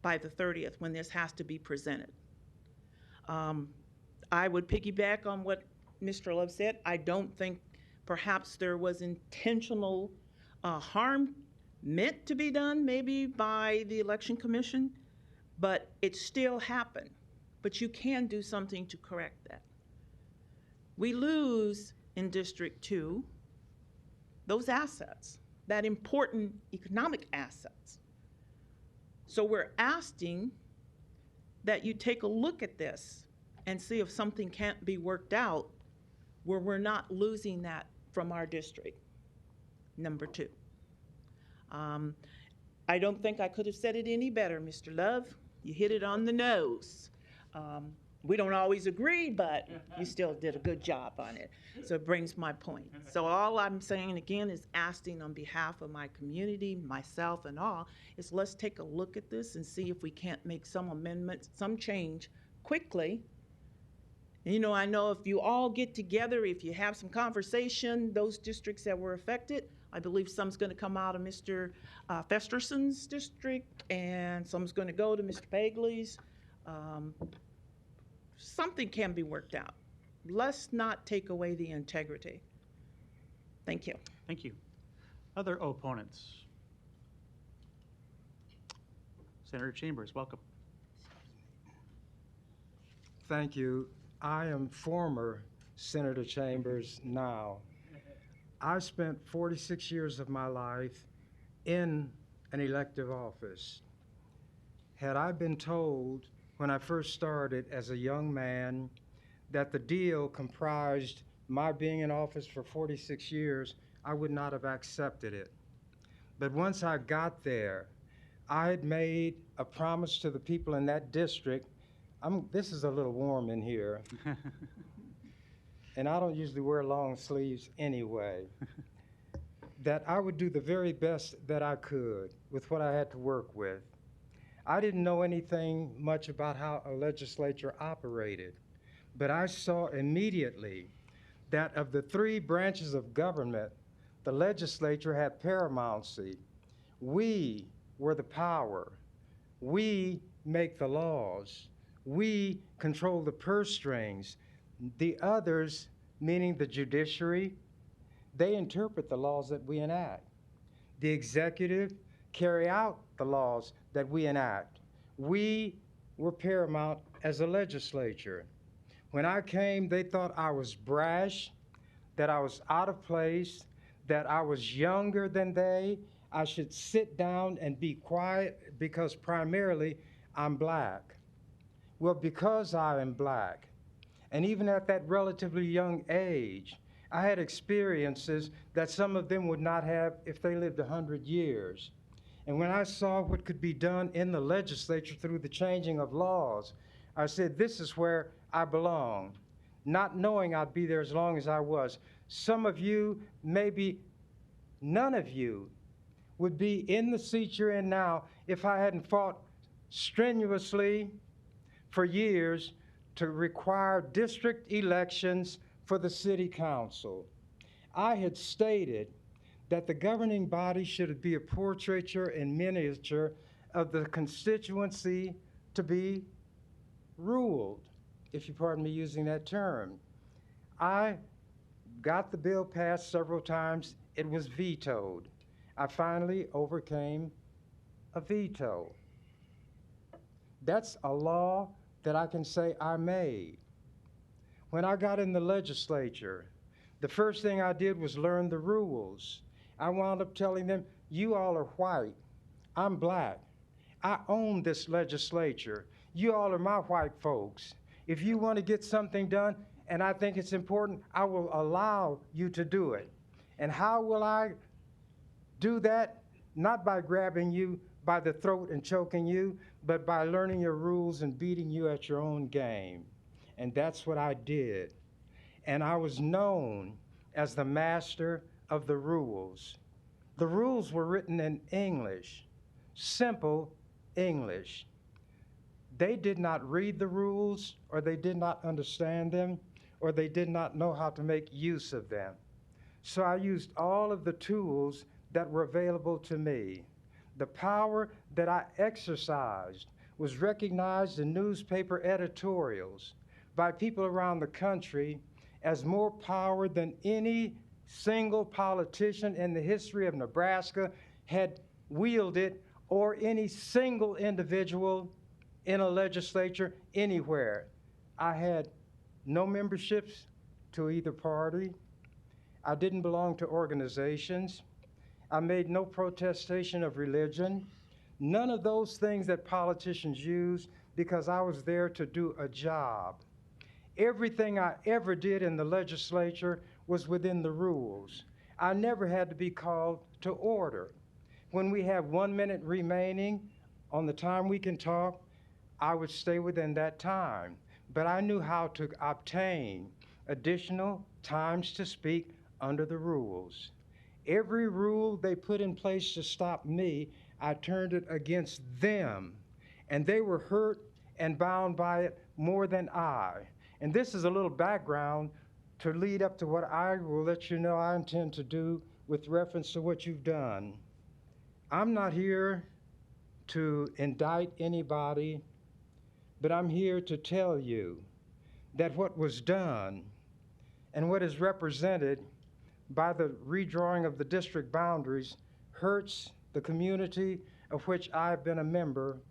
by the 30th when this has to be presented. I would piggyback on what Mr. Love said. I don't think perhaps there was intentional harm meant to be done maybe by the Election Commission, but it still happened. But you can do something to correct that. We lose in District 2 those assets, that important economic assets. So we're asking that you take a look at this and see if something can't be worked out where we're not losing that from our district. Number 2. I don't think I could have said it any better, Mr. Love. You hit it on the nose. We don't always agree, but you still did a good job on it. So it brings my point. So all I'm saying again is asking on behalf of my community, myself and all, is let's take a look at this and see if we can't make some amendments, some change quickly. And, you know, I know if you all get together, if you have some conversation, those districts that were affected, I believe some's going to come out of Mr. Festerson's district, and some's going to go to Mr. Bagley's. Something can be worked out. Let's not take away the integrity. Thank you. Thank you. Other opponents? Senator Chambers, welcome. Thank you. I am former Senator Chambers now. I spent 46 years of my life in an elective office. Had I been told when I first started as a young man that the deal comprised my being in office for 46 years, I would not have accepted it. But once I got there, I had made a promise to the people in that district. This is a little warm in here. And I don't usually wear long sleeves anyway, that I would do the very best that I could with what I had to work with. I didn't know anything much about how a legislature operated, but I saw immediately that of the 3 branches of government, the legislature had paramountcy. We were the power. We make the laws. We control the purse strings. The others, meaning the judiciary, they interpret the laws that we enact. The executive carry out the laws that we enact. We were paramount as a legislature. When I came, they thought I was brash, that I was out of place, that I was younger than they. I should sit down and be quiet because primarily I'm black. Well, because I am black, and even at that relatively young age, I had experiences that some of them would not have if they lived 100 years. And when I saw what could be done in the legislature through the changing of laws, I said, this is where I belong, not knowing I'd be there as long as I was. Some of you, maybe none of you, would be in the seat you're in now if I hadn't fought strenuously for years to require district elections for the city council. I had stated that the governing body should be a portraiture in miniature of the constituency to be ruled, if you pardon me using that term. I got the bill passed several times. It was vetoed. I finally overcame a veto. That's a law that I can say I made. When I got in the legislature, the first thing I did was learn the rules. I wound up telling them, you all are white, I'm black. I own this legislature. You all are my white folks. If you want to get something done, and I think it's important, I will allow you to do it. And how will I do that? Not by grabbing you by the throat and choking you, but by learning your rules and beating you at your own game. And that's what I did. And I was known as the master of the rules. The rules were written in English, simple English. They did not read the rules, or they did not understand them, or they did not know how to make use of them. So I used all of the tools that were available to me. The power that I exercised was recognized in newspaper editorials by people around the country as more power than any single politician in the history of Nebraska had wielded, or any single individual in a legislature anywhere. I had no memberships to either party. I didn't belong to organizations. I made no protestation of religion. None of those things that politicians use, because I was there to do a job. Everything I ever did in the legislature was within the rules. I never had to be called to order. When we have 1 minute remaining on the time we can talk, I would stay within that time. But I knew how to obtain additional times to speak under the rules. Every rule they put in place to stop me, I turned it against them. And they were hurt and bound by it more than I. And this is a little background to lead up to what I will let you know I intend to do with reference to what you've done. I'm not here to indict anybody, but I'm here to tell you that what was done and what is represented by the redrawing of the district boundaries hurts the community of which I've been a member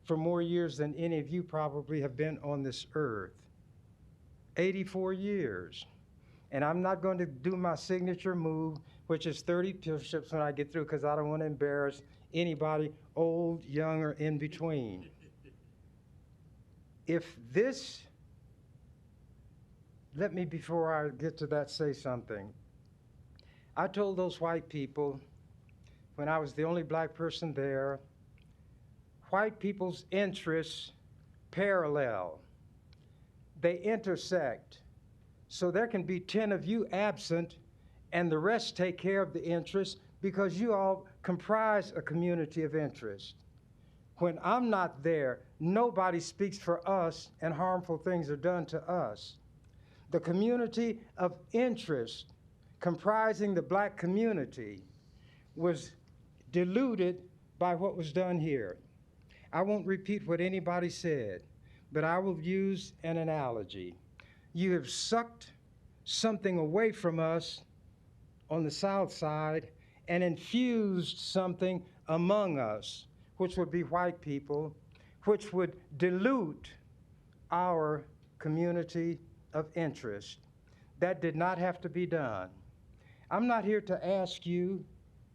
for more years than any of you probably have been on this earth. 84 years. And I'm not going to do my signature move, which is 30 push-ups when I get through, because I don't want to embarrass anybody, old, young, or in between. If this, let me, before I get to that, say something. I told those white people, when I was the only black person there, white people's interests parallel. They intersect. So there can be 10 of you absent, and the rest take care of the interests because you all comprise a community of interest. When I'm not there, nobody speaks for us and harmful things are done to us. The community of interest comprising the black community was diluted by what was done here. I won't repeat what anybody said, but I will use an analogy. You have sucked something away from us on the south side and infused something among us, which would be white people, which would dilute our community of interest. That did not have to be done. I'm not here to ask you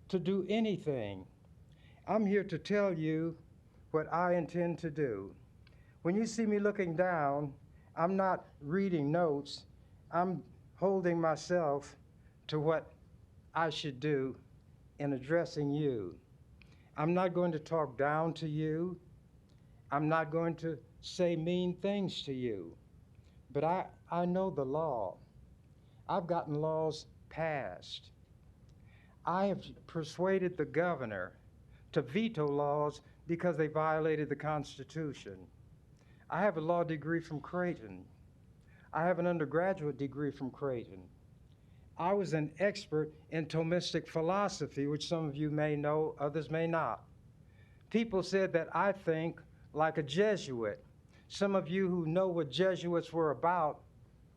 to do anything. I'm here to tell you what I intend to do. When you see me looking down, I'm not reading notes. I'm holding myself to what I should do in addressing you. I'm not going to talk down to you. I'm not going to say mean things to you. But I know the law. I've gotten laws passed. I have persuaded the governor to veto laws because they violated the Constitution. I have a law degree from Creighton. I have an undergraduate degree from Creighton. I was an expert in Thomistic philosophy, which some of you may know, others may not. People said that I think like a Jesuit. Some of you who know what Jesuits were about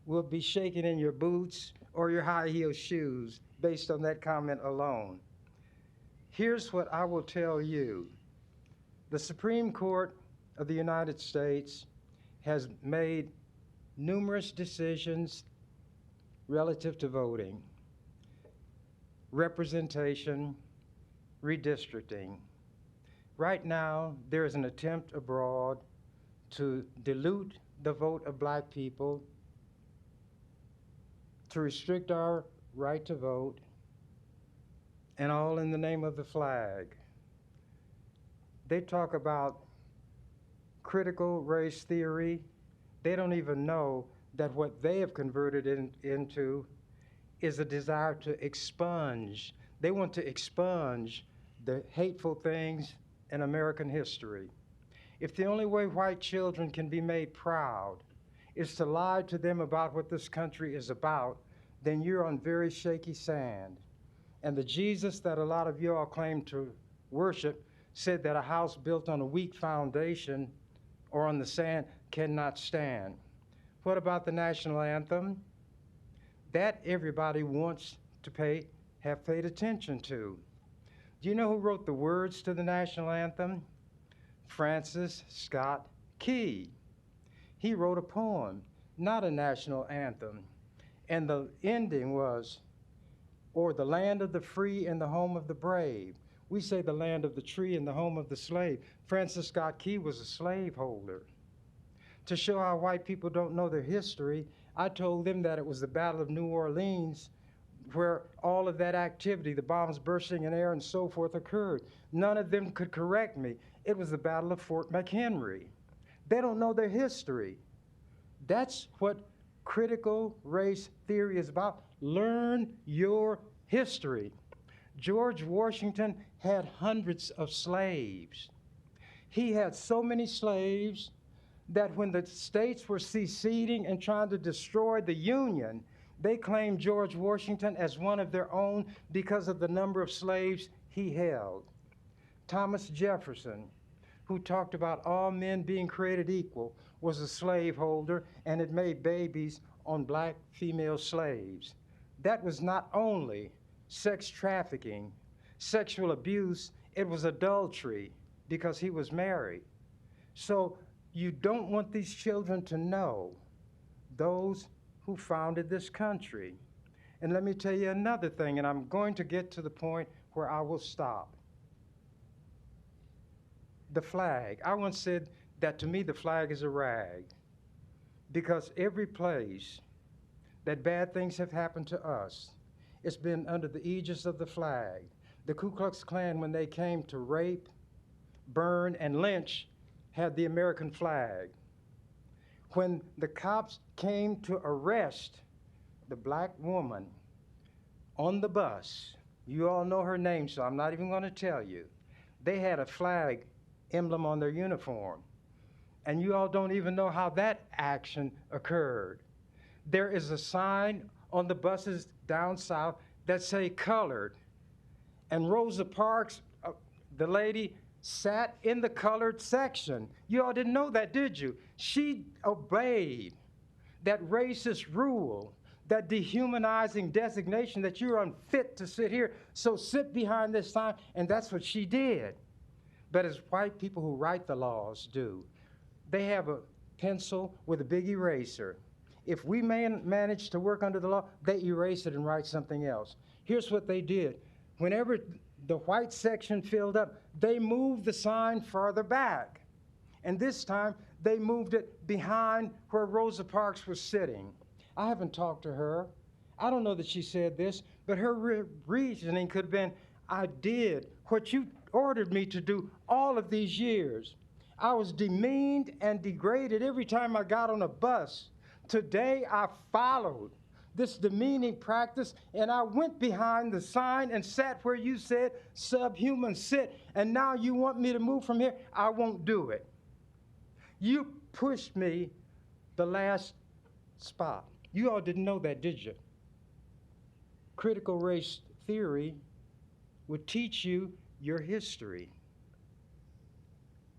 will be shaking in your boots or your high heel shoes based on that comment alone. Here's what I will tell you. The Supreme Court of the United States has made numerous decisions relative to voting, representation, redistricting. Right now, there is an attempt abroad to dilute the vote of black people, to restrict our right to vote, and all in the name of the flag. They talk about critical race theory. They don't even know that what they have converted into is a desire to expunge. They want to expunge the hateful things in American history. If the only way white children can be made proud is to lie to them about what this country is about, then you're on very shaky sand. And the Jesus that a lot of you all claim to worship said that a house built on a weak foundation or on the sand cannot stand. What about the national anthem? That everybody wants to have paid attention to. Do you know who wrote the words to the national anthem? Francis Scott Key. He wrote a poem, not a national anthem. And the ending was, or the land of the free and the home of the brave. We say the land of the tree and the home of the slave. Francis Scott Key was a slaveholder. To show how white people don't know their history, I told them that it was the Battle of New Orleans where all of that activity, the bombs bursting in air and so forth, occurred. None of them could correct me. It was the Battle of Fort McHenry. They don't know their history. That's what critical race theory is about. Learn your history. George Washington had hundreds of slaves. He had so many slaves that when the states were seceding and trying to destroy the Union, they claimed George Washington as one of their own because of the number of slaves he held. Thomas Jefferson, who talked about all men being created equal, was a slaveholder and had made babies on black female slaves. That was not only sex trafficking, sexual abuse, it was adultery because he was married. So you don't want these children to know those who founded this country. And let me tell you another thing, and I'm going to get to the point where I will stop. The flag. I once said that to me the flag is a rag, because every place that bad things have happened to us, it's been under the aegis of the flag. The Ku Klux Klan, when they came to rape, burn, and lynch, had the American flag. When the cops came to arrest the black woman on the bus, you all know her name, so I'm not even going to tell you, they had a flag emblem on their uniform. And you all don't even know how that action occurred. There is a sign on the buses down south that say colored. And Rosa Parks, the lady, sat in the colored section. You all didn't know that, did you? She obeyed that racist rule, that dehumanizing designation that you're unfit to sit here, so sit behind this sign, and that's what she did. But as white people who write the laws do, they have a pencil with a big eraser. If we manage to work under the law, they erase it and write something else. Here's what they did. Whenever the white section filled up, they moved the sign farther back. And this time, they moved it behind where Rosa Parks was sitting. I haven't talked to her. I don't know that she said this, but her reasoning could have been, I did what you ordered me to do all of these years. I was demeaned and degraded every time I got on a bus. Today, I followed this demeaning practice, and I went behind the sign and sat where you said subhuman sit, and now you want me to move from here? I won't do it. You pushed me the last spot. You all didn't know that, did you? Critical race theory would teach you your history.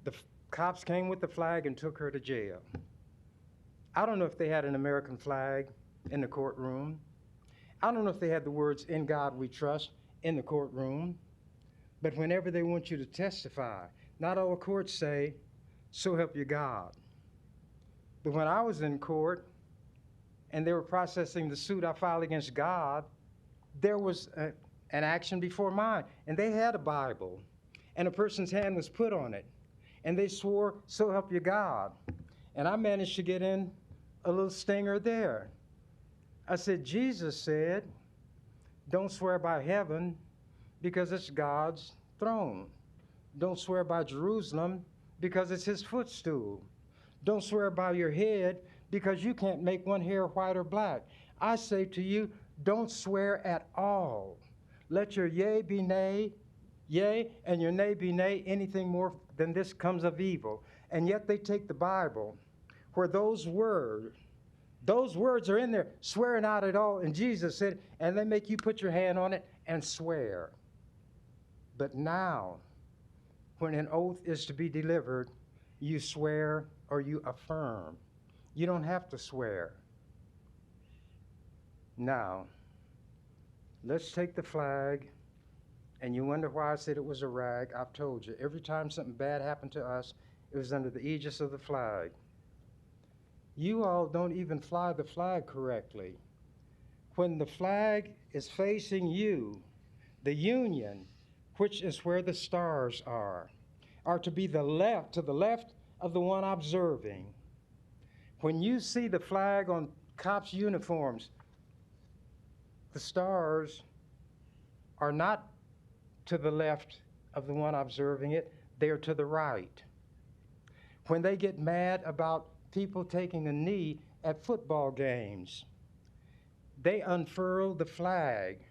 The cops came with the flag and took her to jail. I don't know if they had an American flag in the courtroom. I don't know if they had the words, "In God We Trust," in the courtroom. But whenever they want you to testify, not all courts say, "So help you God." But when I was in court and they were processing the suit I filed against God, there was an action before mine, and they had a Bible, and a person's hand was put on it, and they swore, "So help you God." And I managed to get in a little stinger there. I said, Jesus said, "Don't swear by heaven because it's God's throne. Don't swear by Jerusalem because it's his footstool. Don't swear by your head because you can't make one hair white or black." I say to you, don't swear at all. Let your yea be nay, yea, and your nay be nay. Anything more than this comes of evil. And yet they take the Bible where those words are in there, swearing out at all. And Jesus said, and they make you put your hand on it and swear. But now, when an oath is to be delivered, you swear or you affirm. You don't have to swear. Now, let's take the flag, and you wonder why I said it was a rag. I've told you, every time something bad happened to us, it was under the aegis of the flag. You all don't even fly the flag correctly. When the flag is facing you, the Union, which is where the stars are to be to the left of the one observing. When you see the flag on cops' uniforms, the stars are not to the left of the one observing it, they are to the right. When they get mad about people taking a knee at football games, they unfurl the flag,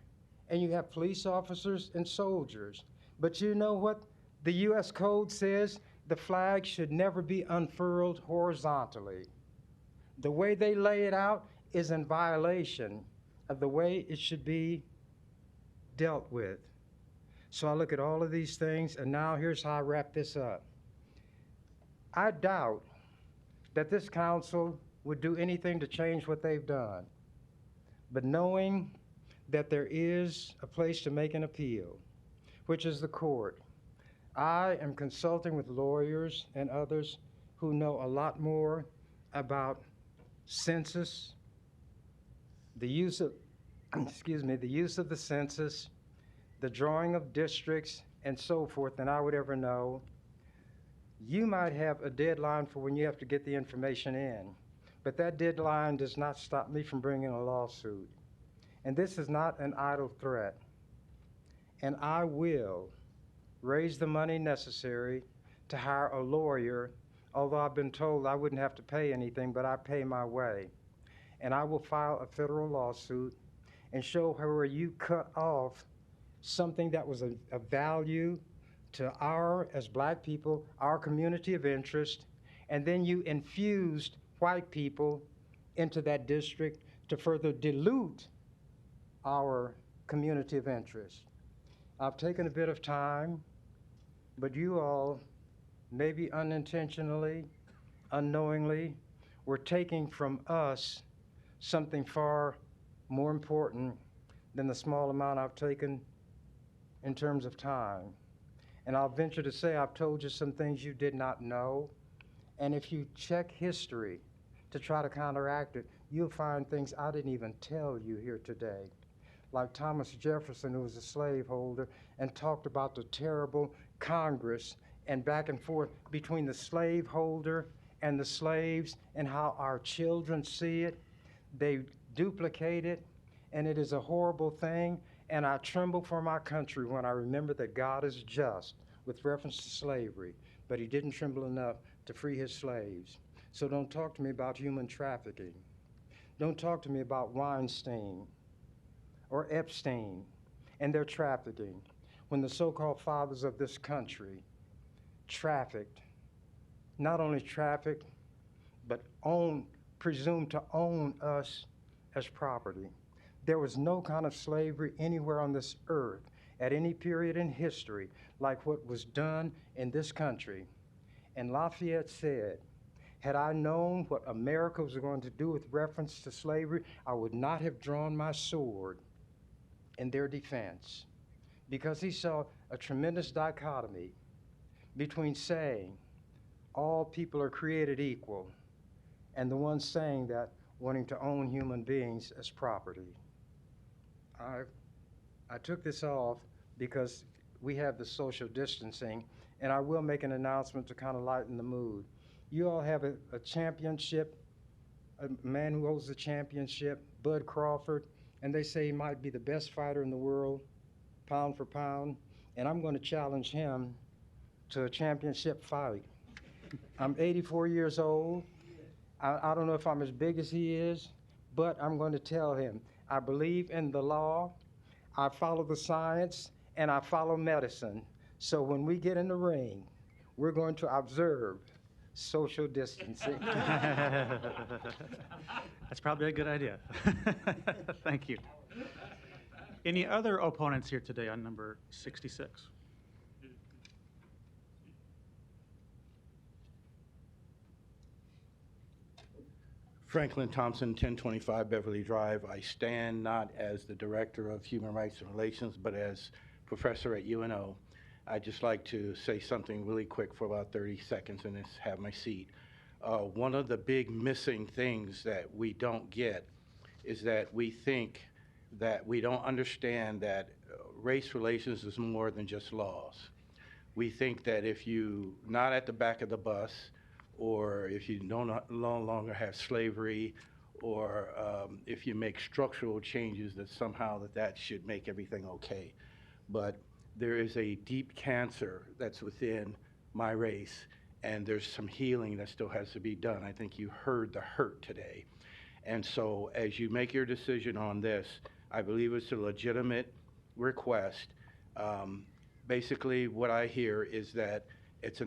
and you have police officers and soldiers. But you know what the U.S. Code says? The flag should never be unfurled horizontally. The way they lay it out is in violation of the way it should be dealt with. So I look at all of these things, and now here's how I wrap this up. I doubt that this council would do anything to change what they've done. But knowing that there is a place to make an appeal, which is the court, I am consulting with lawyers and others who know a lot more about census, the use of, the use of the census, the drawing of districts, and so forth than I would ever know. You might have a deadline for when you have to get the information in, but that deadline does not stop me from bringing a lawsuit. And this is not an idle threat. And I will raise the money necessary to hire a lawyer, although I've been told I wouldn't have to pay anything, but I pay my way. And I will file a federal lawsuit and show where you cut off something that was a value to our, as black people, our community of interest, and then you infused white people into that district to further dilute our community of interest. I've taken a bit of time, but you all, maybe unintentionally, unknowingly, were taking from us something far more important than the small amount I've taken in terms of time. And I'll venture to say I've told you some things you did not know. And if you check history to try to counteract it, you'll find things I didn't even tell you here today. Like Thomas Jefferson, who was a slaveholder, and talked about the terrible Congress and back and forth between the slaveholder and the slaves and how our children see it. They duplicate it, and it is a horrible thing. And I tremble for my country when I remember that God is just with reference to slavery, but he didn't tremble enough to free his slaves. So don't talk to me about human trafficking. Don't talk to me about Weinstein or Epstein and their trafficking, when the so-called fathers of this country trafficked, not only trafficked, but presumed to own us as property. There was no kind of slavery anywhere on this earth at any period in history like what was done in this country. And Lafayette said, had I known what America was going to do with reference to slavery, I would not have drawn my sword in their defense, because he saw a tremendous dichotomy between saying all people are created equal and the ones saying that wanting to own human beings as property. I took this off because we have the social distancing, and I will make an announcement to kind of lighten the mood. You all have a championship, a man who holds the championship, Bud Crawford, and they say he might be the best fighter in the world, pound for pound, and I'm going to challenge him to a championship fight. I'm 84 years old. I don't know if I'm as big as he is, but I'm going to tell him, I believe in the law, I follow the science, and I follow medicine. So when we get in the ring, we're going to observe social distancing. That's probably a good idea. Thank you. Any other opponents here today on number 66? Franklin Thompson, 1025 Beverly Drive. I stand not as the Director of Human Rights and Relations, but as professor at UNO. I'd just like to say something really quick for about 30 seconds and just have my seat. One of the big missing things that we don't get is that we think that we don't understand that race relations is more than just laws. We think that if you not at the back of the bus, or if you no longer have slavery, or if you make structural changes, that somehow that should make everything okay. But there is a deep cancer that's within my race, and there's some healing that still has to be done. I think you heard the hurt today. And so as you make your decision on this, I believe it's a legitimate request. Basically, what I hear is that it's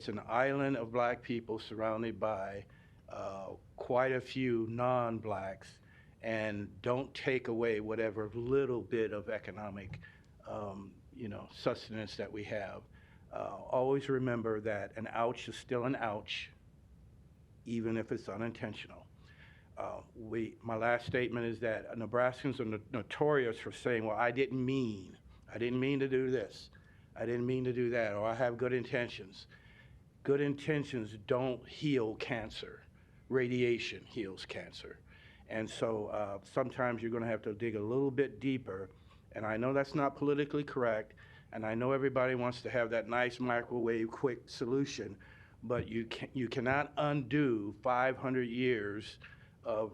an island of black people surrounded by quite a few non-blacks, and don't take away whatever little bit of economic sustenance that we have. Always remember that an ouch is still an ouch, even if it's unintentional. My last statement is that Nebraskans are notorious for saying, well, I didn't mean to do this. I didn't mean to do that, or I have good intentions. Good intentions don't heal cancer. Radiation heals cancer. And so sometimes you're going to have to dig a little bit deeper. And I know that's not politically correct, and I know everybody wants to have that nice microwave quick solution, but you cannot undo 500 years of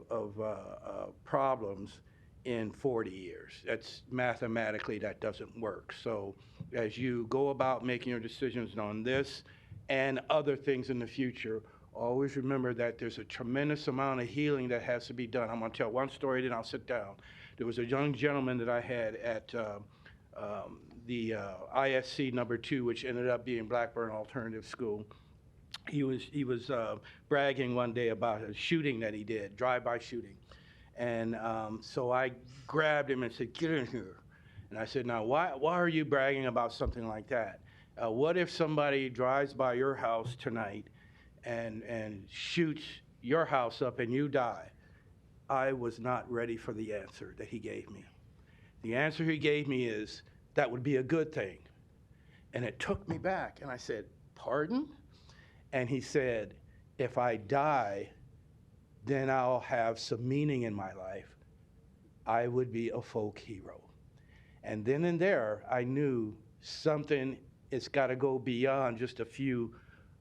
problems in 40 years. That's mathematically, that doesn't work. So as you go about making your decisions on this and other things in the future, always remember that there's a tremendous amount of healing that has to be done. I'm going to tell one story, then I'll sit down. There was a young gentleman that I had at the ISC number 2, which ended up being Blackburn Alternative School. He was bragging one day about a shooting that he did, drive-by shooting. And so I grabbed him and said, get in here. And I said, now, why are you bragging about something like that? What if somebody drives by your house tonight and shoots your house up and you die? I was not ready for the answer that he gave me. The answer he gave me is, that would be a good thing. And it took me back. And I said, pardon? And he said, if I die, then I'll have some meaning in my life. I would be a folk hero. And then and there, I knew something, it's got to go beyond just a few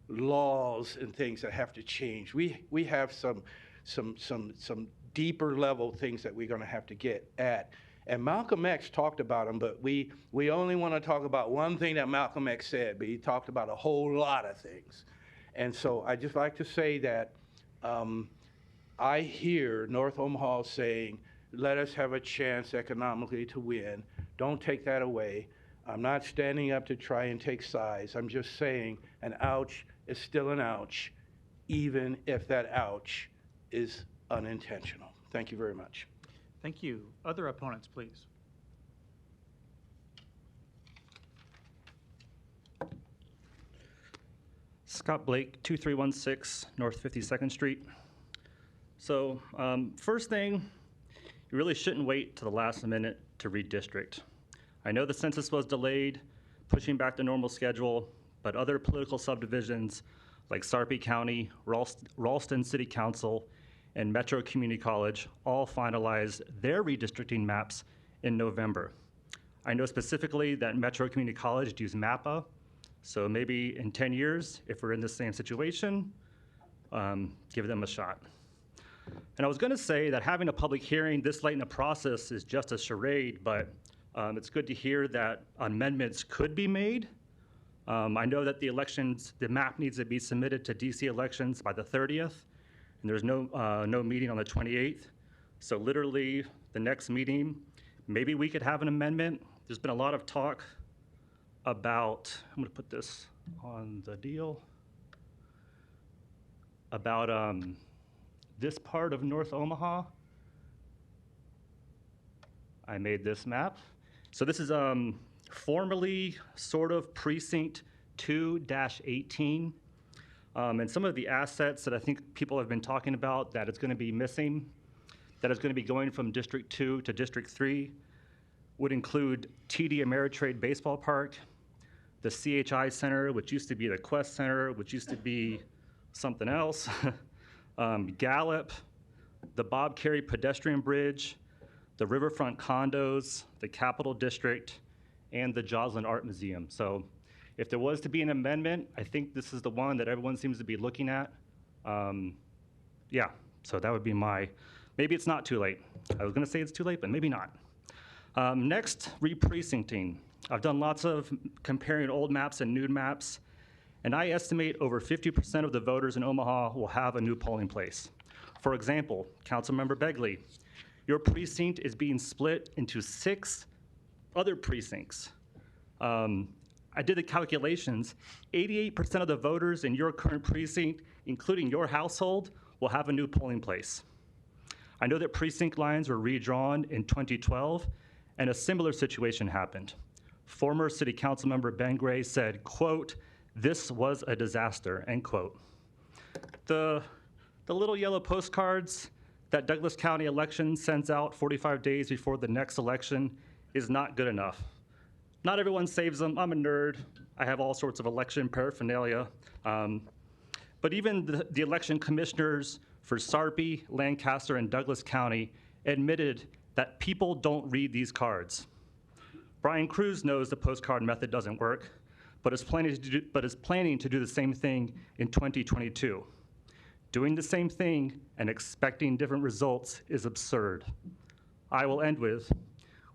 laws and things that have to change. We have some deeper level things that we're going to have to get at. And Malcolm X talked about them, but we only want to talk about one thing that Malcolm X said, but he talked about a whole lot of things. And so I just like to say that I hear North Omaha saying, let us have a chance economically to win. Don't take that away. I'm not standing up to try and take sides. I'm just saying an ouch is still an ouch, even if that ouch is unintentional. Thank you very much. Thank you. Other opponents, please. Scott Blake, 2316 North 52nd Street. So first thing, you really shouldn't wait to the last minute to redistrict. I know the census was delayed, pushing back the normal schedule, but other political subdivisions like Sarpy County, Ralston City Council, and Metro Community College all finalized their redistricting maps in November. I know specifically that Metro Community College used MAPA, so maybe in 10 years, if we're in the same situation, give them a shot. And I was gonna say that having a public hearing this late in the process is just a charade, but it's good to hear that amendments could be made. I know that the map needs to be submitted to DC elections by the 30th, and there's no meeting on the 28th. So literally, the next meeting, maybe we could have an amendment. There's been a lot of talk about, I'm gonna put this on the deal, about this part of North Omaha. I made this map. So this is formerly sort of precinct 2-18. And some of the assets that I think people have been talking about that it's gonna be missing, that is gonna be going from District 2 to District 3, would include TD Ameritrade Baseball Park, the CHI Center, which used to be the Quest Center, which used to be something else, Gallup, the Bob Carey Pedestrian Bridge, the Riverfront Condos, the Capitol District, and the Joslin Art Museum. So if there was to be an amendment, I think this is the one that everyone seems to be looking at. Yeah, so that would be maybe it's not too late. I was gonna say it's too late, but maybe not. Next, re-precincting. I've done lots of comparing old maps and new maps, and I estimate over 50% of the voters in Omaha will have a new polling place. For example, Councilmember Begley, your precinct is being split into 6 other precincts. I did the calculations. 88% of the voters in your current precinct, including your household, will have a new polling place. I know that precinct lines were redrawn in 2012, and a similar situation happened. Former City Council member Ben Gray said, quote, "This was a disaster," end quote. The little yellow postcards that Douglas County election sends out 45 days before the next election is not good enough. Not everyone saves them. I'm a nerd. I have all sorts of election paraphernalia. But even the election commissioners for Sarpy, Lancaster, and Douglas County admitted that people don't read these cards. Brian Cruz knows the postcard method doesn't work, but is planning to do the same thing in 2022. Doing the same thing and expecting different results is absurd. I will end with,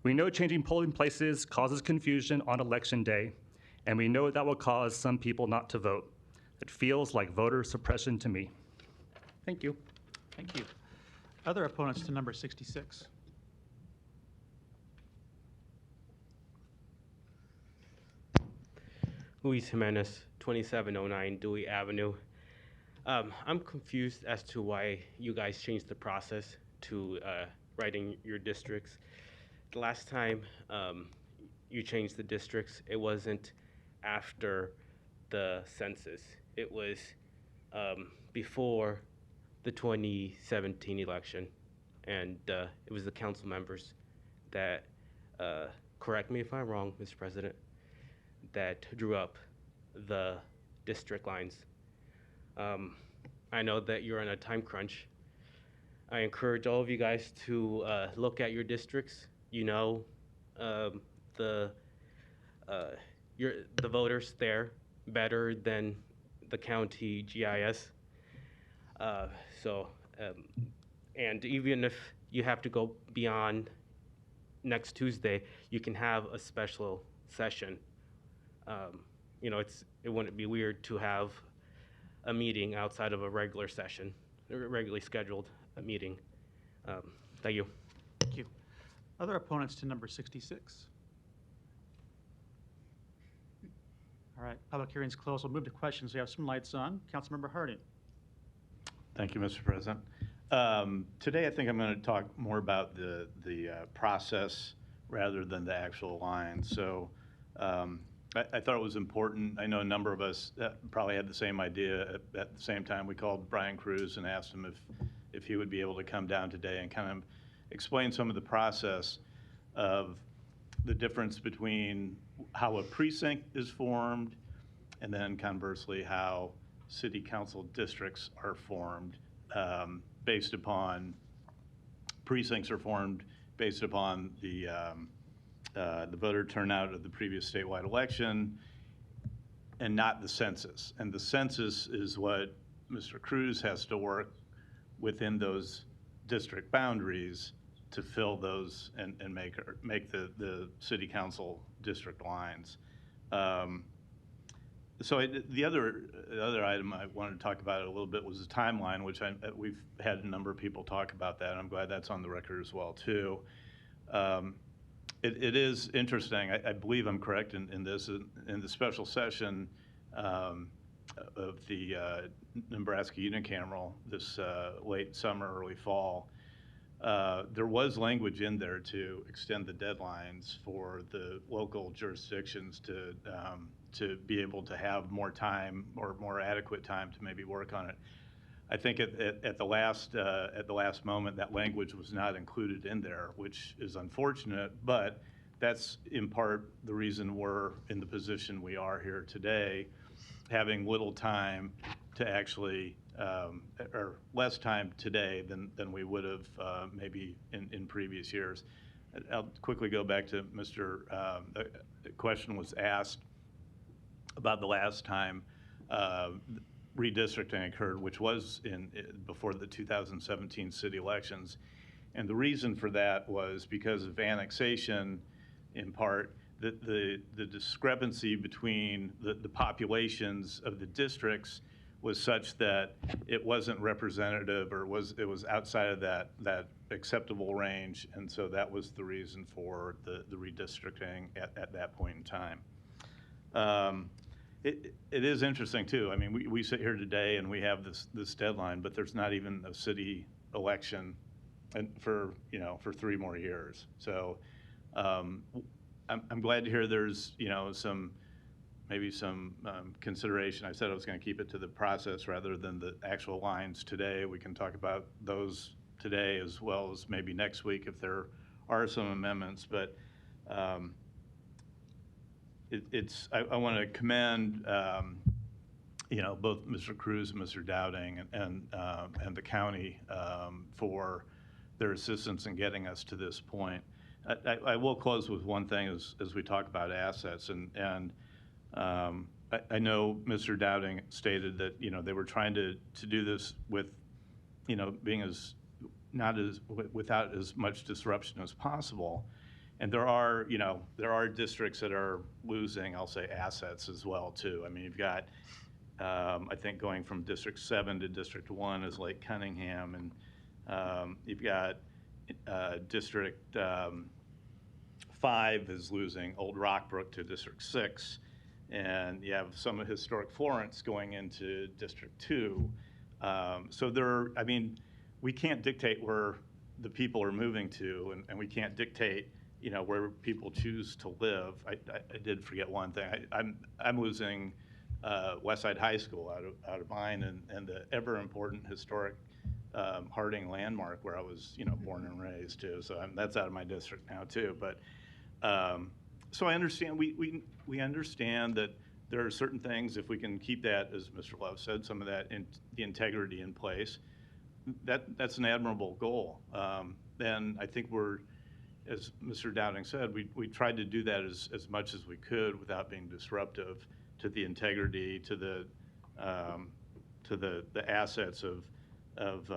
we know changing polling places causes confusion on election day, and we know that will cause some people not to vote. It feels like voter suppression to me. Thank you. Thank you. Other opponents to number 66? Luis Jimenez, 2709 Dewey Avenue. I'm confused as to why you guys changed the process to writing your districts. The last time you changed the districts, it wasn't after the census. It was before the 2017 election. And it was the council members that, correct me if I'm wrong, Mr. President, that drew up the district lines. I know that you're on a time crunch. I encourage all of you guys to look at your districts. You know the voters there better than the county GIS. And even if you have to go beyond next Tuesday, you can have a special session. You know, it wouldn't be weird to have a meeting outside of a regular session, a regularly scheduled meeting. Thank you. Thank you. Other opponents to number 66? All right, public hearing's closed. We'll move to questions. We have some lights on. Councilmember Harding. Thank you, Mr. President. Today, I think I'm going to talk more about the process rather than the actual line. So I thought it was important. I know a number of us probably had the same idea. At the same time, we called Brian Cruz and asked him if he would be able to come down today and kind of explain some of the process of the difference between how a precinct is formed and then conversely how city council districts are formed based upon, precincts are formed based upon the voter turnout of the previous statewide election and not the census. And the census is what Mr. Cruz has to work within those district boundaries to fill those and make the city council district lines. So the other item I wanted to talk about a little bit was the timeline, which we've had a number of people talk about that, and I'm glad that's on the record as well too. It is interesting. I believe I'm correct in this. In the special session of the Nebraska unicameral this late summer, early fall, there was language in there to extend the deadlines for the local jurisdictions to be able to have more time or more adequate time to maybe work on it. I think at the last moment that language was not included in there, which is unfortunate, but that's in part the reason we're in the position we are here today, having little time to actually, or less time today than we would have maybe in previous years. I'll quickly go back to Mr. The question was asked about the last time redistricting occurred, which was before the 2017 city elections. And the reason for that was because of annexation, in part, the discrepancy between the populations of the districts was such that it wasn't representative, or it was outside of that acceptable range, and so that was the reason for the redistricting at that point in time. It is interesting too. I mean, we sit here today and we have this deadline, but there's not even a city election for 3 more years. So I'm glad to hear there's maybe some consideration. I said I was going to keep it to the process rather than the actual lines today. We can talk about those today as well as maybe next week if there are some amendments. But I want to commend both Mr. Cruz and Mr. Dowding and the county for their assistance in getting us to this point. I will close with one thing as we talk about assets, and I know Mr. Dowding stated that they were trying to do this with being without as much disruption as possible. And there are districts that are losing, I'll say, assets as well too. I mean, you've got I think going from District 7 to District 1 is Lake Cunningham, and you've got District 5 is losing Old Rockbrook to District 6, and you have some of historic Florence going into District 2. So we can't dictate where the people are moving to, and we can't dictate where people choose to live. I did forget one thing. I'm losing Westside High School out of mine, and the ever important historic Harding landmark where I was born and raised too. So that's out of my district now too. But so I understand we understand that there are certain things, if we can keep that, as Mr. Love said, some of that the integrity in place, that's an admirable goal. And I think as Mr. Dowding said, we tried to do that as much as we could without being disruptive to the integrity, to the assets of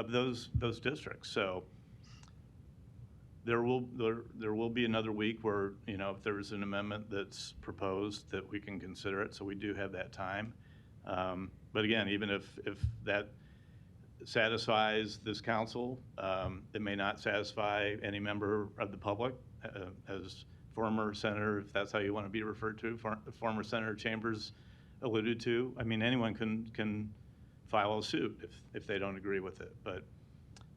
those districts. So there will be another week where if there is an amendment that's proposed, that we can consider it. So we do have that time. But again, even if that satisfies this council, it may not satisfy any member of the public. As former Senator, if that's how you want to be referred to, former Senator Chambers alluded to, I mean, anyone can file a suit if they don't agree with it. But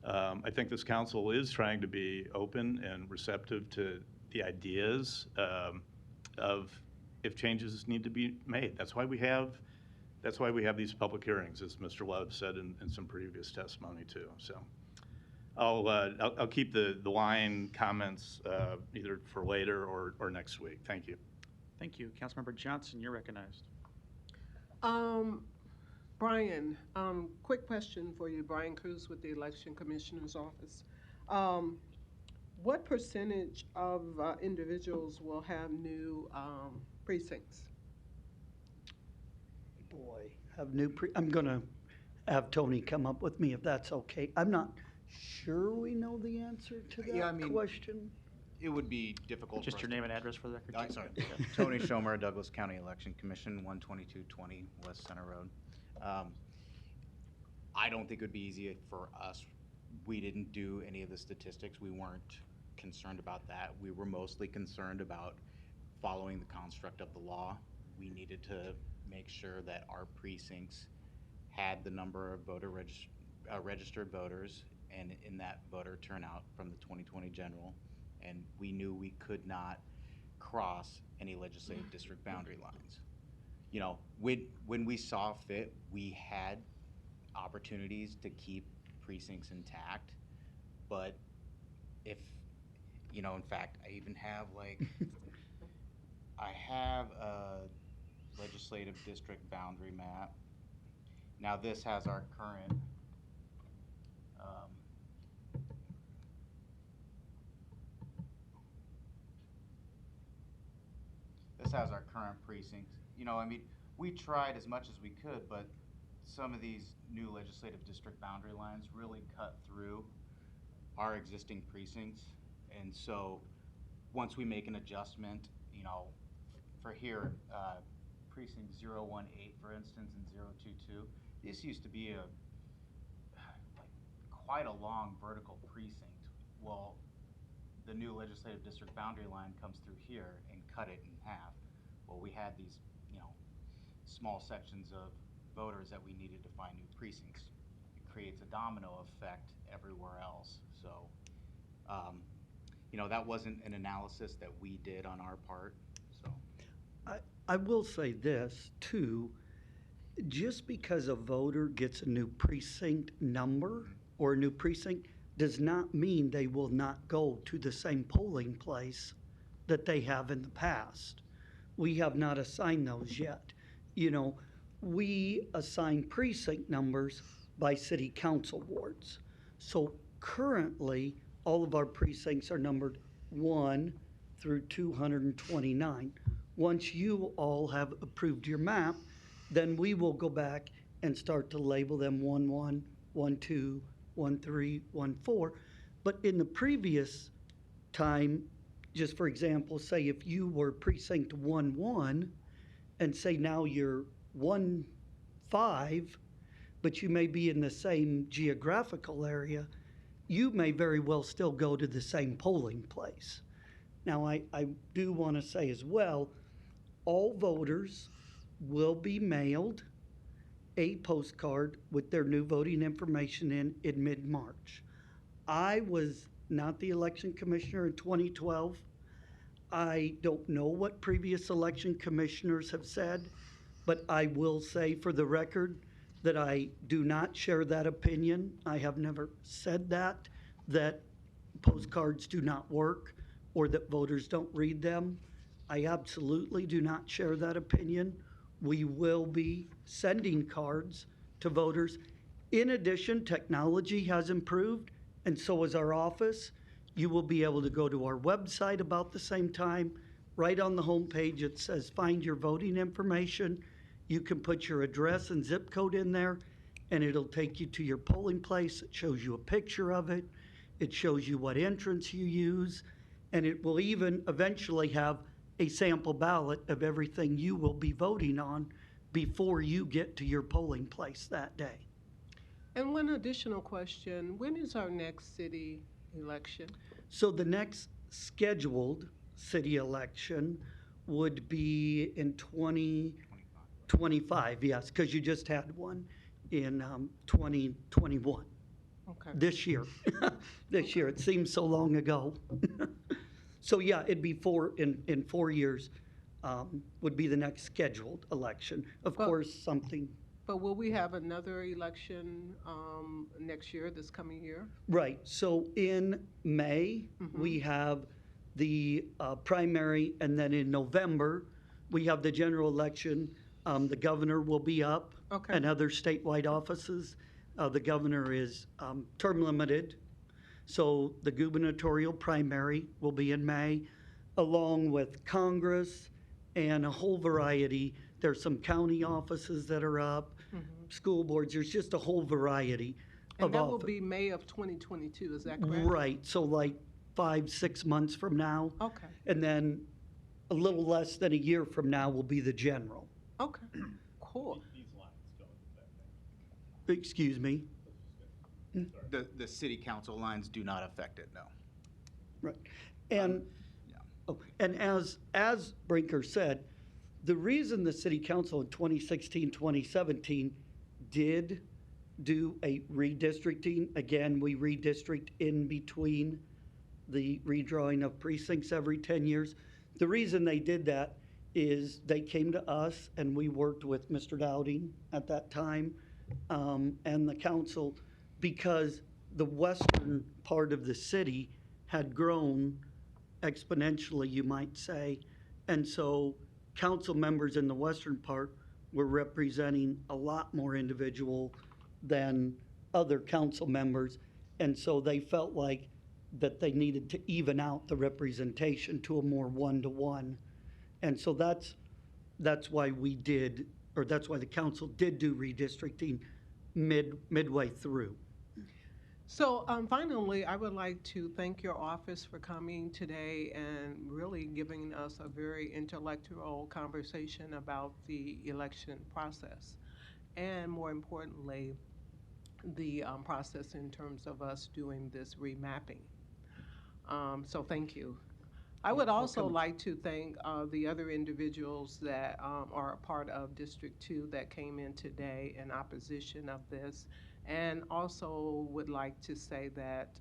I think this council is trying to be open and receptive to the ideas of if changes need to be made. That's why we have these public hearings, as Mr. Love said in some previous testimony too. So I'll keep the line comments either for later or next week. Thank you. Thank you. Councilmember Johnson, you're recognized. Brian, quick question for you. Brian Cruz with the Election Commissioner's Office. What percentage of individuals will have new precincts? Boy, I'm going to have Tony come up with me if that's okay. I'm not sure we know the answer to that question. It would be difficult. Just your name and address for the record. Sorry. Tony Schomer, Douglas County Election Commission, 12220 West Center Road. I don't think it would be easy for us. We didn't do any of the statistics. We weren't concerned about that. We were mostly concerned about following the construct of the law. We needed to make sure that our precincts had the number of registered voters and in that voter turnout from the 2020 general. And we knew we could not cross any legislative district boundary lines. You know, when we saw fit, we had opportunities to keep precincts intact, but if, you know, in fact, I even have I have a legislative district boundary map. Now this has our current precinct. You know, I mean, we tried as much as we could, but some of these new legislative district boundary lines really cut through our existing precincts. And so once we make an adjustment, you know, for here, precinct 018, for instance, and 022, this used to be quite a long vertical precinct. Well, the new legislative district boundary line comes through here and cut it in half. Well, we had these, you know, small sections of voters that we needed to find new precincts. It creates a domino effect everywhere else. So, you know, that wasn't an analysis that we did on our part. So, I will say this too, just because a voter gets a new precinct number or a new precinct does not mean they will not go to the same polling place that they have in the past. We have not assigned those yet. You know, we assign precinct numbers by city council wards. So currently, all of our precincts are numbered 1 through 229. Once you all have approved your map, then we will go back and start to label them 1-1, 1-2, 1-3, 1-4. But in the previous time, just for example, say if you were precinct 1-1 and say now you're 1-5, but you may be in the same geographical area, you may very well still go to the same polling place. Now, I do want to say as well, all voters will be mailed a postcard with their new voting information in mid-March. I was not the election commissioner in 2012. I don't know what previous election commissioners have said, but I will say for the record that I do not share that opinion. I have never said that postcards do not work or that voters don't read them. I absolutely do not share that opinion. We will be sending cards to voters. In addition, technology has improved, and so has our office. You will be able to go to our website about the same time. Right on the homepage, it says find your voting information. You can put your address and zip code in there, and it'll take you to your polling place. It shows you a picture of it. It shows you what entrance you use, and it will even eventually have a sample ballot of everything you will be voting on before you get to your polling place that day. And one additional question, when is our next city election? So the next scheduled city election would be in 2025, yes, because you just had one. in 2021. Okay. This year. This year. It seems so long ago. So yeah, it'd be in 4 years would be the next scheduled election. Of course, something. But will we have another election next year, this coming year? Right. So in May, we have the primary, and then in November, we have the general election. The governor will be up, and other statewide offices. The governor is term limited. So the gubernatorial primary will be in May, along with Congress and a whole variety. There's some county offices that are up, school boards. There's just a whole variety And of that will be May of 2022, is that correct? Right. So like 5-6 months from now. Okay. And then a little less than a year from now will be the general. Okay, cool. Excuse me? The city council lines do not affect it, no. Right. And, and as Brinker said, the reason the city council in 2016, 2017 did do a redistricting, again, we redistrict in between the redrawing of precincts every 10 years. The reason they did that is they came to us and we worked with Mr. Dowding at that time and the council, because the western part of the city had grown exponentially, you might say. And so council members in the western part were representing a lot more individual than other council members. And so they felt like that they needed to even out the representation to a more one-to-one. And so that's why we did, or that's why the council did do redistricting midway through. So finally, I would like to thank your office for coming today and really giving us a very intellectual conversation about the election process, and more importantly, the process in terms of us doing this remapping. So thank you. I would also like to thank the other individuals that are a part of District 2 that came in today in opposition of this, and also would like to say that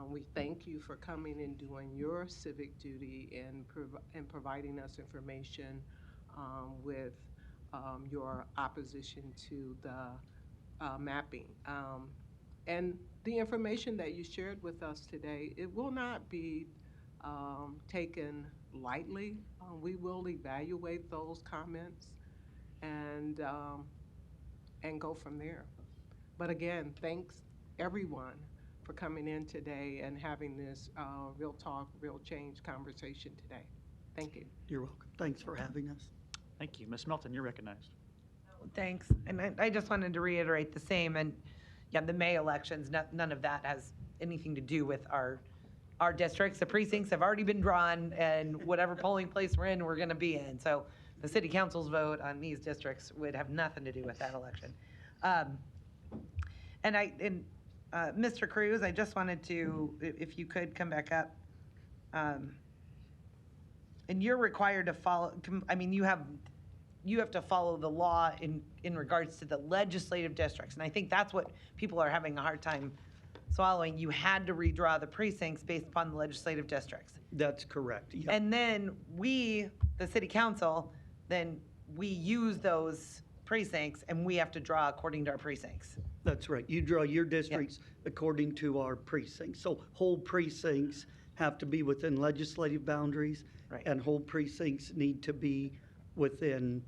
we thank you for coming and doing your civic duty and providing us information with your opposition to the mapping. And the information that you shared with us today, it will not be taken lightly. We will evaluate those comments and go from there. But again, thanks everyone for coming in today and having this real talk, real change conversation today. Thank you. You're welcome. Thanks for having us. Thank you. Ms. Melton, you're recognized. Thanks. And I just wanted to reiterate the same. And yeah, the May elections, none of that has anything to do with our districts. The precincts have already been drawn, and whatever polling place we're in, we're going to be in. So the city council's vote on these districts would have nothing to do with that election. And Mr. Cruz, I just wanted to, if you could come back up. And you're required to follow, I mean, you have to follow the law in regards to the legislative districts. And I think that's what people are having a hard time swallowing. You had to redraw the precincts based upon the legislative districts. That's correct. Yep. And then we, the city council, then we use those precincts and we have to draw according to our precincts. That's right. You draw your districts according to our precincts. So whole precincts have to be within legislative boundaries, and whole precincts need to be within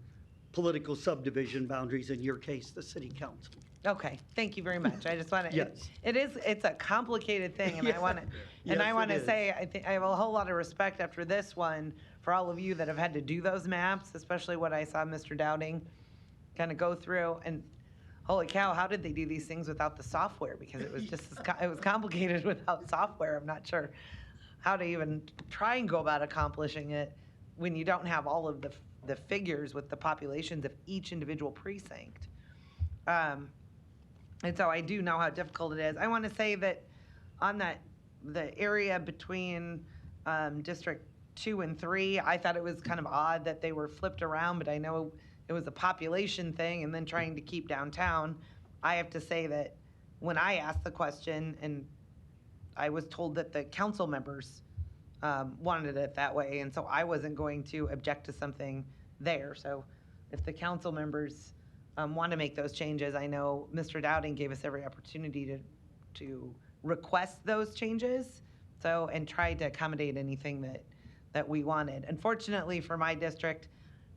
political subdivision boundaries, in your case, the city council. Okay, thank you very much. I just want to. Yes. It's a complicated thing, and Yeah. I want to. Yes, And I want it to is. say, I think I have a whole lot of respect after this one for all of you that have had to do those maps, especially what I saw Mr. Dowding kind of go through. And holy cow, how did they do these things without the software? Because it was just it was complicated without software. I'm not sure how to even try and go about accomplishing it when you don't have all of the figures with the populations of each individual precinct. And so I do know how difficult it is. I want to say that on the area between District 2 and 3, I thought it was kind of odd that they were flipped around, but I know it was a population thing and then trying to keep downtown. I have to say that when I asked the question, and I was told that the council members wanted it that way, and so I wasn't going to object to something there. So if the council members want to make those changes, I know Mr. Dowding gave us every opportunity to request those changes, so, and tried to accommodate anything that we wanted. Unfortunately for my district,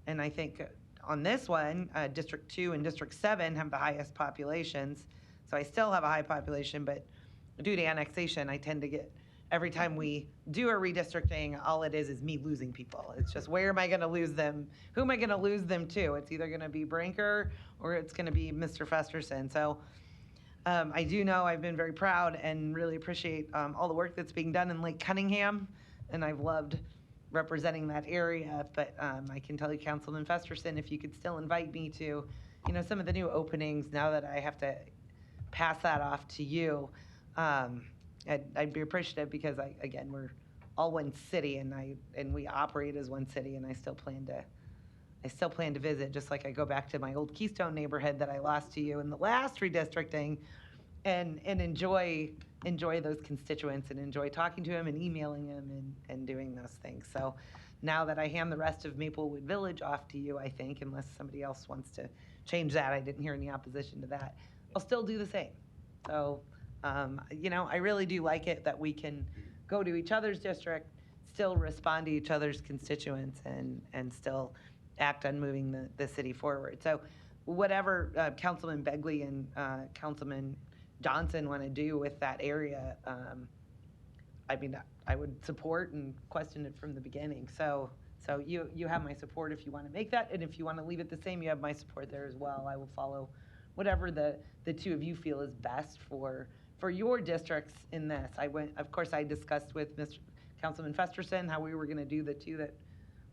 and I think on this one, District 2 and District 7 have the highest populations, so I still have a high population, but due to annexation, I tend to get, every time we do a redistricting, all it is me losing people. It's just, where am I gonna lose them? Who am I gonna lose them to? It's either gonna be Brinker or it's gonna be Mr. Festerson. So I do know I've been very proud and really appreciate all the work that's being done in Lake Cunningham, and I've loved representing that area. But I can tell you, Councilman Festerson, if you could still invite me to, some of the new openings now that I have to pass that off to you, I'd be appreciative, because again, we're all one city, and we operate as one city, and I still plan to visit, just like I go back to my old Keystone neighborhood that I lost to you in the last redistricting, and enjoy those constituents, and enjoy talking to them and emailing them and doing those things. So now that I hand the rest of Maplewood Village off to you, I think, unless somebody else wants to change that, I didn't hear any opposition to that, I'll still do the same. So, I really do like it that we can go to each other's district, still respond to each other's constituents, and still act on moving the city forward. So whatever Councilman Begley and Councilman Johnson want to do with that area, I would support and question it from the beginning. So you have my support if you want to make that, and if you want to leave it the same, you have my support there as well. I will follow whatever the two of you feel is best for your districts in this. Of course, I discussed with Mr. Councilman Festerson how we were going to do the two that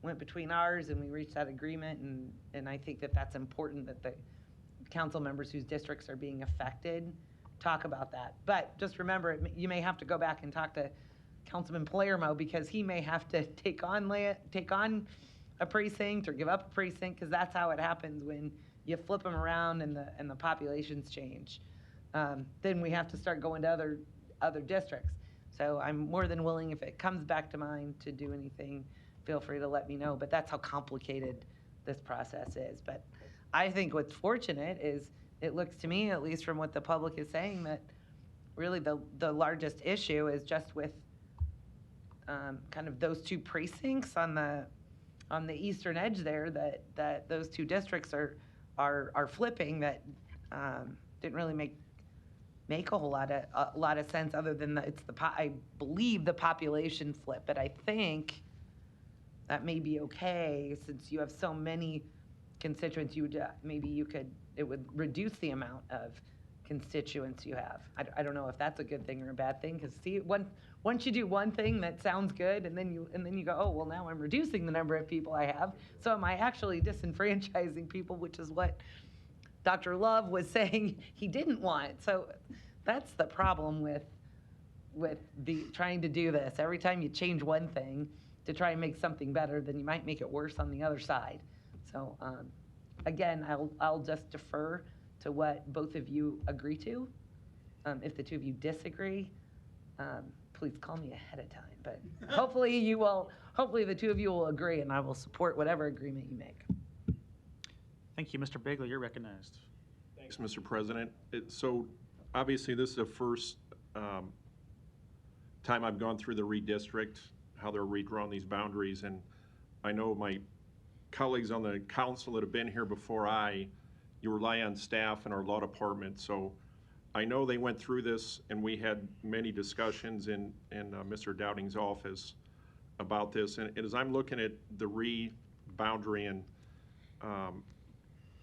went between ours, and we reached that agreement, and I think that that's important, that the council members whose districts are being affected talk about that. But just remember, you may have to go back and talk to Councilman Palermo, because he may have to take on a precinct or give up a precinct, because that's how it happens when you flip them around and the populations change. Then we have to start going to other districts. So I'm more than willing, if it comes back to mind, to do anything, feel free to let me know. But that's how complicated this process is. But I think what's fortunate is, it looks to me, at least from what the public is saying, that really the largest issue is just with kind of those two precincts on the eastern edge there, that those two districts are flipping, that didn't really make a whole lot of sense, other than that I believe the population flip. But I think that may be okay, since you have so many constituents. It would reduce the amount of constituents you have. I don't know if that's a good thing or a bad thing, because once you do one thing that sounds good, and then you go, oh, well, now I'm reducing the number of people I have, so am I actually disenfranchising people, which is what Dr. Love was saying he didn't want. So that's the problem with trying to do this. Every time you change one thing to try and make something better, then you might make it worse on the other side. So again, I'll just defer to what both of you agree to. If the two of you disagree, please call me ahead of time. But hopefully the two of you will agree, and I will support whatever agreement you make. Thank you. Mr. Begley, you're recognized. Thanks, Mr. President. So obviously, this is the first time I've gone through the redistrict, how they're redrawn these boundaries, and I know my colleagues on the council that have been here before you rely on staff in our law department, so I know they went through this, and we had many discussions in Mr. Dowding's office about this, and as I'm looking at the re-boundary, and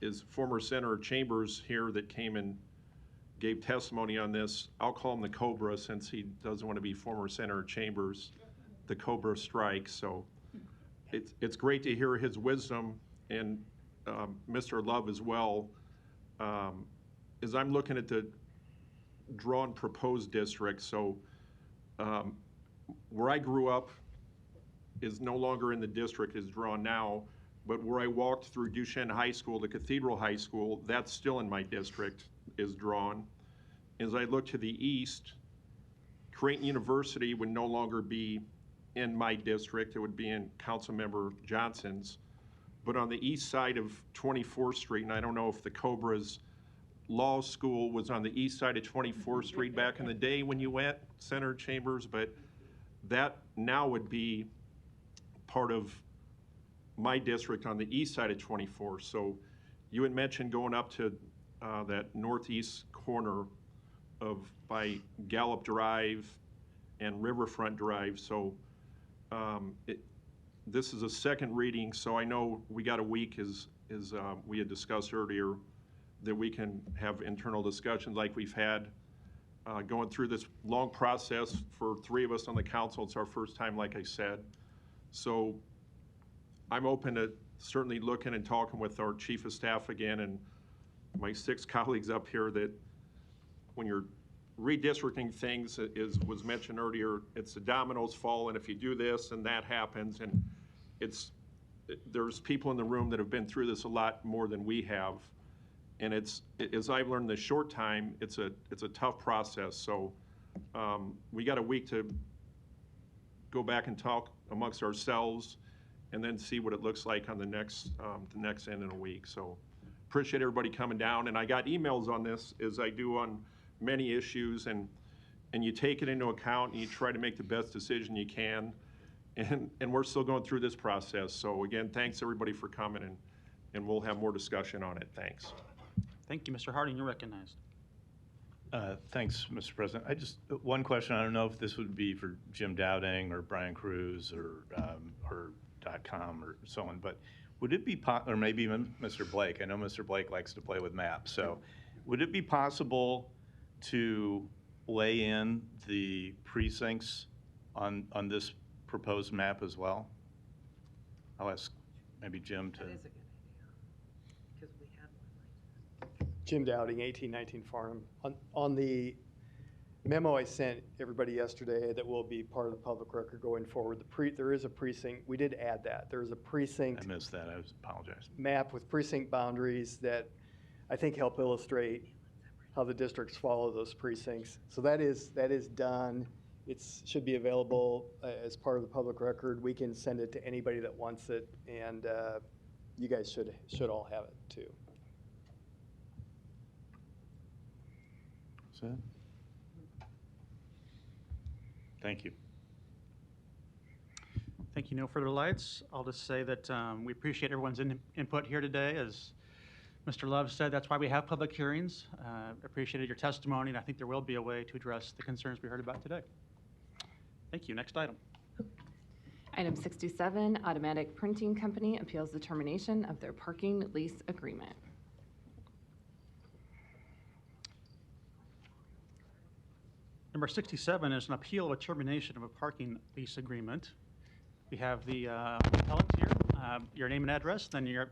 is former Senator Chambers here that came and gave testimony on this. I'll call him the Cobra, since he doesn't want to be former Senator Chambers, the Cobra strikes. So it's great to hear his wisdom, and Mr. Love as well. As I'm looking at the drawn proposed districts, so where I grew up is no longer in the district, is drawn now. But where I walked through Duchesne High School to Cathedral High School, that's still in my district. is drawn. As I look to the east, Creighton University would no longer be in my district, it would be in Councilmember Johnson's. But on the east side of 24th Street, and I don't know if the Cobra's law school was on the east side of 24th Street back in the day when you went, Senator Chambers, but that now would be part of my district on the east side of 24. So you had mentioned going up to that northeast corner of by Gallup Drive and Riverfront Drive. So this is a second reading, so I know we got a week as we had discussed earlier, that we can have internal discussions like we've had going through this long process for 3 of us on the council. It's our first time, like I said. So I'm open to certainly looking and talking with our chief of staff again and my 6 colleagues up here, that when you're redistricting things, was mentioned earlier, it's the dominoes fall, and if you do this and that happens, and there's people in the room that have been through this a lot more than we have, and as I've learned in this short time, it's a tough process. So we got a week to go back and talk amongst ourselves, and then see what it looks like on the next end in a week. So appreciate everybody coming down, and I got emails on this, as I do on many issues, and you take it into account and you try to make the best decision you can, and we're still going through this process. So again, thanks everybody for coming, and we'll have more discussion on it. Thanks. Thank you, Mr. Harding. You're recognized. Thanks, Mr. President. One question. I don't know if this would be for Jim Dowding or Brian Cruz or .com or so on, but would it be, or maybe even Mr. Blake? I know Mr. Blake likes to play with maps. So would it be possible to lay in the precincts on this proposed map as well? I'll ask maybe Jim to. That is a good idea, because we have one. Jim Dowding, 1819 Farnham. On the memo I sent everybody yesterday that will be part of the public record going forward, there is a precinct. We did add that. There is a precinct. I missed that. I apologize. Map with precinct boundaries that I think help illustrate how the districts follow those precincts. So that is done. It should be available as part of the public record. We can send it to anybody that wants it, and you guys should all have it too. That's it. Thank you. Thank you. No further lights. I'll just say that we appreciate everyone's input here today. As Mr. Love said, that's why we have public hearings. Appreciated your testimony, and I think there will be a way to address the concerns we heard about today. Thank you. Next item. Item 67, Automatic Printing Company appeals the termination of their parking lease agreement. Number 67 is an appeal of a termination of a parking lease agreement. We have the appellant here. Your name and address, then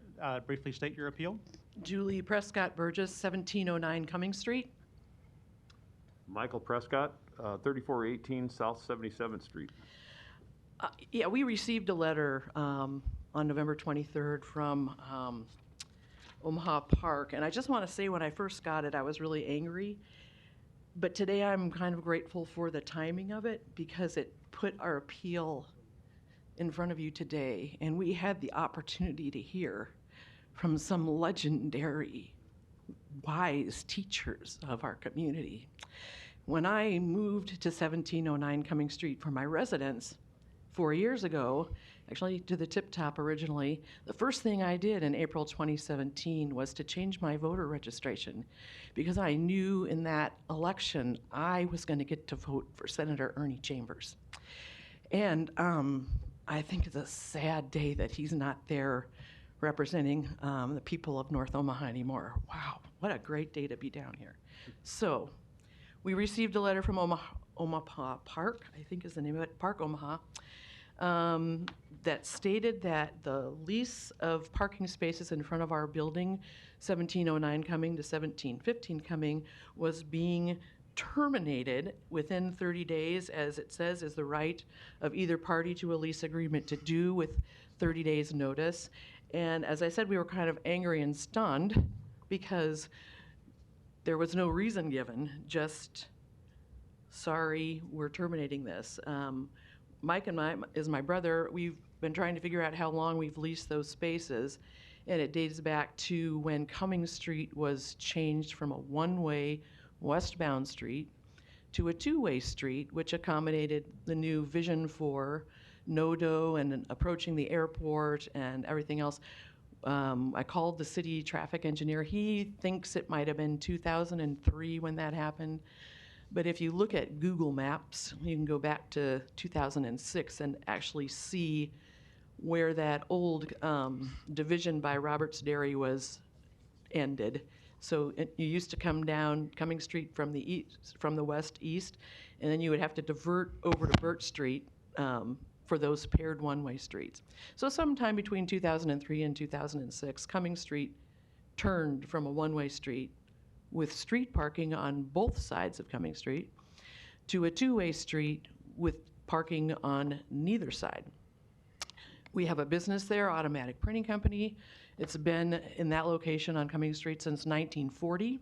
briefly state your appeal. Julie Prescott Burgess, 1709 Cumming Street. Michael Prescott, 3418 South 77th Street. Yeah, we received a letter on November 23rd from Omaha Park, and I just want to say when I first got it, I was really angry. But today I'm kind of grateful for the timing of it, because it put our appeal in front of you today, and we had the opportunity to hear from some legendary, wise teachers of our community. When I moved to 1709 Cumming Street for my residence 4 years ago, actually to the Tip Top originally, the first thing I did in April 2017 was to change my voter registration, because I knew in that election I was going to get to vote for Senator Ernie Chambers. And I think it's a sad day that he's not there representing the people of North Omaha anymore. Wow, what a great day to be down here. So we received a letter from Omaha Park, I think is the name of it, Park Omaha, that stated that the lease of parking spaces in front of our building, 1709 Cumming to 1715 Cumming, was being terminated within 30 days, as it says is the right of either party to a lease agreement to do with 30 days notice. And as I said, we were kind of angry and stunned, because There was no reason given, just, sorry, we're terminating this. Mike is my brother. We've been trying to figure out how long we've leased those spaces, and it dates back to when Cummings Street was changed from a one-way westbound street to a two-way street, which accommodated the new vision for NODO and approaching the airport and everything else. I called the city traffic engineer. He thinks it might have been 2003 when that happened. But if you look at Google Maps, you can go back to 2006 and actually see where that old division by Roberts Dairy was ended. So you used to come down Cumming Street from the east, from the west east, and then you would have to divert over to Burt Street for those paired one-way streets. So sometime between 2003 and 2006, Cumming Street turned from a one-way street with street parking on both sides of Cumming Street to a two-way street with parking on neither side. We have a business there, Automatic Printing Company. It's been in that location on Cumming Street since 1940.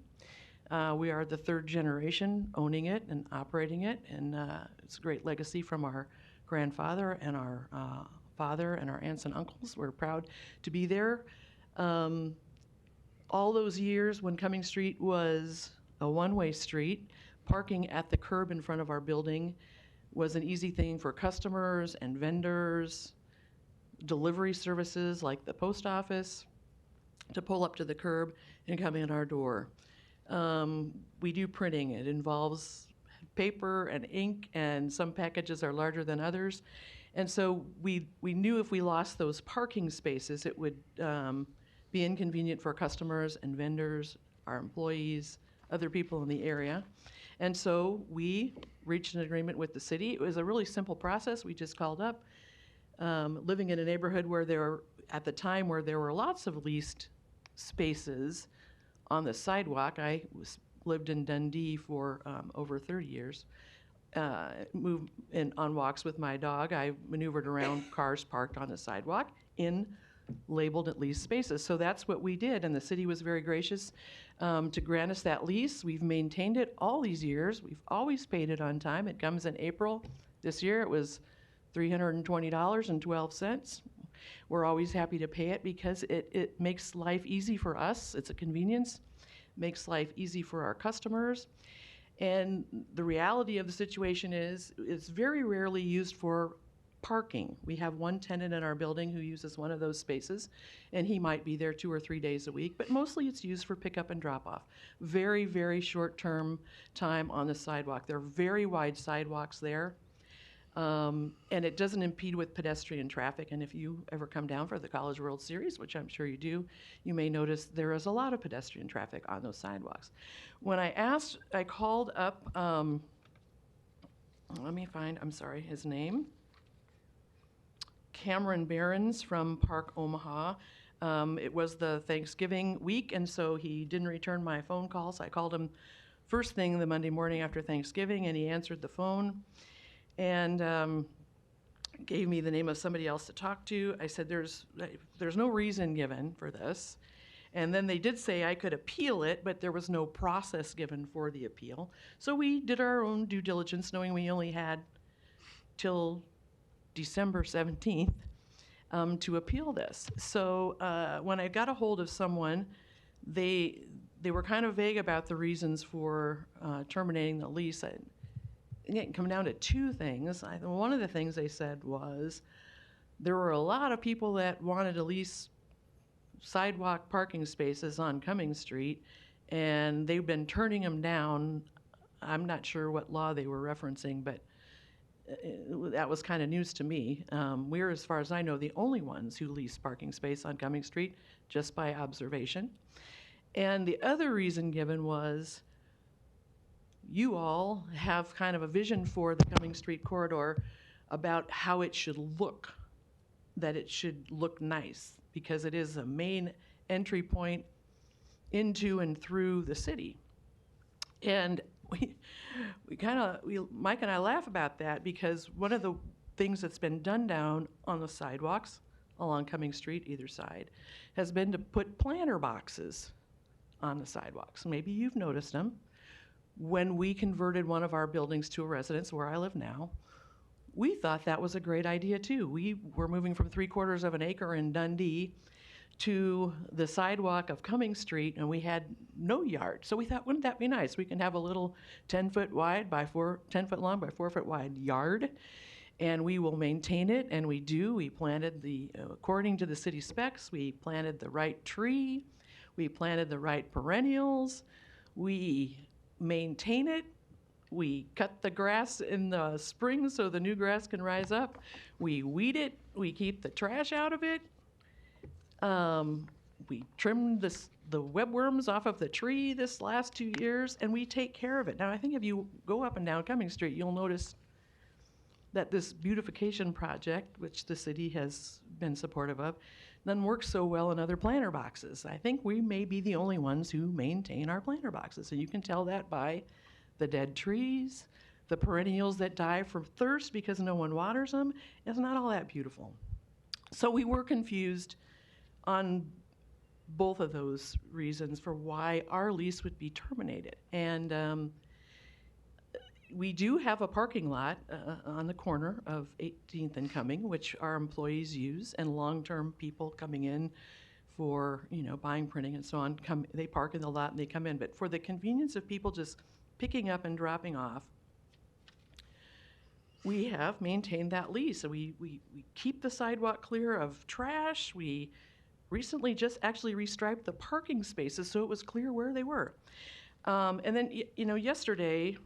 We are the third generation owning it and operating it, and it's a great legacy from our grandfather and our father and our aunts and uncles. We're proud to be there. All those years when Cumming Street was a one-way street, parking at the curb in front of our building was an easy thing for customers and vendors, delivery services like the post office, to pull up to the curb and come in our door. We do printing. It involves paper and ink, and some packages are larger than others. And so we knew if we lost those parking spaces, it would be inconvenient for customers and vendors, our employees, other people in the area. And so we reached an agreement with the city. It was a really simple process. We just called up. Living in a neighborhood where there were, at the time, where there were lots of leased spaces on the sidewalk. I lived in Dundee for over 30 years. Moved in on walks with my dog. I maneuvered around cars parked on the sidewalk in labeled at least spaces. So that's what we did, and the city was very gracious to grant us that lease. We've maintained it all these years. We've always paid it on time. It comes in April. This year it was $320.12. We're always happy to pay it because it makes life easy for us. It's a convenience, makes life easy for our customers. And the reality of the situation is it's very rarely used for parking. We have one tenant in our building who uses one of those spaces, and he might be there 2 or 3 days a week, but mostly it's used for pickup and drop off. Very, very short-term time on the sidewalk. There are very wide sidewalks there. And it doesn't impede with pedestrian traffic. And if you ever come down for the College World Series, which I'm sure you do, you may notice there is a lot of pedestrian traffic on those sidewalks. When I called up, let me find, I'm sorry, his name. Cameron Behrens from Park Omaha. It was the Thanksgiving week, and so he didn't return my phone calls. I called him first thing the Monday morning after Thanksgiving, and he answered the phone and gave me the name of somebody else to talk to. I said, there's no reason given for this. And then they did say I could appeal it, but there was no process given for the appeal. So we did our own due diligence, knowing we only had till December 17th to appeal this. So when I got a hold of someone, they were kind of vague about the reasons for terminating the lease. It can come down to two things. One of the things they said was there were a lot of people that wanted to lease sidewalk parking spaces on Cummings Street, and they've been turning them down. I'm not sure what law they were referencing, but that was kind of news to me. We're, as far as I know, the only ones who lease parking space on Cummings Street, just by observation. And the other reason given was you all have kind of a vision for the Cummings Street corridor about how it should look, that it should look nice, because it is a main entry point into and through the city. And Mike and I laugh about that because one of the things that's been done down on the sidewalks along Cummings Street, either side, has been to put planter boxes on the sidewalks. Maybe you've noticed them. When we converted one of our buildings to a residence where I live now, we thought that was a great idea too. We were moving from 3/4 of an acre in Dundee to the sidewalk of Cummings Street, and we had no yard. So we thought, wouldn't that be nice? We can have a little 10-foot wide by 10-foot long by 4-foot wide yard, and we will maintain it, and we do. We planted according to the city specs, we planted the right tree, we planted the right perennials, we maintain it, we cut the grass in the spring so the new grass can rise up, we weed it, we keep the trash out of it, we trimmed the webworms off of the tree this last 2 years, and we take care of it. Now, I think if you go up and down Cummings Street, you'll notice that this beautification project, which the city has been supportive of, doesn't work so well in other planter boxes. I think we may be the only ones who maintain our planter boxes, and you can tell that by the dead trees, the perennials that die from thirst because no one waters them. It's not all that beautiful. So we were confused on both of those reasons for why our lease would be terminated. And we do have a parking lot on the corner of 18th and Cumming, which our employees use, and long-term people coming in for, buying, printing, and so on, they park in the lot and they come in. But for the convenience of people just picking up and dropping off, we have maintained that lease. So we keep the sidewalk clear of trash. We recently just actually restriped the parking spaces so it was clear where they were. And then, yesterday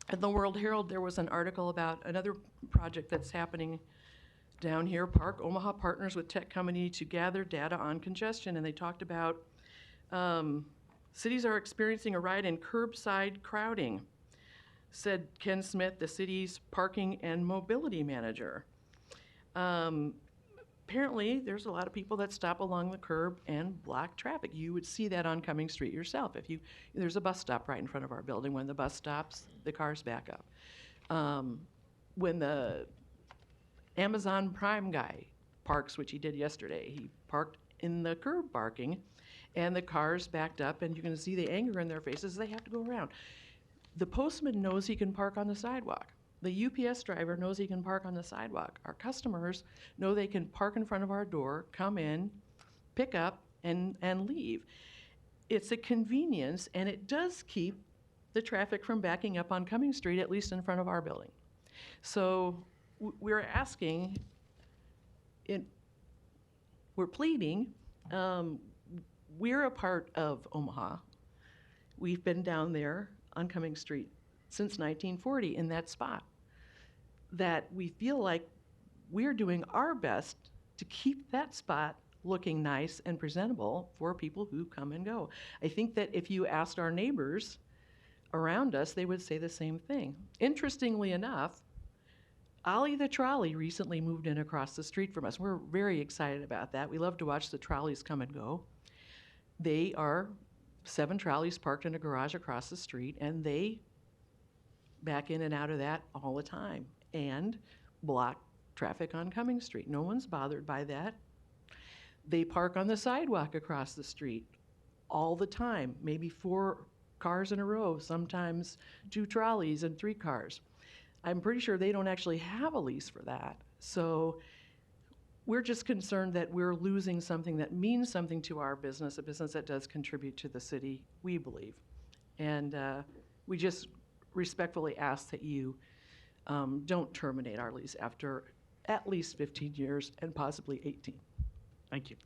at the World Herald, there was an article about another project that's happening down here. Omaha partners with tech company to gather data on congestion, and they talked about cities are experiencing a rise in curbside crowding, said Ken Smith, the city's parking and mobility manager. Apparently, there's a lot of people that stop along the curb and block traffic. You would see that on Cummings Street yourself. There's a bus stop right in front of our building. When the bus stops, the cars back up. When the Amazon Prime guy parks, which he did yesterday, he parked in the curb parking, and the cars backed up, and you can see the anger in their faces. They have to go around. The postman knows he can park on the sidewalk. The UPS driver knows he can park on the sidewalk. Our customers know they can park in front of our door, come in, pick up, and leave. It's a convenience, and it does keep the traffic from backing up on Cummings Street, at least in front of our building. So we're asking, we're pleading, we're a part of Omaha. We've been down there on Cummings Street since 1940 in that spot, that we feel like we're doing our best to keep that spot looking nice and presentable for people who come and go. I think that if you asked our neighbors around us, they would say the same thing. Interestingly enough, Ollie the trolley recently moved in across the street from us. We're very excited about that. We love to watch the trolleys come and go. They are 7 trolleys parked in a garage across the street, and they back in and out of that all the time and block traffic on Cummings Street. No one's bothered by that. They park on the sidewalk across the street all the time, maybe 4 cars in a row, sometimes 2 trolleys and 3 cars. I'm pretty sure they don't actually have a lease for that. So we're just concerned that we're losing something that means something to our business, a business that does contribute to the city, we believe. And we just respectfully ask that you don't terminate our lease after at least 15 years and possibly 18. Thank you.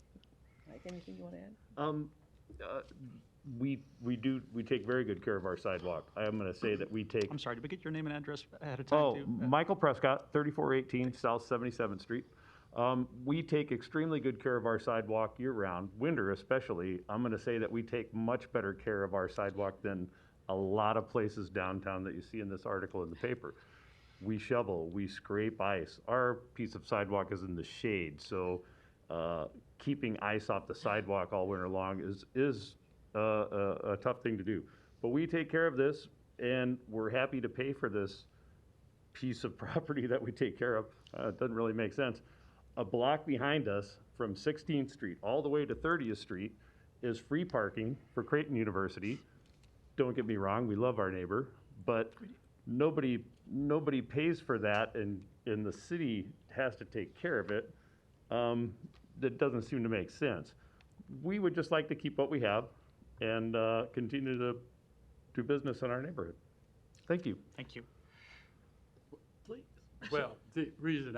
Mike, anything you want to add? We take very good care of our sidewalk. I am going to say that we take. I'm sorry, did we get your name and address ahead of time? Oh, too? Michael Prescott, 3418 South 77th Street. We take extremely good care of our sidewalk year-round, winter especially. I'm going to say that we take much better care of our sidewalk than a lot of places downtown that you see in this article in the paper. We shovel, we scrape ice. Our piece of sidewalk is in the shade, so keeping ice off the sidewalk all winter long is a tough thing to do. But we take care of this, and we're happy to pay for this piece of property that we take care of. It doesn't really make sense. A block behind us from 16th Street all the way to 30th Street is free parking for Creighton University. Don't get me wrong, we love our neighbor, but nobody pays for that, and the city has to take care of it. That doesn't seem to make sense. We would just like to keep what we have and continue to do business in our neighborhood. Thank you. Thank you. Well, the reason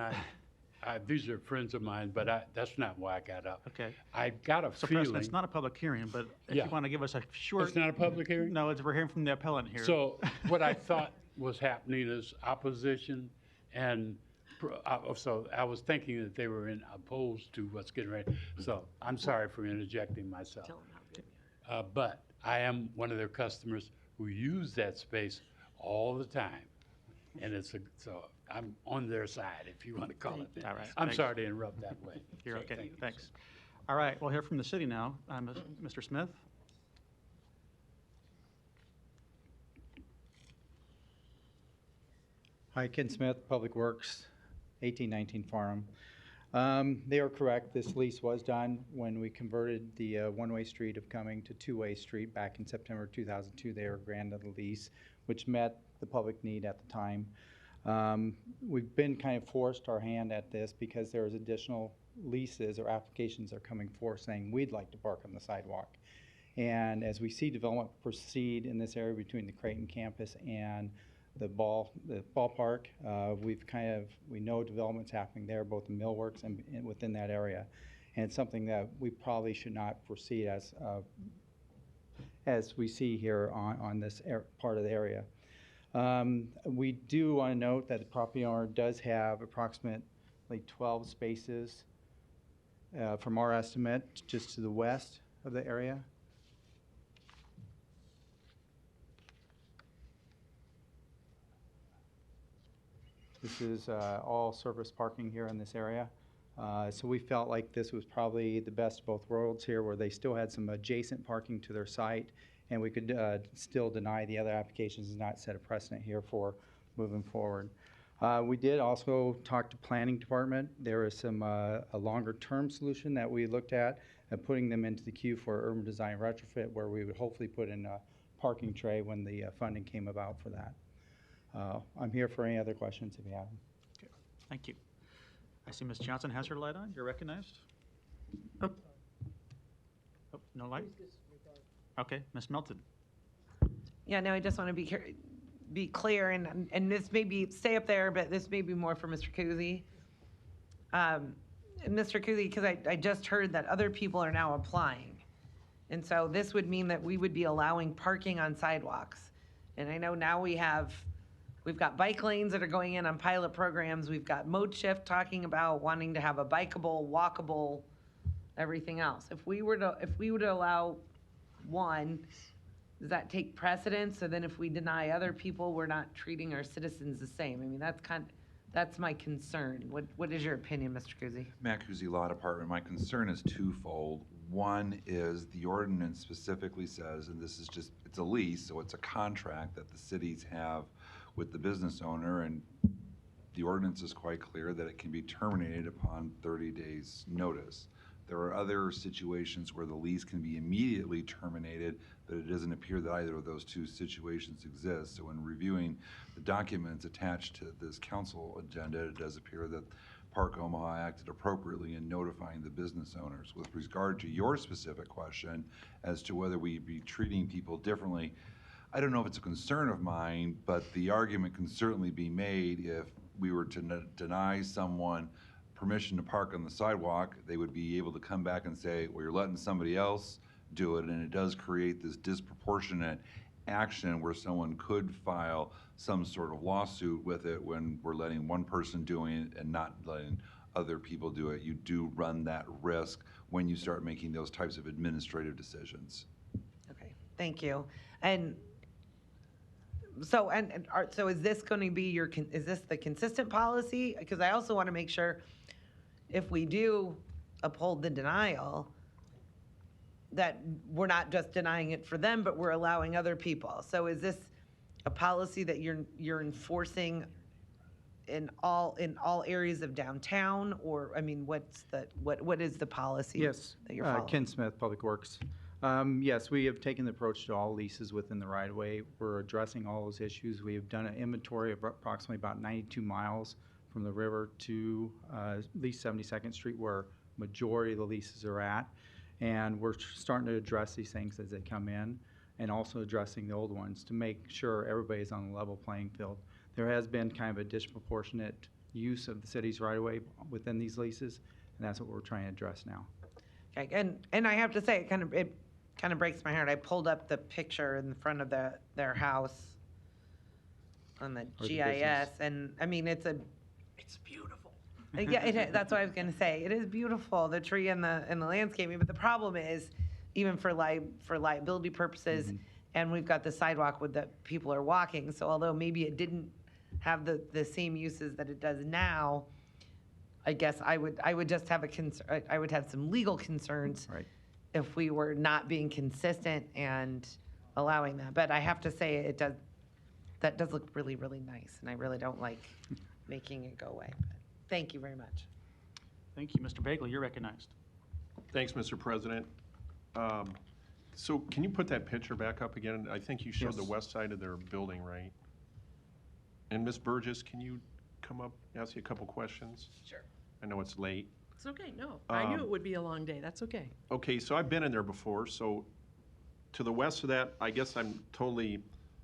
these are friends of mine, but that's not why I got up. Okay. I got a So feeling. President, it's not a public hearing, but if Yeah. you want to give us a short. It's not a public hearing? No, we're hearing from the appellant here. So what I thought was happening is opposition and, so I was thinking that they were opposed to what's getting ready. So I'm sorry for interjecting myself. But I am one of their customers who use that space all the time. And so I'm on their side, if you want to call it that. All right. I'm Thanks. sorry to interrupt that way. You're So okay. thank you. Thanks. All right, we'll hear from the city now. Mr. Smith? Hi, Ken Smith, Public Works, 1819 Farnham. They are correct. This lease was done when we converted the one-way street of Cumming to two-way street back in September 2002. They were granted the lease, which met the public need at the time. We've been kind of forced our hand at this because there's additional leases or applications that are coming forth saying we'd like to park on the sidewalk. And as we see development proceed in this area between the Creighton campus and the ballpark, we know development's happening there, both in Millworks and within that area. And it's something that we probably should not proceed as we see here on this part of the area. We do want to note that the property owner does have approximately 12 spaces from our estimate just to the west of the area. This is all surface parking here in this area. So we felt like this was probably the best of both worlds here, where they still had some adjacent parking to their site, and we could still deny the other applications and not set a precedent here for moving forward. We did also talk to Planning Department. There is a longer-term solution that we looked at, putting them into the queue for urban design retrofit, where we would hopefully put in a parking tray when the funding came about for that. I'm here for any other questions if you have them. Okay. Thank you. I see Ms. Johnson has her light on. You're recognized. Oh, no light? Okay, Ms. Melton. Yeah, no, I just want to be clear, and this may be, stay up there, but this may be more for Mr. Kuzi. Mr. Kuzi, because I just heard that other people are now applying. And so this would mean that we would be allowing parking on sidewalks. And I know now we've got bike lanes that are going in on pilot programs. We've got Mode Shift talking about wanting to have a bikeable, walkable, everything else. If we were to allow one, does that take precedence? So then if we deny other people, we're not treating our citizens the same. I mean, that's my concern. What is your opinion, Mr. Kuzi? Matt Kuzi, Law Department. My concern is twofold. One is the ordinance specifically says, and this is just, it's a lease, so it's a contract that the cities have with the business owner, and the ordinance is quite clear that it can be terminated upon 30 days' notice. There are other situations where the lease can be immediately terminated, but it doesn't appear that either of those two situations exist. So in reviewing the documents attached to this council agenda, it does appear that Park Omaha acted appropriately in notifying the business owners. With regard to your specific question as to whether we be treating people differently, I don't know if it's a concern of mine, but the argument can certainly be made if we were to deny someone permission to park on the sidewalk, they would be able to come back and say, well, you're letting somebody else do it, and it does create this disproportionate action where someone could file some sort of lawsuit with it when we're letting one person doing it and not letting other people do it. You do run that risk when you start making those types of administrative decisions. Okay, thank you. And so, so is this going to be is this the consistent policy? Because I also want to make sure if we do uphold the denial, that we're not just denying it for them, but we're allowing other people. So is this a policy that you're enforcing in all areas of downtown, or I mean, what is the policy? Yes, that you're following? Ken Smith, Public Works. Yes, we have taken the approach to all leases within the right-of-way. We're addressing all those issues. We have done an inventory of approximately about 92 miles from the river to at least 72nd Street, where majority of the leases are at. And we're starting to address these things as they come in, and also addressing the old ones to make sure everybody's on a level playing field. There has been kind of a disproportionate use of the city's right-of-way within these leases, and that's what we're trying to address now. Okay, and I have to say, it kind of breaks my heart. I pulled up the picture in front of their house on the Or the GIS, business. and I mean, it's beautiful. Yeah, that's what I was gonna say. It is beautiful, the tree and the landscaping, but the problem is, even for liability purposes, and we've got the sidewalk with the people are walking, so although maybe it didn't have the same uses that it does now, I guess I would just have I would have some legal concerns if we were not being consistent and allowing that. But I have to say, that does look really, really nice, and I really don't like making it go away. But thank you very much. Thank you. Mr. Bagley, you're recognized. Thanks, Mr. President. So can you put that picture back up again? I think you showed the Yes. west side of their building, right? And Ms. Burgess, can you come up, ask you a couple questions? Sure. I know it's late. It's okay, no. I knew it would be a long day, that's okay. Okay, so I've been in there before, so to the west of that, I guess I'm totally,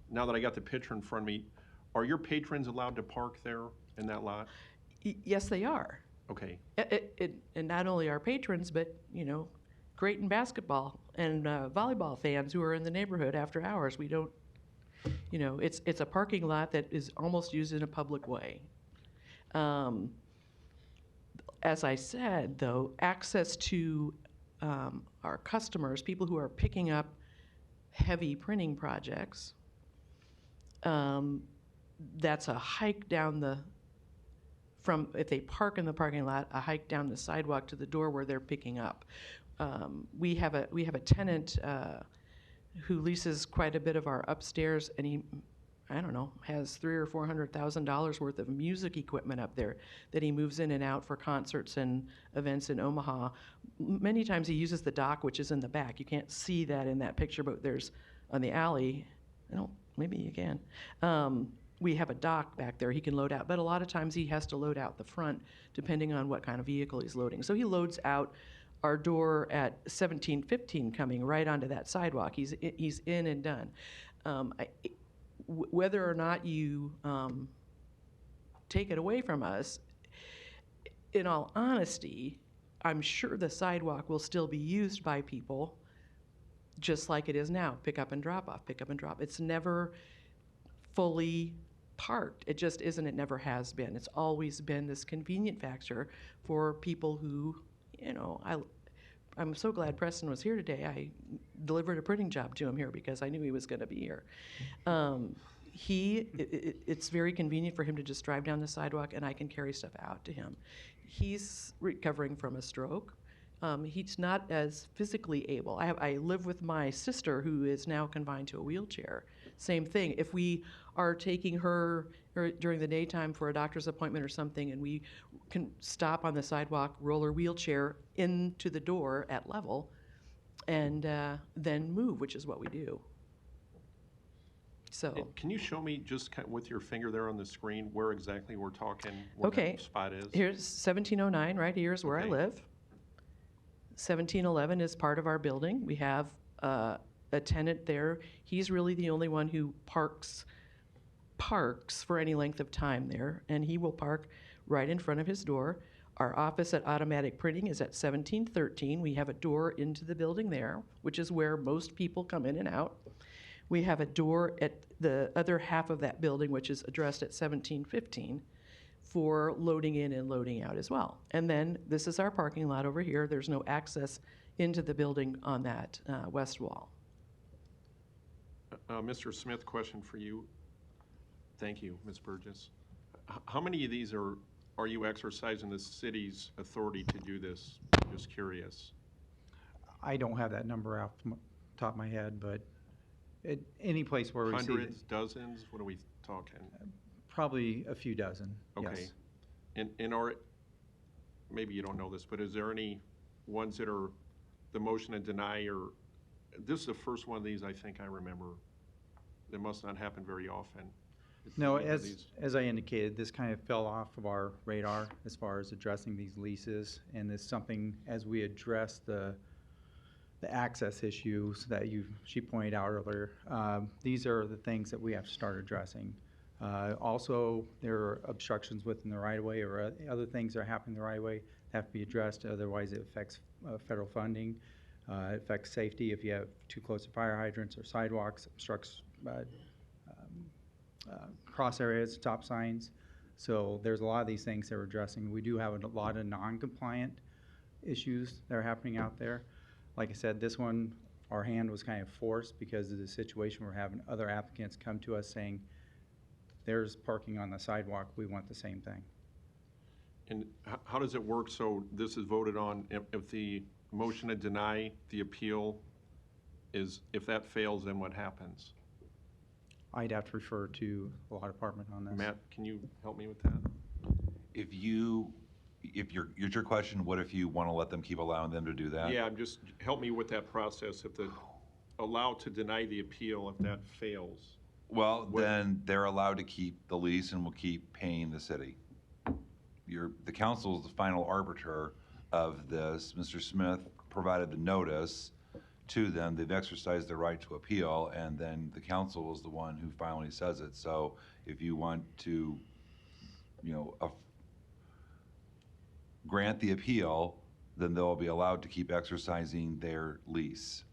now that I got the picture in front of me, are your patrons allowed to park there in that lot? Yes, they are. Okay, And not only our patrons, but, Creighton basketball and volleyball fans who are in the neighborhood after hours. We don't, it's a parking lot that is almost used in a public way. As I said, though, access to our customers, people who are picking up heavy printing projects, that's a hike down if they park in the parking lot, a hike down the sidewalk to the door where they're picking up. We have a tenant who leases quite a bit of our upstairs, and he, I don't know, has $300,000 or $400,000 worth of music equipment up there that he moves in and out for concerts and events in Omaha. Many times he uses the dock, which is in the back. You can't see that in that picture, but there's on the alley. Maybe you can. We have a dock back there he can load out, but a lot of times he has to load out the front depending on what kind of vehicle he's loading. So he loads out our door at 1715 coming right onto that sidewalk. He's in and done. Whether or not you take it away from us, in all honesty, I'm sure the sidewalk will still be used by people just like it is now. Pick up and drop off, pick up and drop. It's never fully parked. It just isn't. It never has been. It's always been this convenient factor for people who, I'm so glad Preston was here today. I delivered a printing job to him here because I knew he was going to be here. It's very convenient for him to just drive down the sidewalk and I can carry stuff out to him. He's recovering from a stroke. He's not as physically able. I live with my sister who is now confined to a wheelchair. Same thing. If we are taking her during the daytime for a doctor's appointment or something and we can stop on the sidewalk, roll her wheelchair into the door at level, and then move, which is what we do. So. Can you show me just with your finger there on the screen where exactly we're talking, where Okay. that spot is? Here's 1709, right here is where I live. 1711 is part of our building. We have a tenant there. He's really the only one who parks for any length of time there, and he will park right in front of his door. Our office at Automatic Printing is at 1713. We have a door into the building there, which is where most people come in and out. We have a door at the other half of that building, which is addressed at 1715 for loading in and loading out as well. And then this is our parking lot over here. There's no access into the building on that west wall. Mr. Smith, question for you. Thank you, Ms. Burgess. How many of these are you exercising the city's authority to do this? Just curious. I don't have that number off the top of my head, but any place where we see it. Hundreds, dozens? What are we talking? Probably a few dozen, Okay. yes. Maybe you don't know this, but is there any ones that are the motion to deny or this is the first one of these I think I remember. It must not happen very often. No, Any of these. as I indicated, this kind of fell off of our radar as far as addressing these leases, and it's something, as we address the access issues that she pointed out earlier, these are the things that we have to start addressing. Also, there are obstructions within the right-of-way or other things that are happening in the right-of-way that have to be addressed, otherwise it affects federal funding. It affects safety if you have too close to fire hydrants or sidewalks, obstructs cross areas, stop signs. So there's a lot of these things that we're addressing. We do have a lot of non-compliant issues that are happening out there. Like I said, this one, our hand was kind of forced because of the situation. We're having other applicants come to us saying, there's parking on the sidewalk, we want the same thing. And how does it work? So this is voted on, if the motion to deny the appeal is, if that fails, then what happens? I'd have to refer to the law department on this. Matt, can you help me with that? If your question, what if you want to let them keep allowing them to do that? Yeah, just help me with that process. If the allowed to deny the appeal, if that fails. Well, then they're allowed to keep the lease and will keep paying the city. The council is the final arbiter of this. Mr. Smith provided the notice to them. They've exercised their right to appeal, and then the council is the one who finally says it. So if you want to, grant the appeal, then they'll be allowed to keep exercising their lease.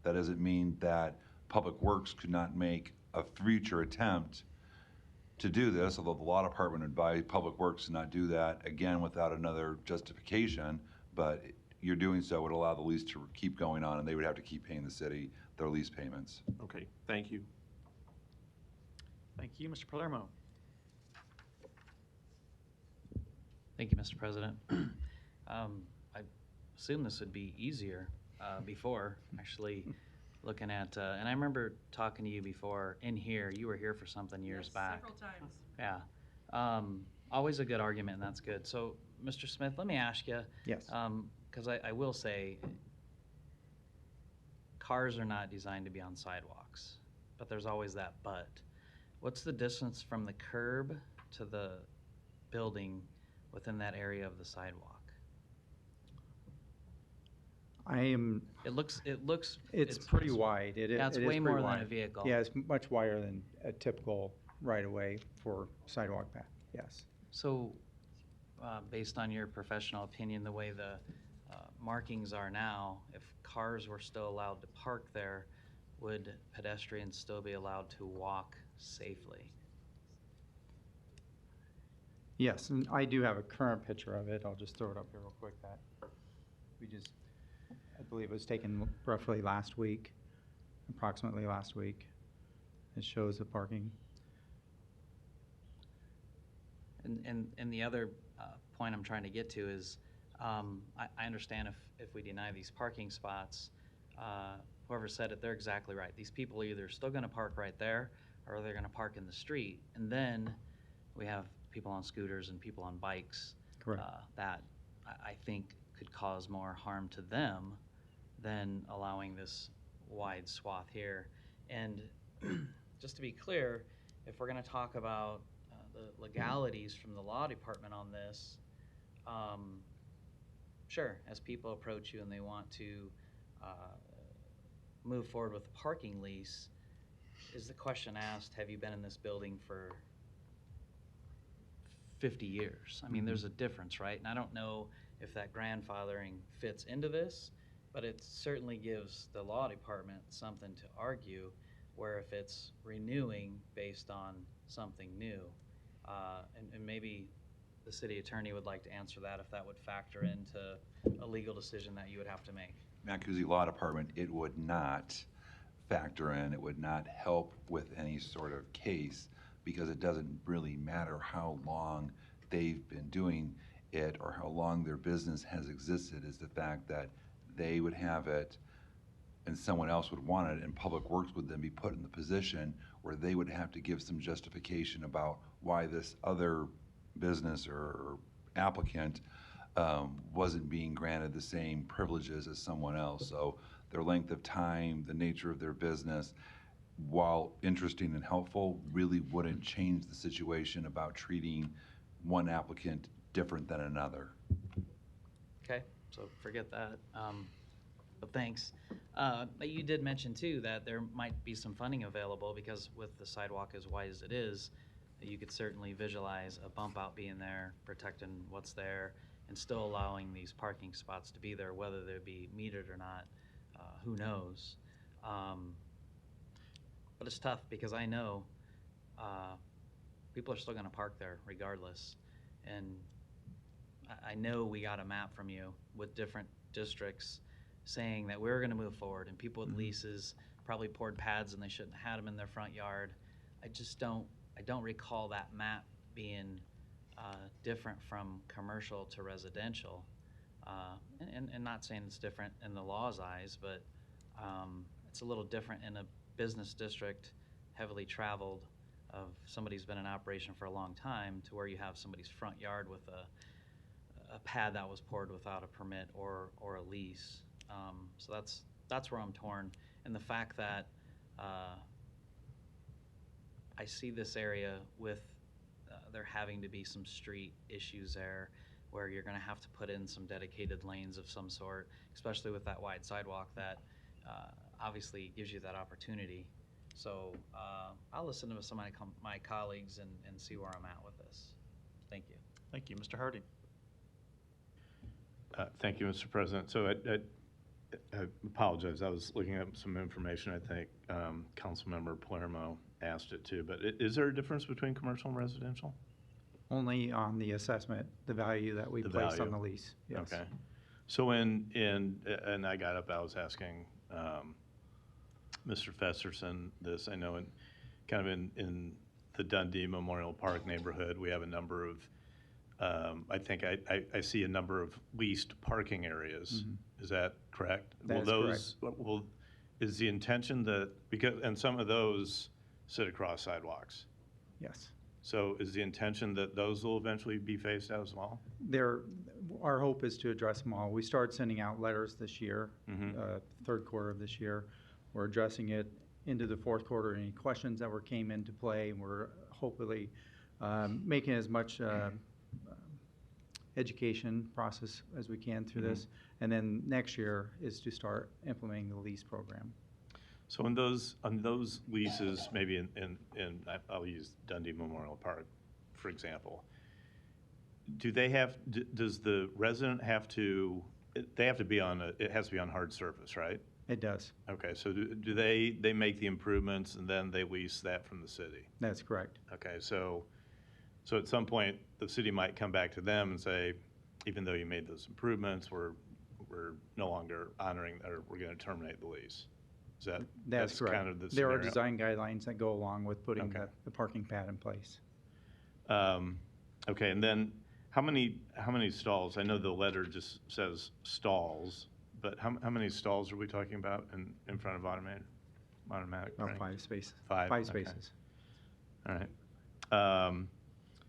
That doesn't mean that Public Works could not make a future attempt to do this, although the law department advised Public Works to not do that, again, without another justification, but your doing so would allow the lease to keep going on, and they would have to keep paying the city their lease payments. Okay, thank you. Thank you, Mr. Palermo. Thank you, Mr. President. I assume this would be easier before, actually looking at, and I remember talking to you before in here. You were here for something years back. Several times. Yeah. Always a good argument, and that's good. So, Mr. Smith, let me ask you. Yes. Because I will say, cars are not designed to be on sidewalks, but there's always that but. What's the distance from the curb to the building within that area of the sidewalk? It looks. It's pretty wide. That's way more than a vehicle. Yeah, it's much wider than a typical right-of-way for sidewalk path, yes. So, based on your professional opinion, the way the markings are now, if cars were still allowed to park there, would pedestrians still be allowed to walk safely? Yes, and I do have a current picture of it. I'll just throw it up here real quick. I believe it was taken roughly last week, approximately last week. It shows the parking. And the other point I'm trying to get to is, I understand if we deny these parking spots, whoever said it, they're exactly right. These people are either still gonna park right there, or they're gonna park in the street. And then we have people on scooters and people on bikes. Correct. That I think could cause more harm to them than allowing this wide swath here. And just to be clear, if we're gonna talk about the legalities from the law department on this, sure, as people approach you and they want to move forward with the parking lease, is the question asked, have you been in this building for 50 years? I mean, there's a difference, right? And I don't know if that grandfathering fits into this, but it certainly gives the law department something to argue, where if it's renewing based on something new, and maybe the city attorney would like to answer that, if that would factor into a legal decision that you would have to make. Mancusi Law Department, it would not factor in, it would not help with any sort of case, because it doesn't really matter how long they've been doing it or how long their business has existed. Is the fact that they would have it and someone else would want it, and Public Works would then be put in the position where they would have to give some justification about why this other business or applicant wasn't being granted the same privileges as someone else. So their length of time, the nature of their business, while interesting and helpful, really wouldn't change the situation about treating one applicant different than another. Okay, so forget that. But thanks. But you did mention too that there might be some funding available because with the sidewalk as wide as it is, you could certainly visualize a bump out being there, protecting what's there, and still allowing these parking spots to be there, whether they be metered or not. Who knows? But it's tough because I know people are still going to park there regardless. And I know we got a map from you with different districts saying that we're going to move forward, and people with leases probably poured pads and they shouldn't have had them in their front yard. I don't recall that map being different from commercial to residential. And not saying it's different in the law's eyes, but it's a little different in a business district, heavily traveled, of somebody who's been in operation for a long time, to where you have somebody's front yard with a pad that was poured without a permit or a lease. So that's where I'm torn. And the fact that I see this area with there having to be some street issues there, where you're going to have to put in some dedicated lanes of some sort, especially with that wide sidewalk that obviously gives you that opportunity. So I'll listen to some of my colleagues and see where I'm at with this. Thank you. Thank you. Mr. Harding. Thank you, Mr. President. So I apologize. I was looking up some information. I think Councilmember Palermo asked it too. But is there a difference between commercial and residential? Only on the assessment, the value that we place on the lease. Yes. Okay. So and I got up, I was asking Mr. Festerson this. I know in the Dundee Memorial Park neighborhood, we have a number of, I think I see a number of leased parking areas. Is that correct? That is correct. Is the intention that, and some of those sit across sidewalks? Yes. So is the intention that those will eventually be phased out as well? Our hope is to address them all. We started sending out letters this year, third quarter of this year. We're addressing it into the fourth quarter. Any questions that came into play, and we're hopefully making as much education process as we can through this. And then next year is to start implementing the lease program. So on those leases, maybe I'll use Dundee Memorial Park, for example. Does the resident have to, they have to be it has to be on hard surface, right? It does. Okay, so do they make the improvements and then they lease that from the city? That's correct. Okay, so at some point, the city might come back to them and say, even though you made those improvements, we're no longer honoring, or we're going to terminate the lease. That's correct. Kind of the there scenario? are design guidelines that go along with putting the parking pad in place. Okay, and then how many stalls? I know the letter just says stalls, but how many stalls are we talking about in front of automatic printing? 5 spaces. Five Five okay. spaces. All right.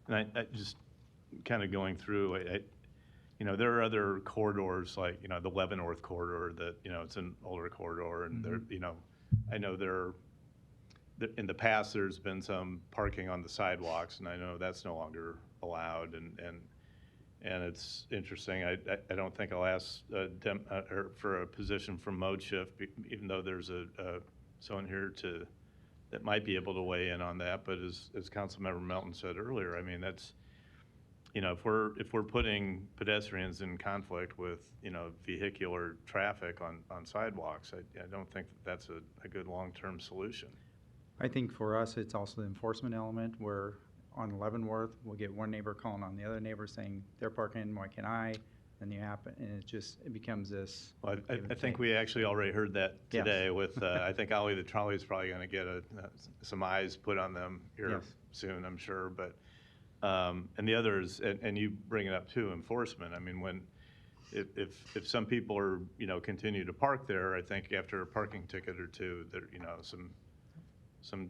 And I just kind of going through, there are other corridors like, the Leavenworth corridor that, it's an older corridor, and there, I know in the past there's been some parking on the sidewalks, and I know that's no longer allowed, and it's interesting. I don't think I'll ask for a position from Mode Shift, even though there's someone here that might be able to weigh in on that. But as Councilmember Melton said earlier, I mean, that's, if we're putting pedestrians in conflict with, vehicular traffic on sidewalks, I don't think that's a good long-term solution. I think for us, it's also the enforcement element, where on Leavenworth, we'll get one neighbor calling on the other neighbor saying, they're parking, why can't I? And it becomes this. Well, I think we actually already heard that today with, I think Ollie the Trolley is probably going to get some eyes put on them here soon, I'm sure. But, and the others, and you bring it up too, enforcement. I mean, if some people are, continue to park there, I think after a parking ticket or two, there, some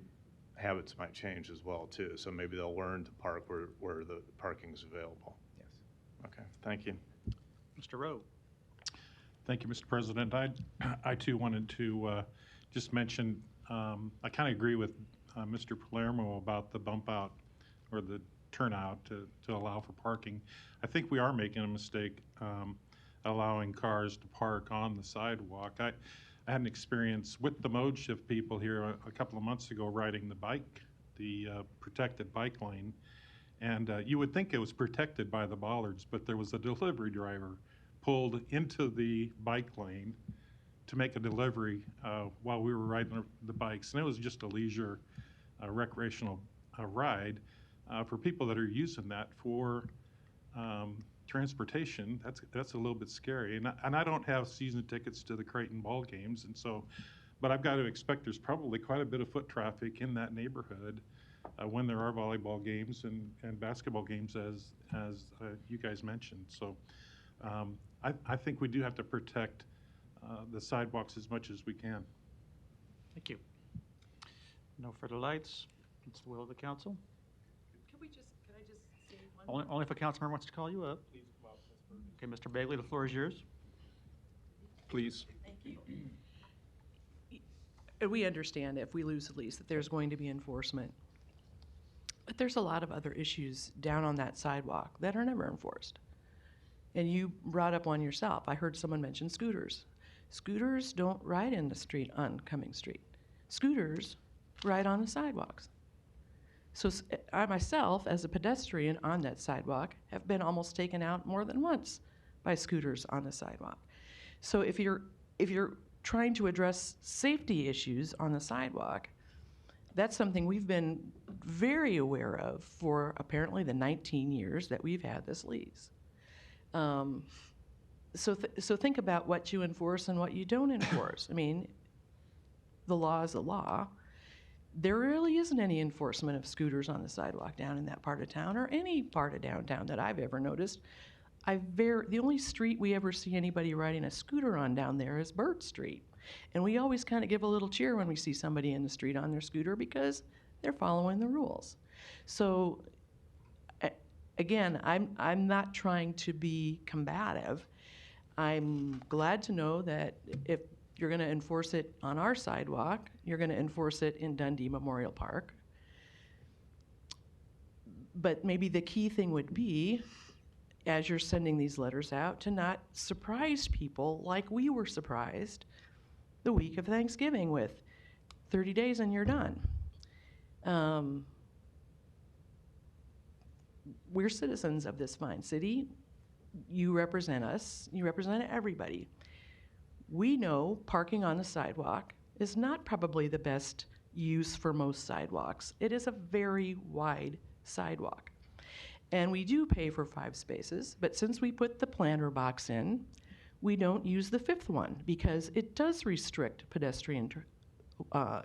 habits might change as well too. So maybe they'll learn to park where the parking is available. Yes. Okay, thank you. Mr. Rowe. Thank you, Mr. President. I too wanted to just mention, I kind of agree with Mr. Palermo about the bump out or the turnout to allow for parking. I think we are making a mistake allowing cars to park on the sidewalk. I had an experience with the mode shift people here a couple of months ago riding the bike, the protected bike lane. And you would think it was protected by the bollards, but there was a delivery driver pulled into the bike lane to make a delivery while we were riding the bikes. And it was just a leisure, recreational ride. For people that are using that for transportation, that's a little bit scary. And I don't have season tickets to the Creighton ball games, and so, but I've got to expect there's probably quite a bit of foot traffic in that neighborhood when there are volleyball games and basketball games, as you guys mentioned. So I think we do have to protect the sidewalks as much as we can. Thank you. No further lights. It's the will of the council. Can I just say one? Only if a council member wants to call you up. Please come up, Ms. Okay, Mr. Bagley, the floor is yours. Please. Thank you. And we understand if we lose the lease that there's going to be enforcement. But there's a lot of other issues down on that sidewalk that are never enforced. And you brought up one yourself. I heard someone mention scooters. Scooters don't ride in the street on Cumming Street. Scooters ride on the sidewalks. So I myself, as a pedestrian on that sidewalk, have been almost taken out more than once by scooters on the sidewalk. So if you're trying to address safety issues on the sidewalk, that's something we've been very aware of for apparently the 19 years that we've had this lease. So think about what you enforce and what you don't enforce. I mean, the law is the law. There really isn't any enforcement of scooters on the sidewalk down in that part of town or any part of downtown that I've ever noticed. The only street we ever see anybody riding a scooter on down there is Burt Street. And we always kind of give a little cheer when we see somebody in the street on their scooter because they're following the rules. So again, I'm not trying to be combative. I'm glad to know that if you're going to enforce it on our sidewalk, you're going to enforce it in Dundee Memorial Park. But maybe the key thing would be, as you're sending these letters out, to not surprise people like we were surprised the week of Thanksgiving with 30 days and you're done. We're citizens of this fine city. You represent us. You represent everybody. We know parking on the sidewalk is not probably the best use for most sidewalks. It is a very wide sidewalk. And we do pay for 5 spaces, but since we put the planter box in, we don't use the 5th one because it does restrict pedestrian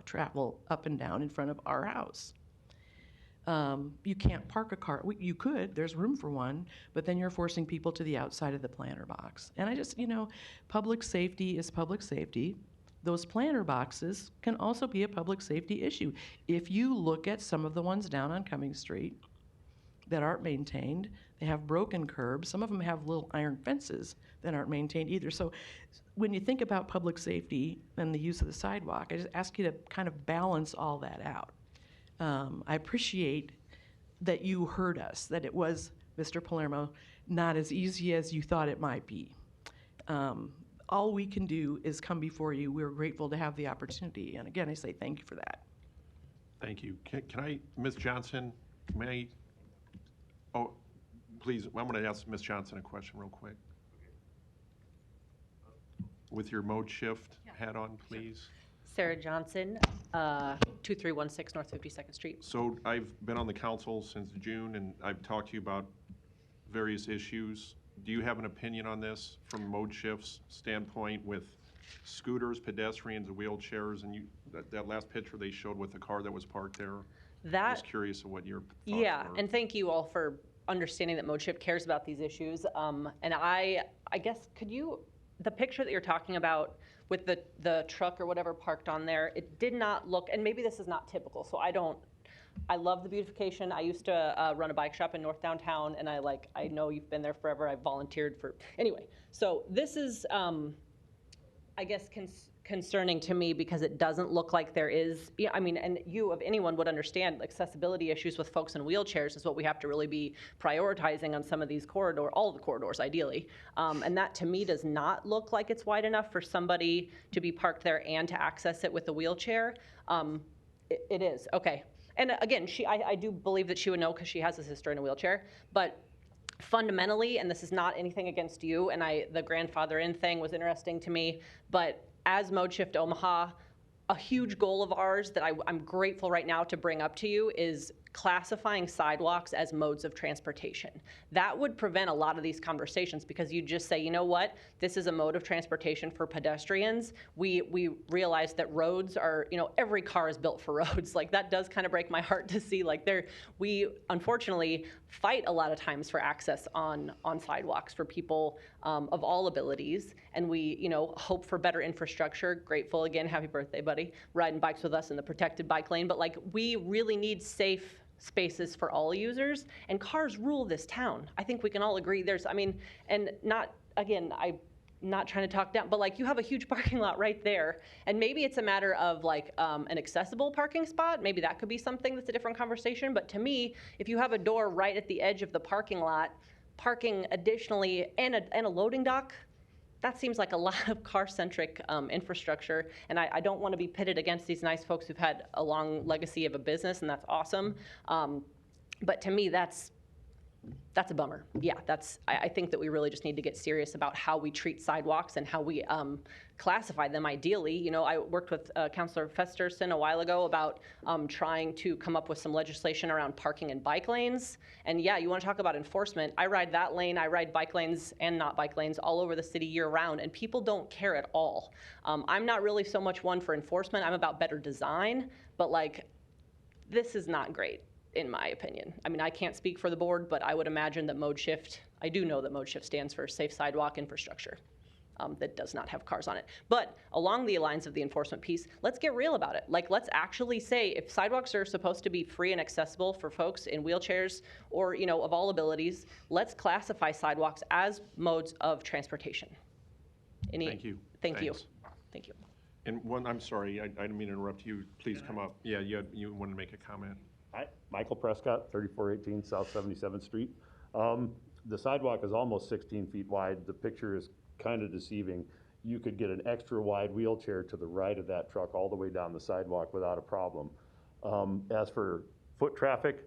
travel up and down in front of our house. You can't park a car. You could, there's room for one, but then you're forcing people to the outside of the planter box. And I just, public safety is public safety. Those planter boxes can also be a public safety issue. If you look at some of the ones down on Cumming Street that aren't maintained, they have broken curbs. Some of them have little iron fences that aren't maintained either. So when you think about public safety and the use of the sidewalk, I just ask you to kind of balance all that out. I appreciate that you heard us, that it was, Mr. Palermo, not as easy as you thought it might be. All we can do is come before you. We're grateful to have the opportunity. And again, I say thank you for that. Thank you. Can I, Ms. Johnson, may I, oh, please, I'm going to ask Ms. Johnson a question real quick. With your mode shift hat on, please. Sarah Johnson, 2316 North 52nd Street. So I've been on the council since June, and I've talked to you about various issues. Do you have an opinion on this from mode shifts standpoint with scooters, pedestrians, and wheelchairs? And that last picture they showed with the car that was parked there, I was curious of what your thoughts were. And thank you all for understanding that mode shift cares about these issues. And I guess, could you, the picture that you're talking about with the truck or whatever parked on there, it did not look, and maybe this is not typical, so I love the beautification. I used to run a bike shop in North Downtown, and I know you've been there forever. I volunteered for, anyway. So this is I guess, concerning to me because it doesn't look like there is, yeah, I mean, and you of anyone would understand accessibility issues with folks in wheelchairs is what we have to really be prioritizing on some of these all the corridors ideally. And that to me does not look like it's wide enough for somebody to be parked there and to access it with a wheelchair. It is, okay. And again, I do believe that she would know because she has this history in a wheelchair, but fundamentally, and this is not anything against you, and the grandfather-in thing was interesting to me, but as Mode Shift Omaha, a huge goal of ours that I'm grateful right now to bring up to you is classifying sidewalks as modes of transportation. That would prevent a lot of these conversations because you just say, you know what, this is a mode of transportation for pedestrians. We realize that roads are, every car is built for roads. Like that does kind of break my heart to see we unfortunately fight a lot of times for access on sidewalks for people of all abilities. And we, hope for better infrastructure. Grateful again, happy birthday, buddy, riding bikes with us in the protected bike lane. But we really need safe spaces for all users, and cars rule this town. I think we can all agree and not, again, I'm not trying to talk down, but you have a huge parking lot right there, and maybe it's a matter of an accessible parking spot. Maybe that could be something that's a different conversation, but to me, if you have a door right at the edge of the parking lot, parking additionally and a loading dock, that seems like a lot of car-centric infrastructure, and I don't want to be pitted against these nice folks who've had a long legacy of a business, and that's awesome. But to me, that's a bummer. Yeah, I think that we really just need to get serious about how we treat sidewalks and how we classify them ideally. I worked with Councilor Festerson a while ago about trying to come up with some legislation around parking and bike lanes. And yeah, you want to talk about enforcement. I ride that lane, I ride bike lanes and not bike lanes all over the city year round, and people don't care at all. I'm not really so much one for enforcement. I'm about better design, but this is not great, in my opinion. I mean, I can't speak for the board, but I would imagine that I do know that Mode Shift stands for safe sidewalk infrastructure that does not have cars on it. But along the lines of the enforcement piece, let's get real about it. Let's actually say if sidewalks are supposed to be free and accessible for folks in wheelchairs or, of all abilities, let's classify sidewalks as modes of transportation. Thank you. Thank you. Thanks. Thank you. And I'm sorry, I didn't mean to interrupt you. Please come up. Yeah, you wanted to make a comment. Hi, Michael Prescott, 3418 South 77th Street. The sidewalk is almost 16 feet wide. The picture is kind of deceiving. You could get an extra wide wheelchair to the right of that truck all the way down the sidewalk without a problem. As for foot traffic,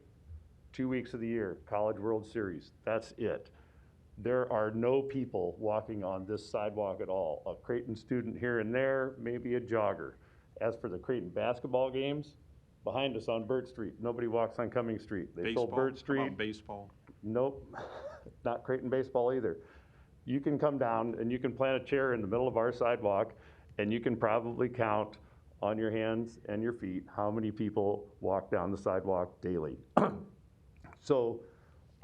2 weeks of the year, College World Series, that's it. There are no people walking on this sidewalk at all. A Creighton student here and there, maybe a jogger. As for the Creighton basketball games, behind us on Burt Street, nobody walks on Cumming Street. They sold Burt Street. How about baseball? Nope, not Creighton baseball either. You can come down and you can plant a chair in the middle of our sidewalk, and you can probably count on your hands and your feet how many people walk down the sidewalk daily. So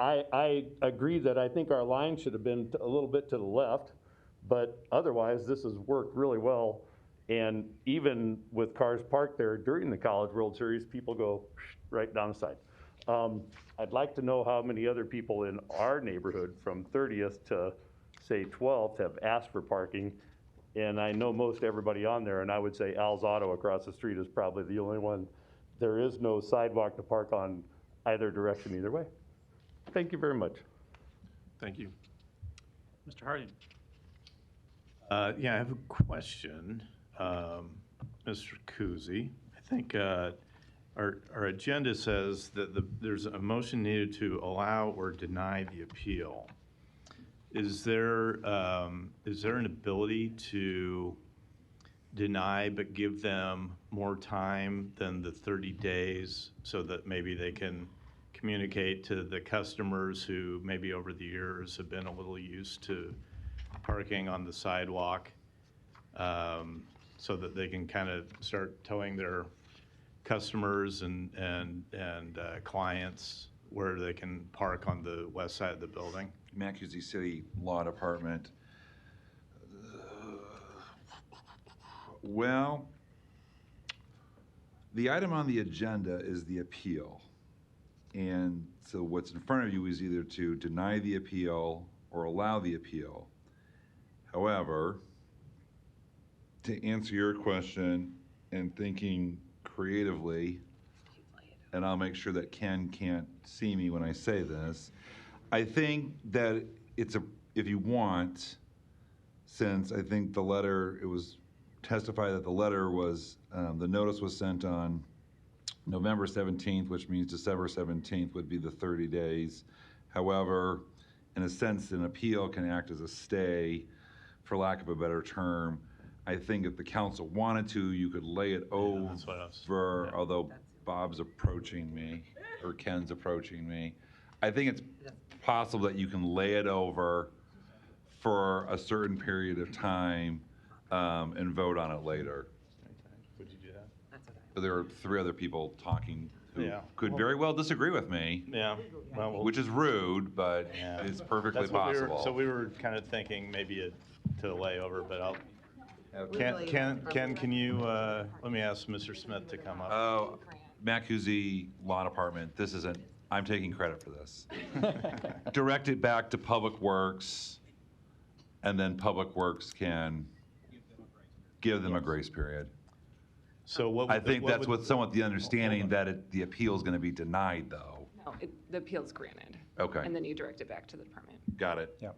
I agree that I think our line should have been a little bit to the left, but otherwise this has worked really well. And even with cars parked there during the College World Series, people go right down the side. I'd like to know how many other people in our neighborhood from 30th to say 12th have asked for parking. And I know most everybody on there, and I would say Al's Auto across the street is probably the only one. There is no sidewalk to park on either direction, either way. Thank you very much. Thank you. Mr. Harding. Yeah, I have a question, Mr. Kuzi. I think our agenda says that there's a motion needed to allow or deny the appeal. Is there an ability to deny but give them more time than the 30 days so that maybe they can communicate to the customers who maybe over the years have been a little used to parking on the sidewalk, so that they can kind of start telling their customers and clients where they can park on the west side of the building? Mankato City Law Department. Well, the item on the agenda is the appeal. And so what's in front of you is either to deny the appeal or allow the appeal. However, to answer your question and thinking creatively, and I'll make sure that Ken can't see me when I say this, I think that if you want, since I think the letter, it was testified that the letter was, the notice was sent on November 17th, which means December 17th would be the 30 days. However, in a sense, an appeal can act as a stay, for lack of a better term. I think if the council wanted to, you could lay it over, although Bob's approaching me, or Ken's approaching me. I think it's possible that you can lay it over for a certain period of time and vote on it later. Would you do that? But there are 3 other people talking who Yeah. could very well disagree with me. Yeah. Well, which is rude, but it's perfectly That's what possible. so we were kind of thinking maybe to lay over, but I'll. Really Ken, can you, let me ask Mr. Smith to come up. Oh, Macuzi Law Department, this isn't, I'm taking credit for this. Direct it back to Public Works, and then Public Works can give them a grace period. So what? I think that's what's somewhat the understanding that the appeal is going to be denied, though. No, the appeal's granted. Okay. And then you direct it back to the department. Got it. Yep.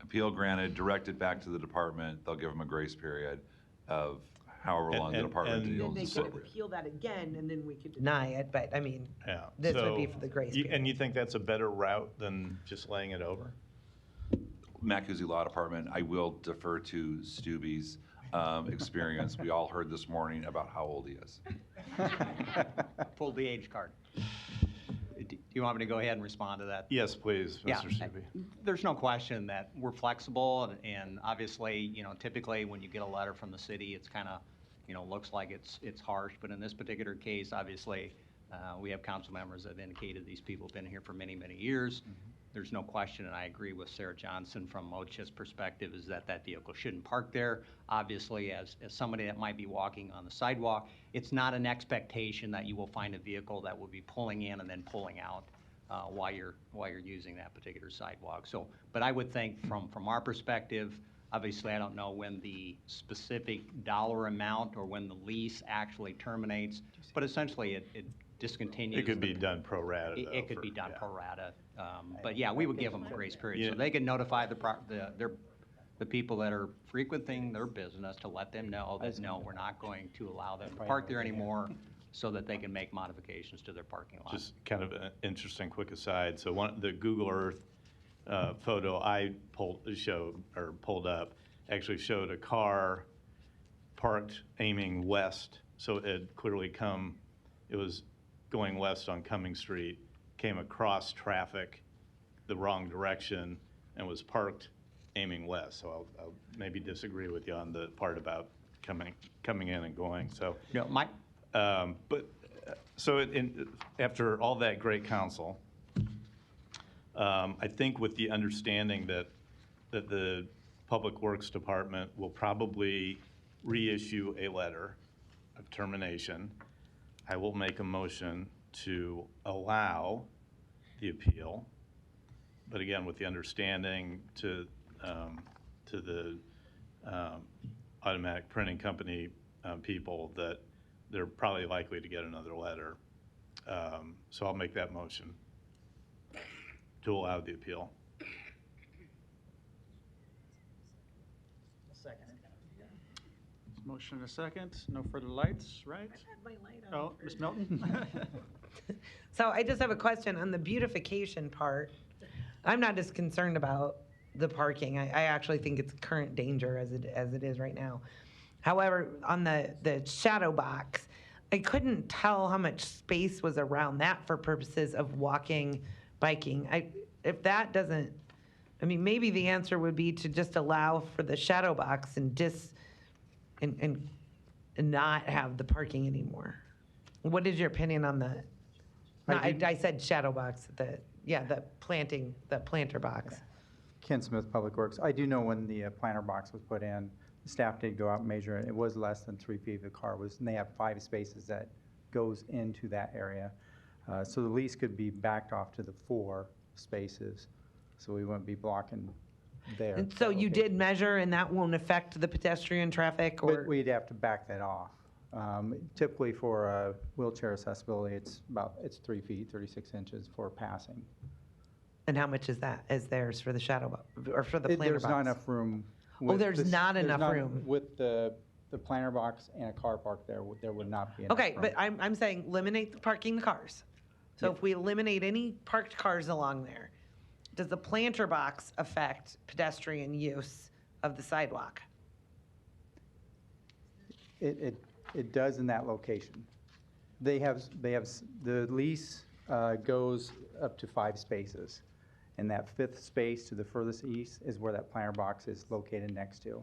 Appeal granted, direct it back to the department. They'll give them a grace period of however long the department Then deals they is could appropriate. appeal that again, and then we could deny it, but I mean, Yeah. this would be for the grace period. And you think that's a better route than just laying it over? Macuzi Law Department, I will defer to Stubby's experience. We all heard this morning about how old he is. Pulled the age card. Do you want me to go ahead and respond to that? Yes, please, Yeah, Mr. Stubbe. There's no question that we're flexible, and obviously, typically when you get a letter from the city, it's kind of, looks like it's harsh, but in this particular case, obviously, we have council members that have indicated these people have been here for many, many years. There's no question, and I agree with Sarah Johnson from OCHA's perspective, is that vehicle shouldn't park there. Obviously, as somebody that might be walking on the sidewalk, it's not an expectation that you will find a vehicle that will be pulling in and then pulling out while you're using that particular sidewalk. So, but I would think from our perspective, obviously, I don't know when the specific dollar amount or when the lease actually terminates, but essentially it discontinues. It could be done pro rata. It could be done pro rata. But yeah, we would give them a grace period. So they can notify the people that are frequenting their business to let them know that, no, we're not going to allow them to park there anymore, so that they can make modifications to their parking lot. Just kind of an interesting quick aside. So the Google Earth photo I pulled up actually showed a car parked aiming west. So it had clearly it was going west on Cumming Street, came across traffic the wrong direction and was parked aiming west. So I'll maybe disagree with you on the part about coming in and going. So after all that great counsel, I think with the understanding that the Public Works Department will probably reissue a letter of termination, I will make a motion to allow the appeal, but again, with the understanding to the automatic printing company people that they're probably likely to get another letter. So I'll make that motion to allow the appeal. Second. Motion and a second. No further lights, right? Oh, Ms. Milton? So I just have a question on the beautification part. I'm not as concerned about the parking. I actually think it's current danger as it is right now. However, on the shadow box, I couldn't tell how much space was around that for purposes of walking, biking. If that doesn't, I mean, maybe the answer would be to just allow for the shadow box and not have the parking anymore. What is your opinion on that? I said shadow box, the planter box. Ken Smith, Public Works. I do know when the planter box was put in, the staff did go out and measure it. It was less than 3 feet. The car was, and they have 5 spaces that goes into that area. So the lease could be backed off to the 4 spaces. So we wouldn't be blocking there. And so you did measure and that won't affect the pedestrian traffic or? But we'd have to back that off. Typically for wheelchair accessibility, it's 3 feet, 36 inches for passing. And how much is that, is theirs for the shadow, or for the planter box? There's not enough room. Oh, there's not enough room. With the planter box and a car park there would not be enough Okay, room. but I'm saying eliminate the parking the cars. So if we eliminate any parked cars along there, does the planter box affect pedestrian use of the sidewalk? It does in that location. The lease goes up to 5 spaces. And that 5th space to the furthest east is where that planter box is located next to.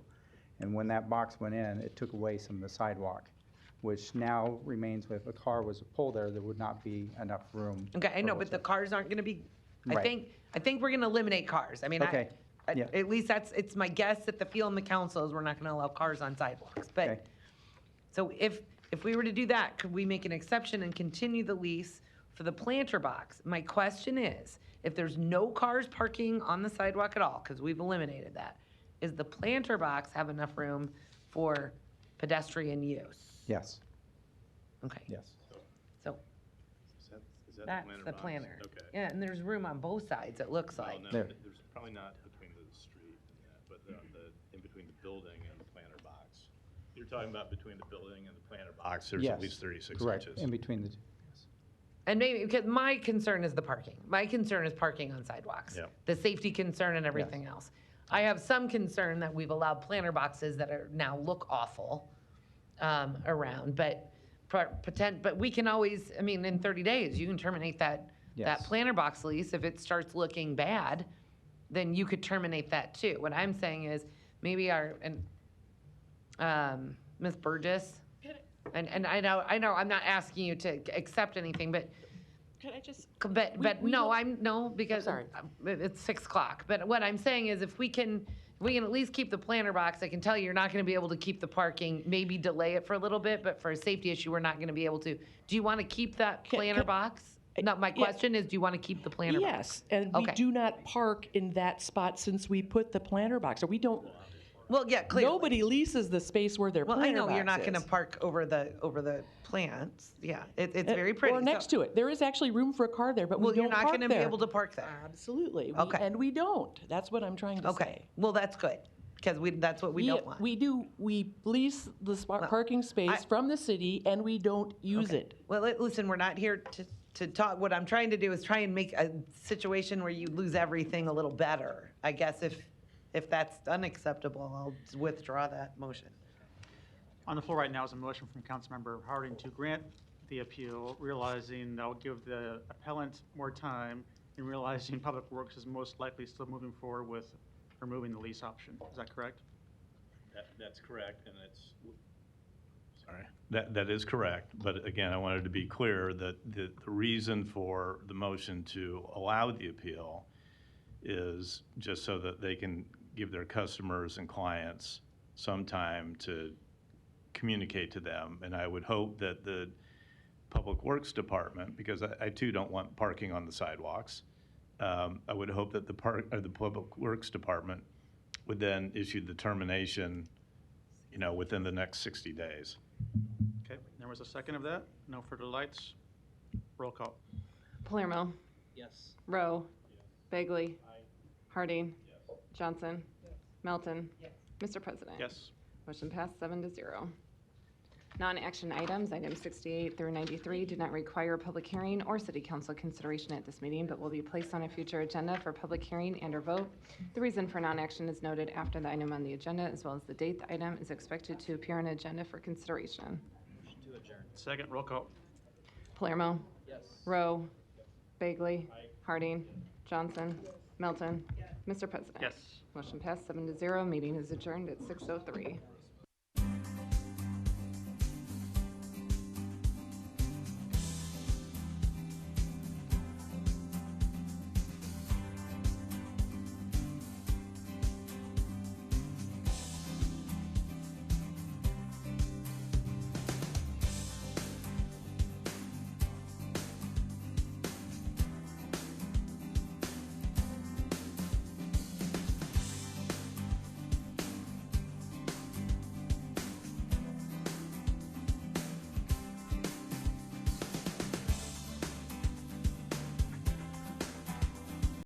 And when that box went in, it took away some of the sidewalk, which now remains if a car was to pull there, there would not be enough room. Okay, I know, but the cars aren't gonna be, Right. I think we're gonna eliminate cars. I mean, Okay, yeah. at least it's my guess that the feel in the council is we're not gonna allow cars on sidewalks. But, so if we were to do that, could we make an exception and continue the lease for the planter box? My question is, if there's no cars parking on the sidewalk at all, because we've eliminated that, is the planter box have enough room for pedestrian use? Yes. Okay. Yes. So Is that that's planter the box? planner. Okay. Yeah, and there's room on both sides, it looks Well, like. no, There. there's probably not between the street and that, but in between the building and the planter box. You're talking about between the building and the planter box, there's Yes, at least 36 correct, inches. in between the two. And maybe, because my concern is the parking. My concern is parking on sidewalks. Yeah. The safety concern and everything else. I have some concern that we've allowed planter boxes that are now look awful around, but we can always, I mean, in 30 days, you can terminate that Yes. planter box lease. If it starts looking bad, then you could terminate that too. What I'm saying is maybe Ms. Burgess, and I know, I'm not asking you to accept anything, but Can I just? but we no, don't- because sorry. it's 6 o'clock. But what I'm saying is if we can at least keep the planter box, I can tell you, you're not gonna be able to keep the parking, maybe delay it for a little bit, but for a safety issue, we're not gonna be able to. Do you wanna keep that planter box? No, my question is, do you wanna keep the planter box? Yes, and we Okay. do not park in that spot since we put the planter box, or we don't. Well, yeah, clearly. Nobody leases the space where their Well, planter I box know you're not gonna is. park over the plants. Yeah, it's very pretty. Or next to it. There is actually room for a car there, but we Well, don't you're not park gonna be there. able to park there. Absolutely. Okay. And we don't. That's what I'm trying to say. Okay, well, that's good, because that's what we don't want. We lease the parking space from the city and we don't use it. Well, listen, we're not here to talk, what I'm trying to do is try and make a situation where you lose everything a little better. I guess if that's unacceptable, I'll withdraw that motion. On the floor right now is a motion from Councilmember Harding to grant the appeal, realizing that will give the appellant more time and realizing Public Works is most likely still moving forward with removing the lease option. Is that correct? That's correct, and it's, sorry. That is correct, but again, I wanted to be clear that the reason for the motion to allow the appeal is just so that they can give their customers and clients some time to communicate to them. And I would hope that the Public Works Department, because I too don't want parking on the sidewalks, I would hope that the Public Works Department would then issue the termination, within the next 60 days. Okay, there was a second of that. No further lights. Roll call. Palermo. Yes. Rowe. Bagley. Harding. Johnson. Melton. Mr. President. Yes. Motion passed 7-0. Non-action items, items 68 through 93, do not require public hearing or city council consideration at this meeting, but will be placed on a future agenda for public hearing and/or vote. The reason for non-action is noted after the item on the agenda, as well as the date the item is expected to appear on agenda for consideration. To adjourn. Second, roll call. Palermo. Yes. Rowe. Bagley. Harding. Johnson. Melton. Mr. President. Yes. Motion passed 7-0. Meeting is adjourned at 6:03.